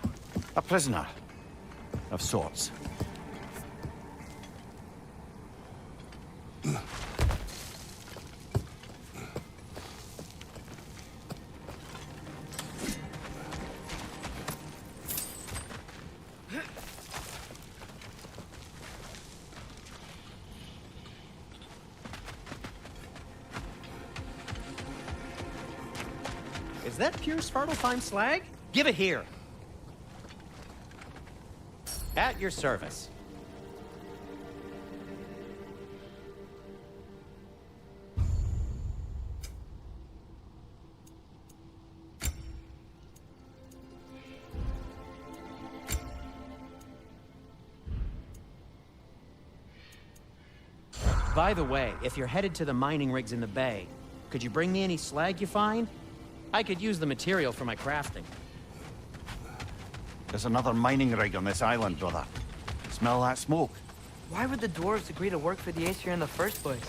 A prisoner. Of sorts. Is that pure Svartalfheim slag? Give it here. At your service. By the way, if you're headed to the mining rigs in the bay, could you bring me any slag you find? I could use the material for my crafting. There's another mining rig on this island, brother. Smell that smoke? Why would the dwarves agree to work for the Aesir in the first place?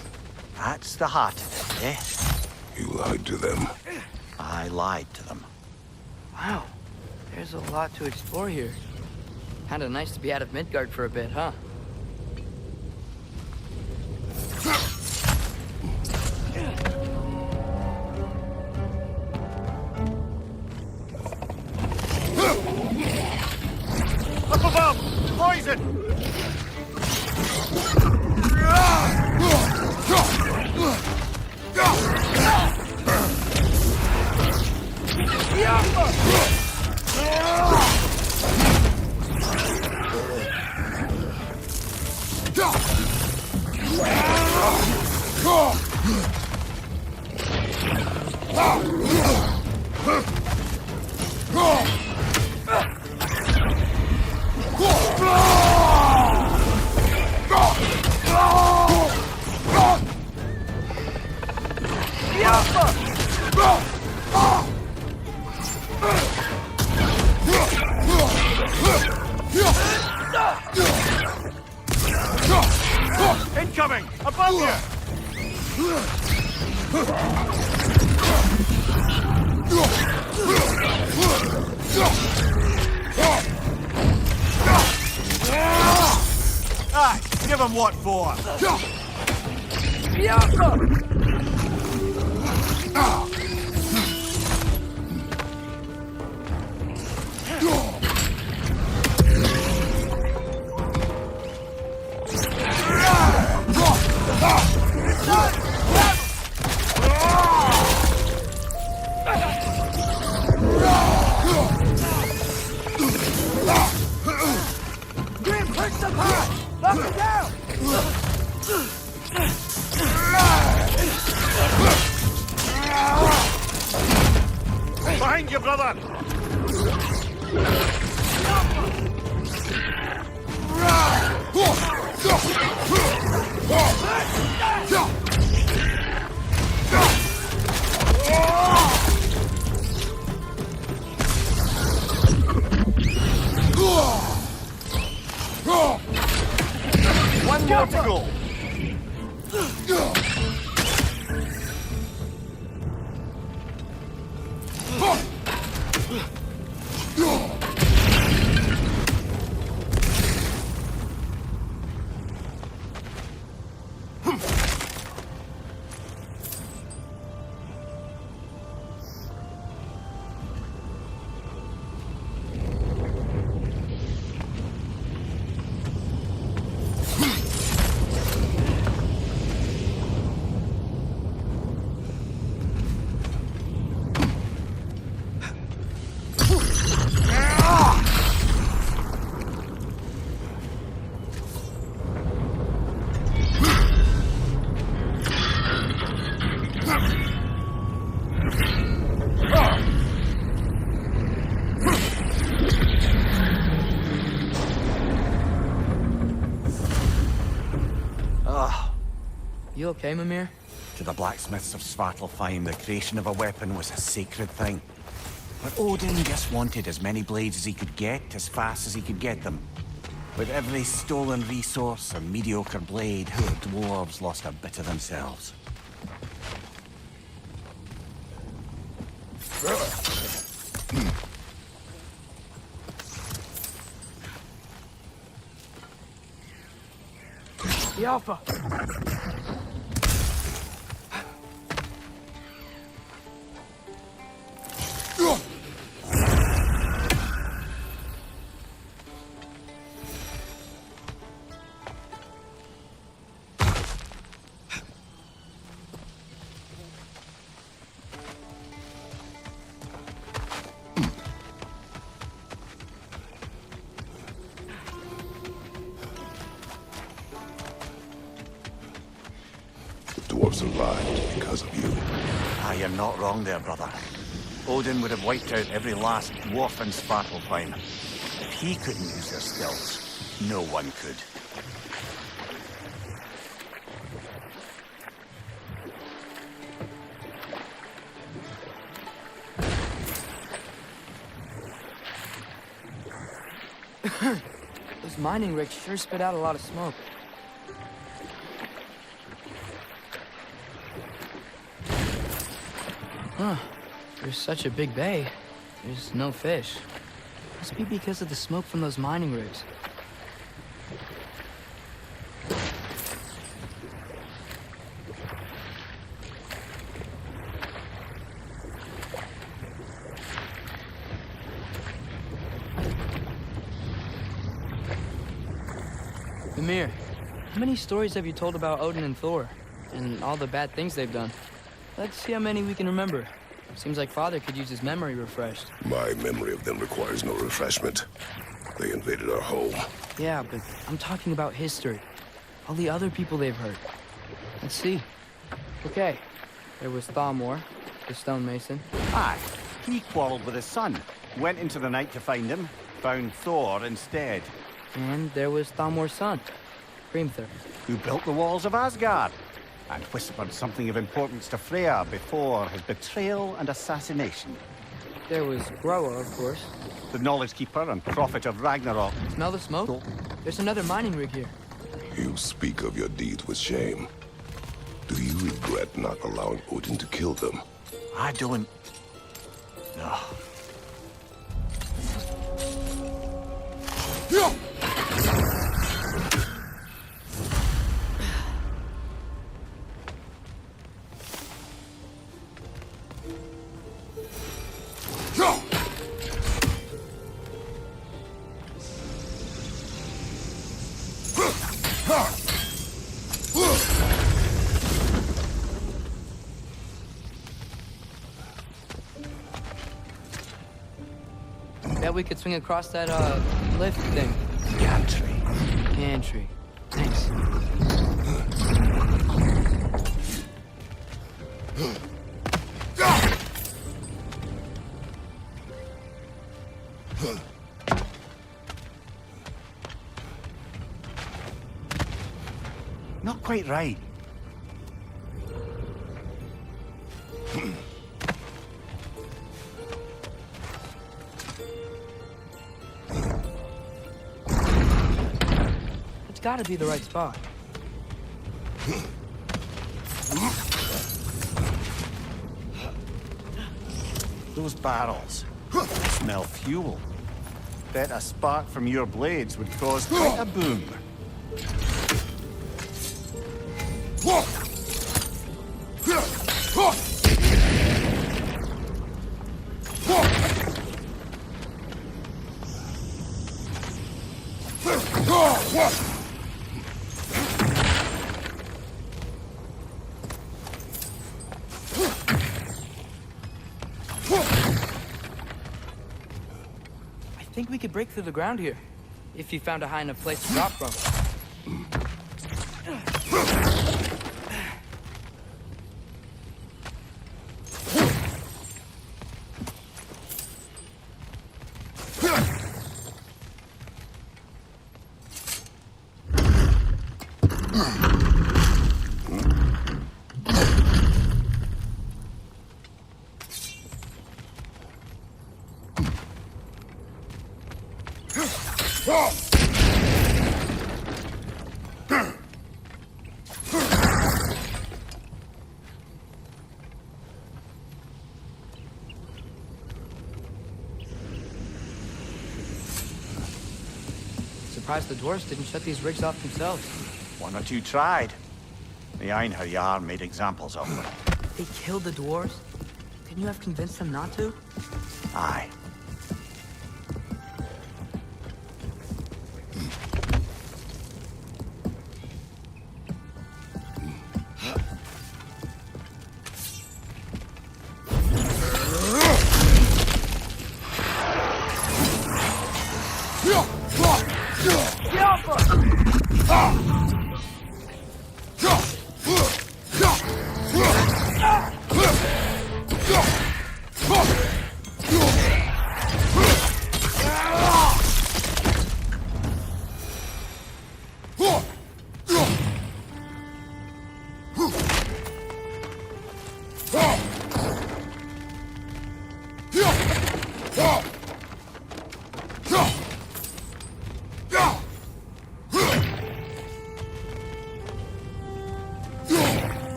That's the heart of it, eh? You lied to them. I lied to them. Wow, there's a lot to explore here. Kinda nice to be out of Midgard for a bit, huh? Up above! Poison! Incoming! Above you! Aye, give him what for! Behind you, brother! One more to go. You okay, Mimir? To the blacksmiths of Svartalfheim, the creation of a weapon was a sacred thing. But Odin just wanted as many blades as he could get, as fast as he could get them. With every stolen resource or mediocre blade, the dwarves lost a bit of themselves. The Alpha. Dwarves survived because of you. Ah, you're not wrong there, brother. Odin would have wiped out every last dwarf in Svartalfheim. If he couldn't use their skills, no one could. Those mining rigs sure spit out a lot of smoke. Huh. There's such a big bay. There's no fish. Must be because of the smoke from those mining rigs. Ymir, how many stories have you told about Odin and Thor? And all the bad things they've done? Let's see how many we can remember. Seems like Father could use his memory refreshed. My memory of them requires no refreshment. They invaded our home. Yeah, but I'm talking about history. All the other people they've hurt. Let's see. Okay. There was Thalmor, the stonemason. Aye, he quarreled with his son. Went into the night to find him. Found Thor instead. And there was Thalmor's son, Grimthor. Who built the walls of Asgard. And whispered something of importance to Freya before his betrayal and assassination. There was Groa, of course. The knowledge keeper and prophet of Ragnarok. Smell the smoke? There's another mining rig here. You speak of your deeds with shame. Do you regret not allowing Odin to kill them? I don't... No. Bet we could swing across that, lift thing. Gantry. Gantry. Thanks. Not quite right. It's gotta be the right spot. Those barrels smell fuel. Bet a spark from your blades would cause quite a boom. I think we could break through the ground here, if you found a high enough place to drop from. Surprised the dwarves didn't shut these rigs off themselves. One or two tried. The Einherjar made examples of them. They killed the dwarves? Couldn't you have convinced them not to? Aye.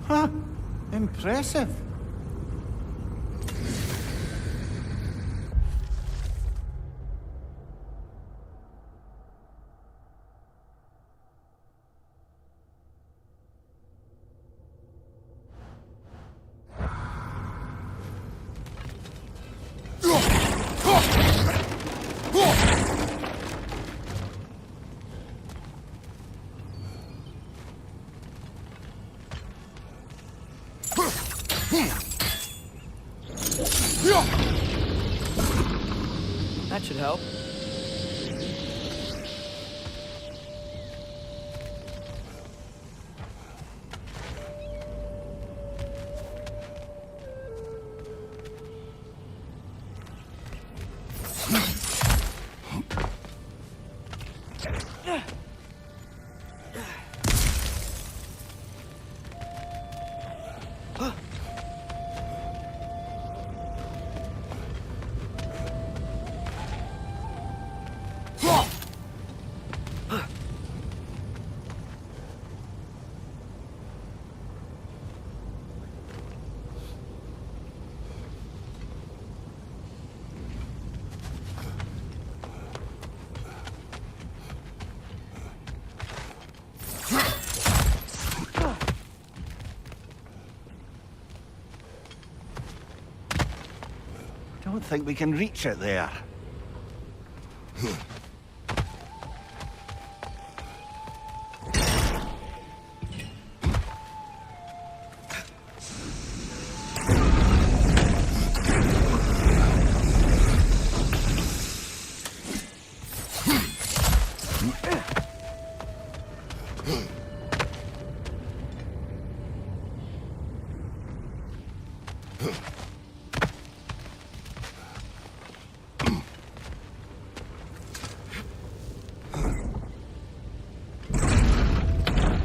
Huh. Impressive. That should help. I don't think we can reach it there.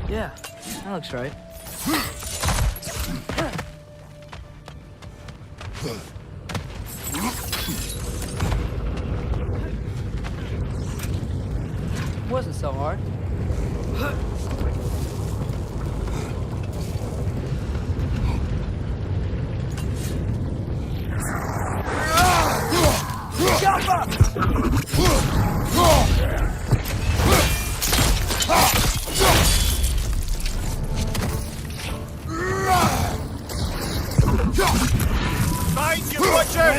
Yeah, that looks right. Wasn't so hard. Jump up! Find you, butcher!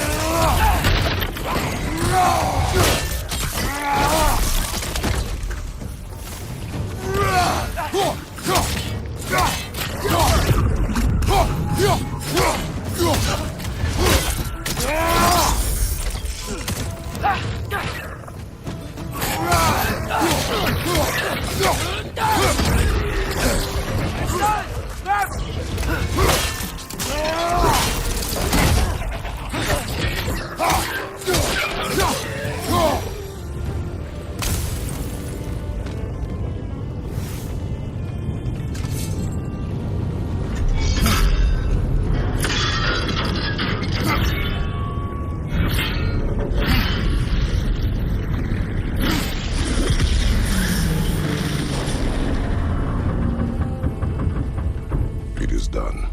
It is done.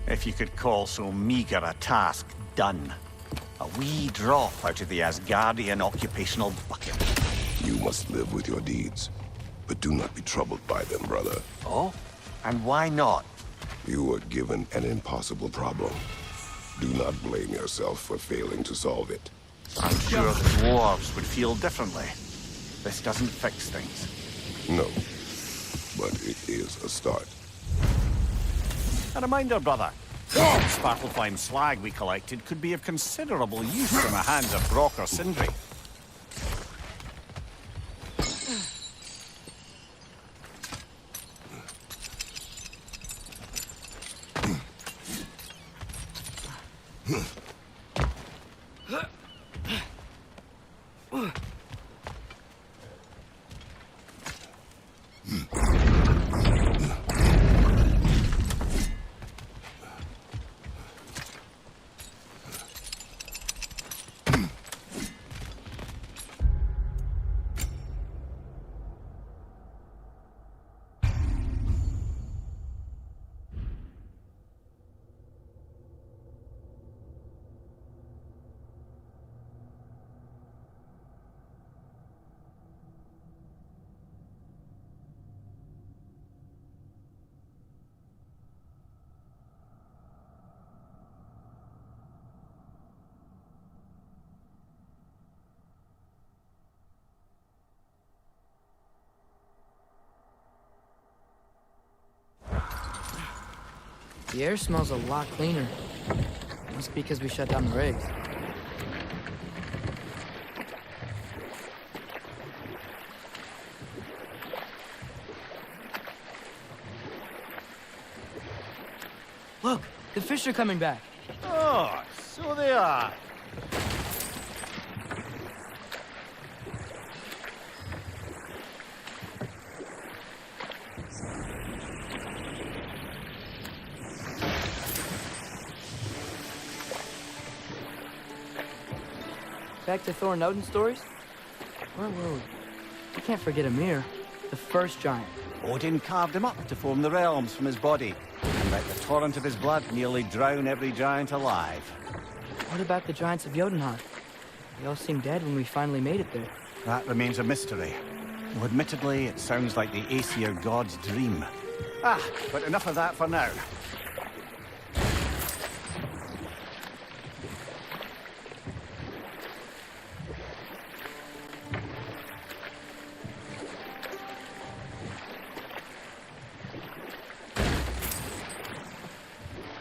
If you could call so meager a task done. I'll wee drop out of the Asgardian occupational bucket. You must live with your deeds, but do not be troubled by them, brother. Oh? And why not? You were given an impossible problem. Do not blame yourself for failing to solve it. I'm sure the dwarves would feel differently. This doesn't fix things. No, but it is a start. A reminder, brother. The Sparkleflame slag we collected could be of considerable use in the hands of Brock or Sindri. The air smells a lot cleaner. Must be because we shut down the rigs. Look, the fish are coming back. Oh, so they are. Back to Thor and Odin stories? Where were we? We can't forget Ymir, the first giant. Odin carved him up to form the realms from his body, and let the torrent of his blood nearly drown every giant alive. What about the giants of Jotunheim? They all seemed dead when we finally made it there. That remains a mystery. Though admittedly, it sounds like the Aesir god's dream. But enough of that for now.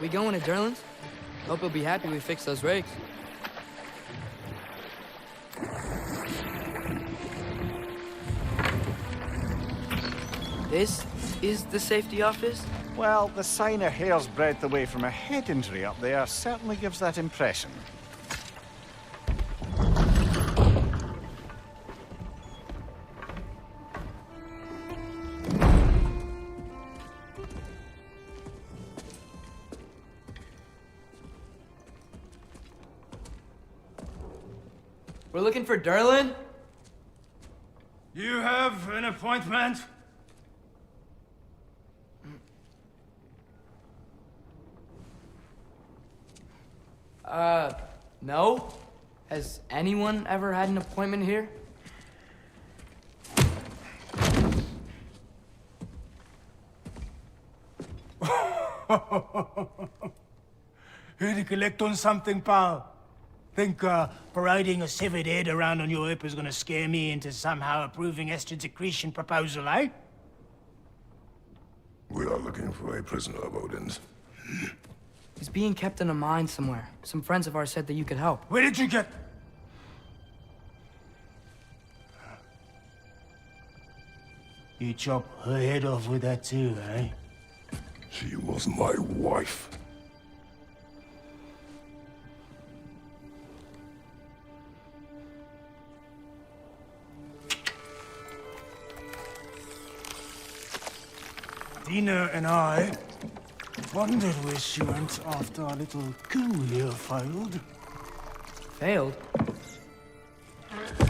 We going to Derlin's? Hope he'll be happy we fixed those rigs. This is the safety office? Well, the sign a hair's breadth away from a head injury up there certainly gives that impression. We're looking for Derlin? You have an appointment? No? Has anyone ever had an appointment here? Here to collect on something, pal? Think parading a severed head around on your hip is gonna scare me into somehow approving estrogen secretion proposal, eh? We are looking for a prisoner of Odin's. He's being kept in a mine somewhere. Some friends of ours said that you could help. Where did you get... You chop her head off with that too, eh? She was my wife. Dina and I wondered where she went after our little coup here failed. Failed?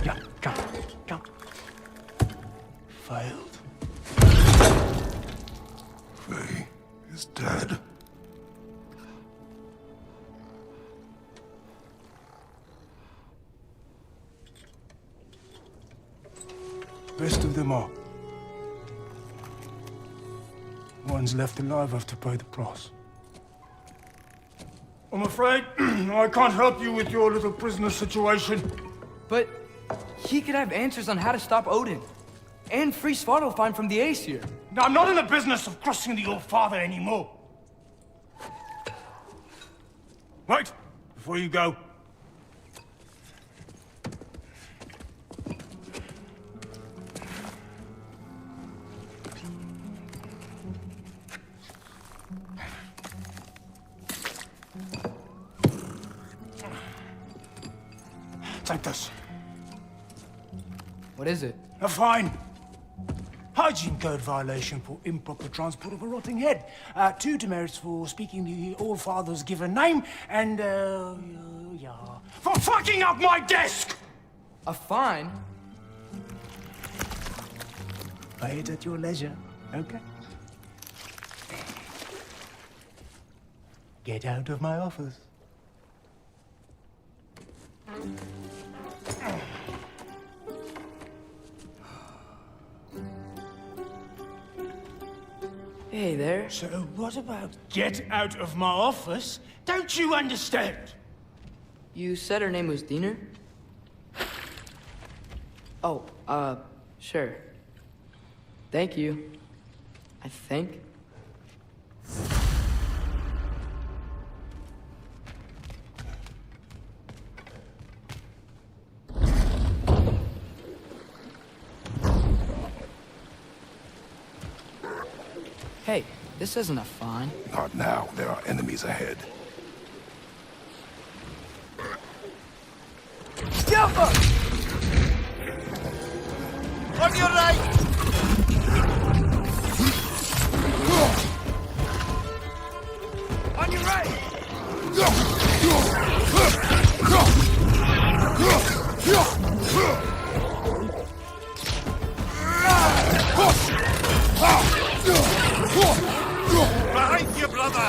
Yeah, jump. Failed. Faye is dead. Best of them all. One's left alive have to pay the price. I'm afraid I can't help you with your little prisoner situation. But he could have answers on how to stop Odin. And free Svartalfheim from the Aesir. Now, I'm not in the business of crossing the old father anymore. Wait, before you go. Take this. What is it? A fine. Hygiene code violation for improper transport of a rotting head. 2 demerits for speaking the All Father's given name, and, yeah. For fucking up my desk! A fine? Pay it at your leisure, okay? Get out of my office. Hey there. So what about get out of my office? Don't you understand? You said her name was Diener? Oh, sure. Thank you. I think. Hey, this isn't a fine. Not now. There are enemies ahead. Jumper! On your right! On your right! Behind you, brother!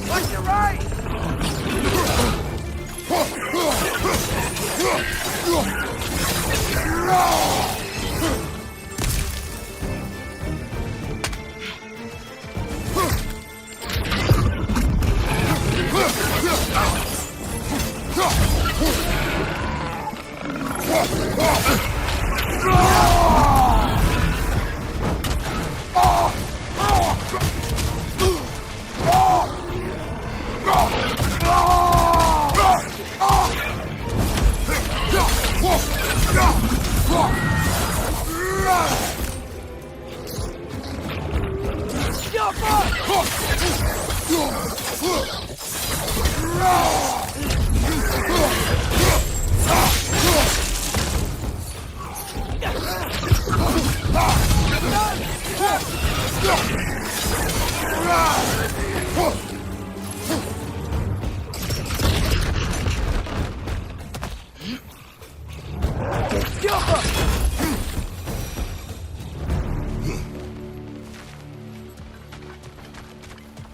On your right!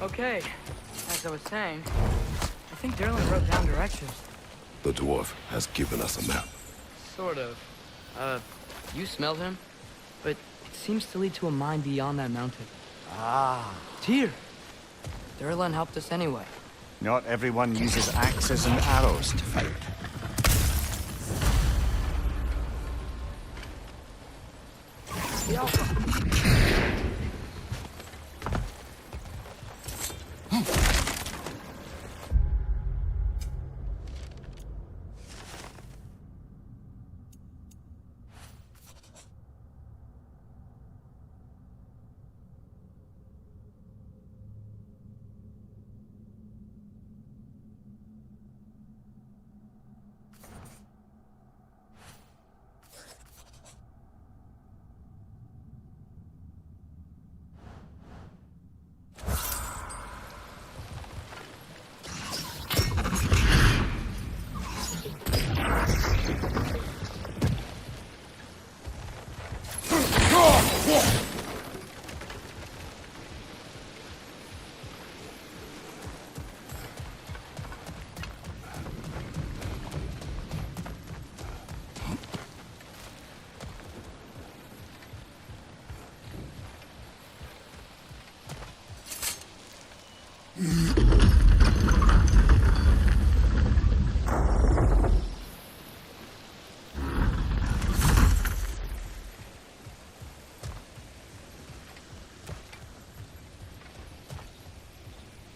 Okay, as I was saying, I think Derlin wrote down directions. The dwarf has given us a map. Sort of. You smelled him? But it seems to lead to a mine beyond that mountain. Ah. Tyr! Derlin helped us anyway. Not everyone uses axes and arrows to fight. The Alpha!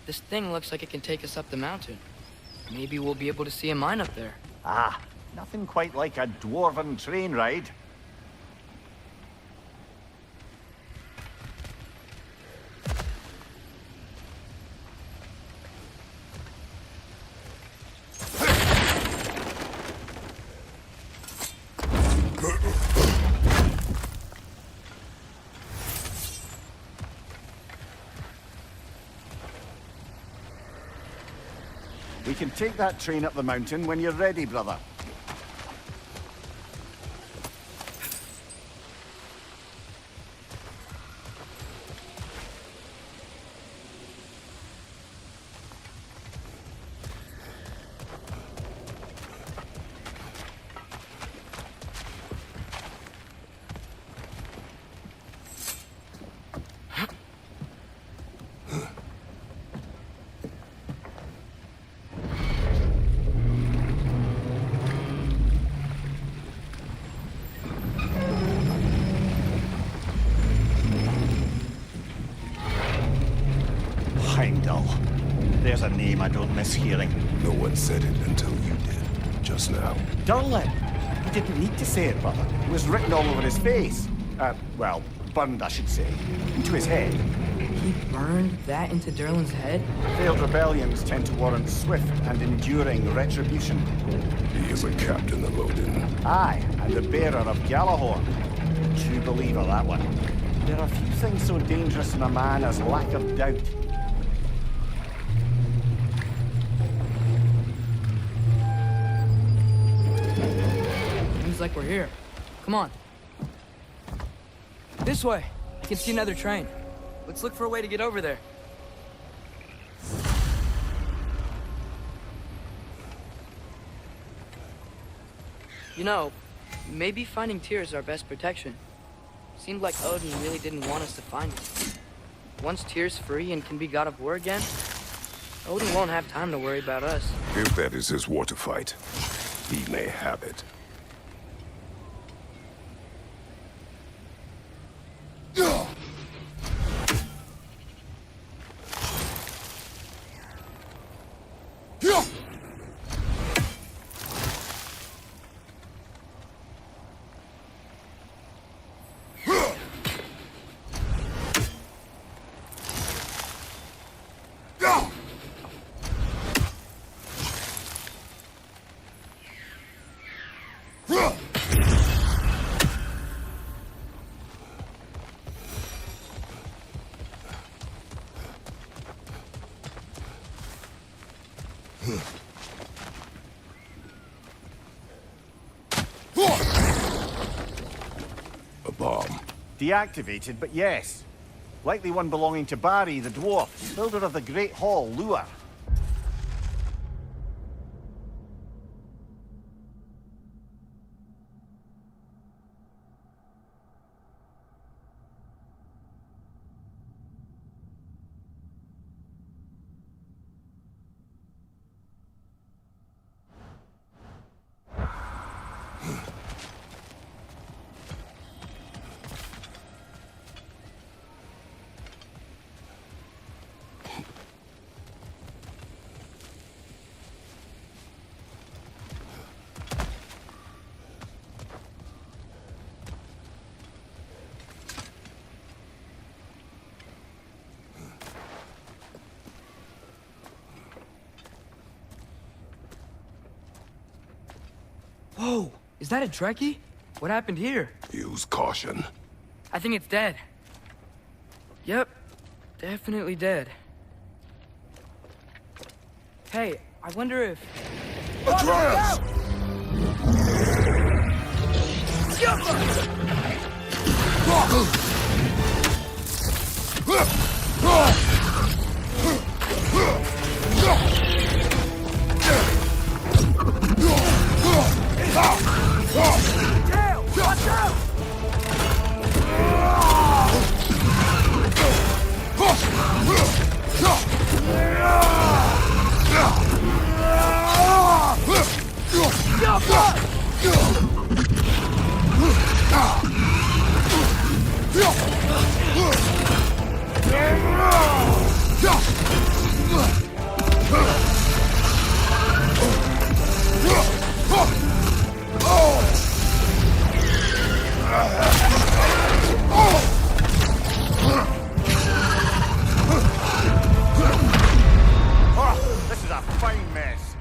This thing looks like it can take us up the mountain. Maybe we'll be able to see a mine up there. Ah, nothing quite like a dwarven train ride. We can take that train up the mountain when you're ready, brother. There's a name I don't miss hearing. No one said it until you did, just now. Durlin! He didn't need to say it, brother. It was written all over his face. Well, burned, I should say. Into his head. He burned that into Durlin's head? Failed rebellions tend to warrant swift and enduring retribution. He is a captain of Odin. Aye, and the bearer of Galahorn. True believer, that one. There are few things so dangerous in a man as lack of doubt. Seems like we're here. Come on. This way. I can see another train. Let's look for a way to get over there. You know, maybe finding Tyr is our best protection. Seemed like Odin really didn't want us to find him. Once Tyr's free and can be God of War again, Odin won't have time to worry about us. If that is his war to fight, he may have it. A bomb. Deactivated, but yes. Likely one belonging to Barry, the dwarf, builder of the Great Hall, Lure. Whoa! Is that a Trekkie? What happened here? Use caution. I think it's dead. Yep. Definitely dead. Hey, I wonder if... Atreus! Watch out! Oh, this is a fine mess.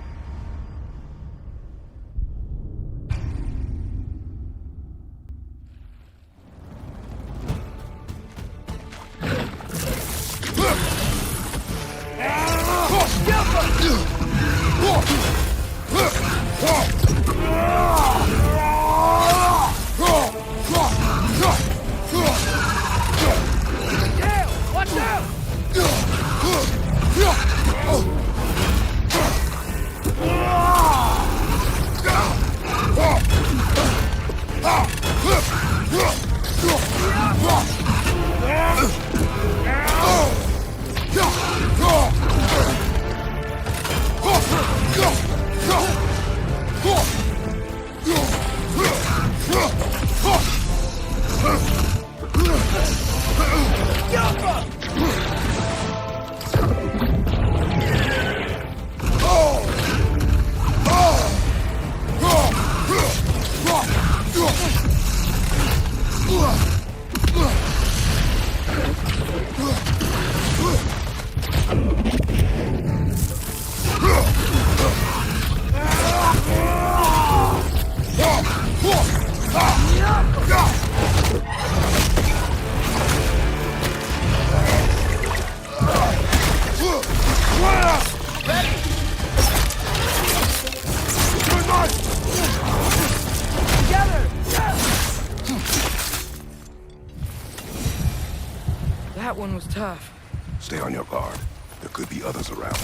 That one was tough. Stay on your guard. There could be others around.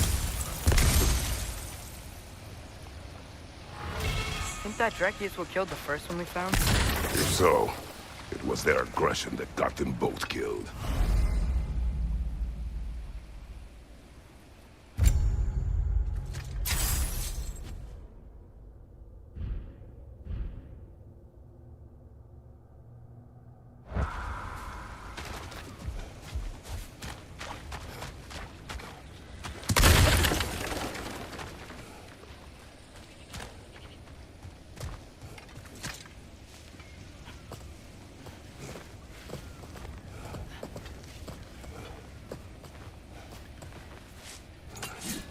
Think that Dreki is what killed the first one we found? If so, it was their aggression that got them both killed.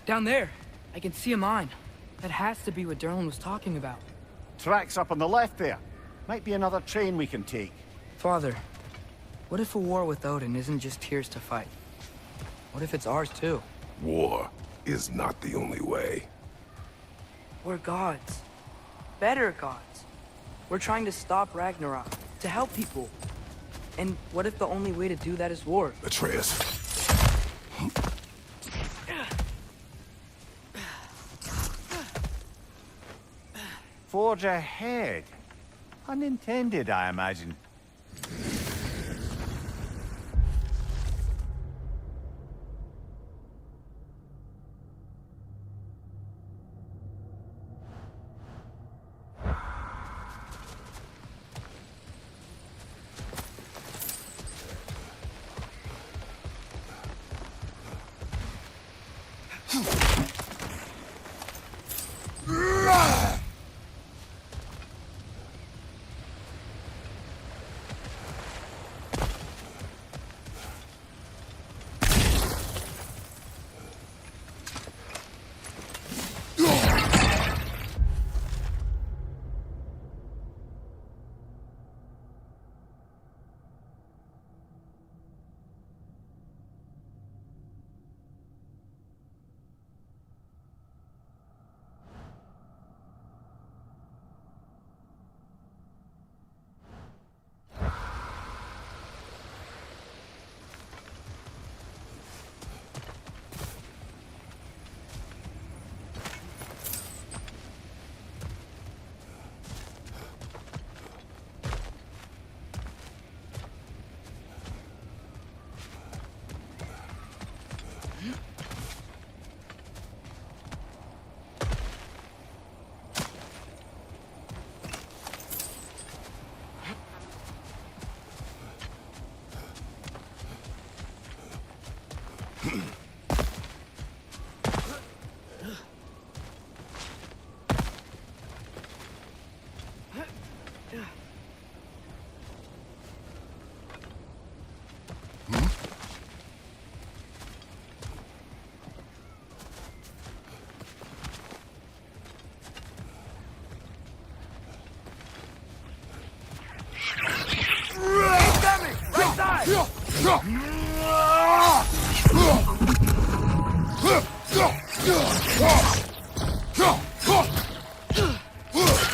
Down there, I can see a mine. That has to be what Derlin was talking about. Tracks up on the left there. Might be another train we can take. Father, what if a war with Odin isn't just Tyr's to fight? What if it's ours too? War is not the only way. We're gods. Better gods. We're trying to stop Ragnarok, to help people. And what if the only way to do that is war? Atreus. Forge ahead. Unintended, I imagine.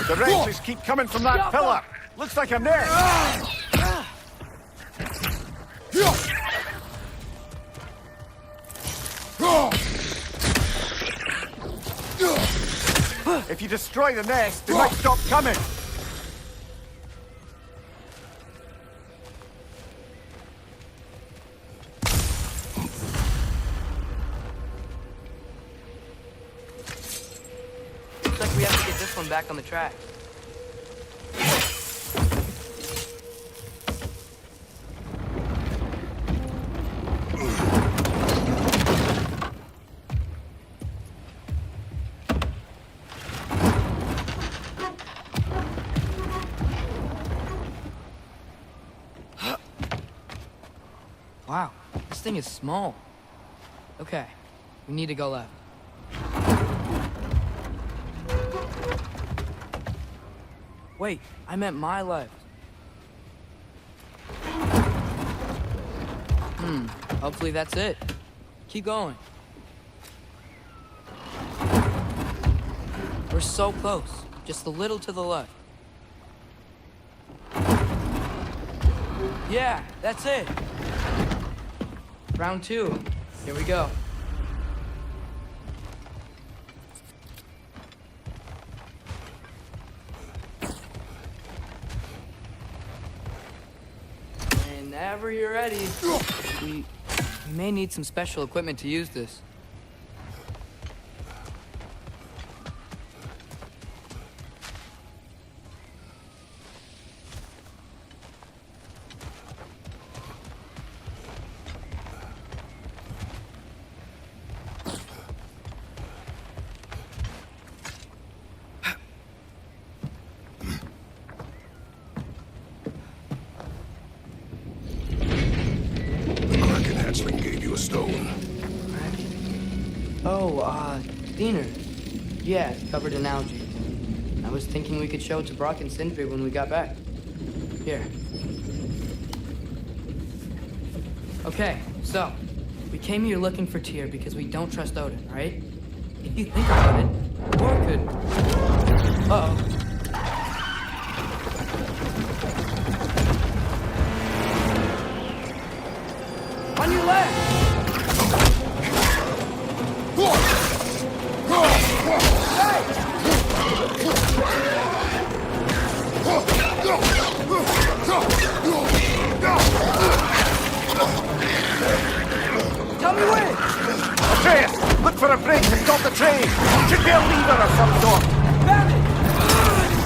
The wrenches keep coming from that pillar. Looks like a net. If you destroy the nest, they might stop coming. Looks like we have to get this one back on the track. Wow, this thing is small. Okay, we need to go left. Wait, I meant my left. Hopefully that's it. Keep going. We're so close, just a little to the left. Yeah, that's it. Round 2. Here we go. Whenever you're ready. We may need some special equipment to use this. Diener. Yeah, it's covered in algae. I was thinking we could show it to Brock and Sindri when we got back. Here. Okay, so, we came here looking for Tyr because we don't trust Odin, right? If you think about it, Thor could... Uh-oh. On your left! Tell me when! Atreus, look for a brake to stop the train! Should be a lever of some sort! Found it!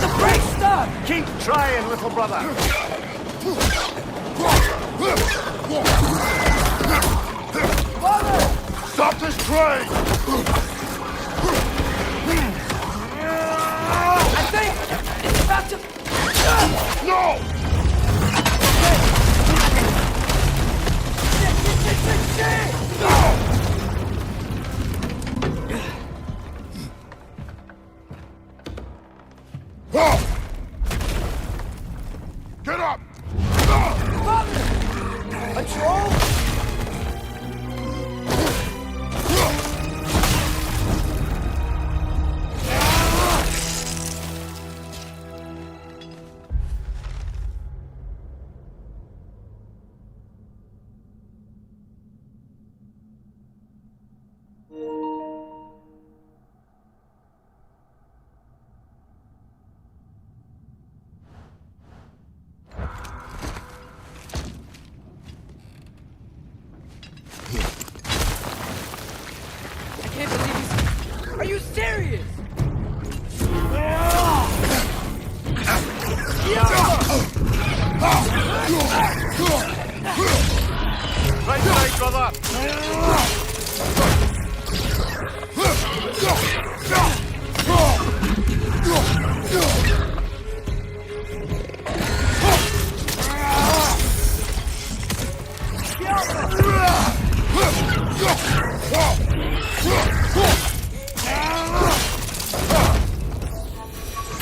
The brake's stuck! Keep trying, little brother! Father! Stop this train! I think it's about to... No! Shit! No! Get up! Father! A troll? Are you serious? Right side, brother!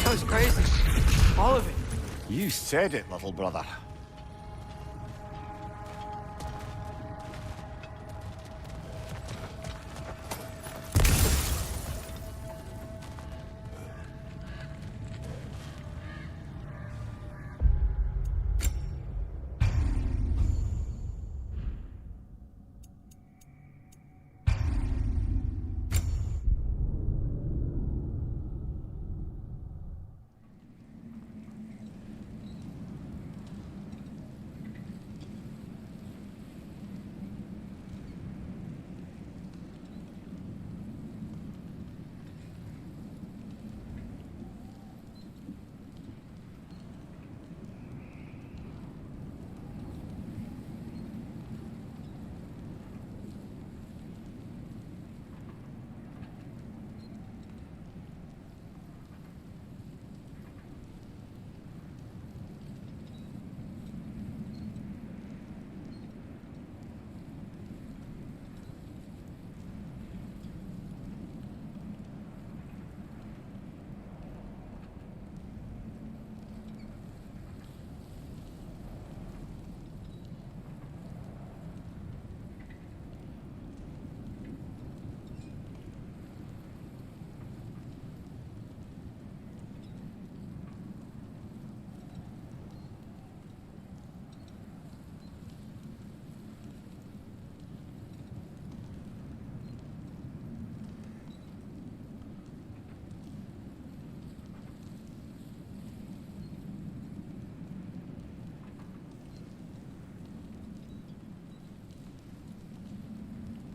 That was crazy. All of it. You said it, little brother.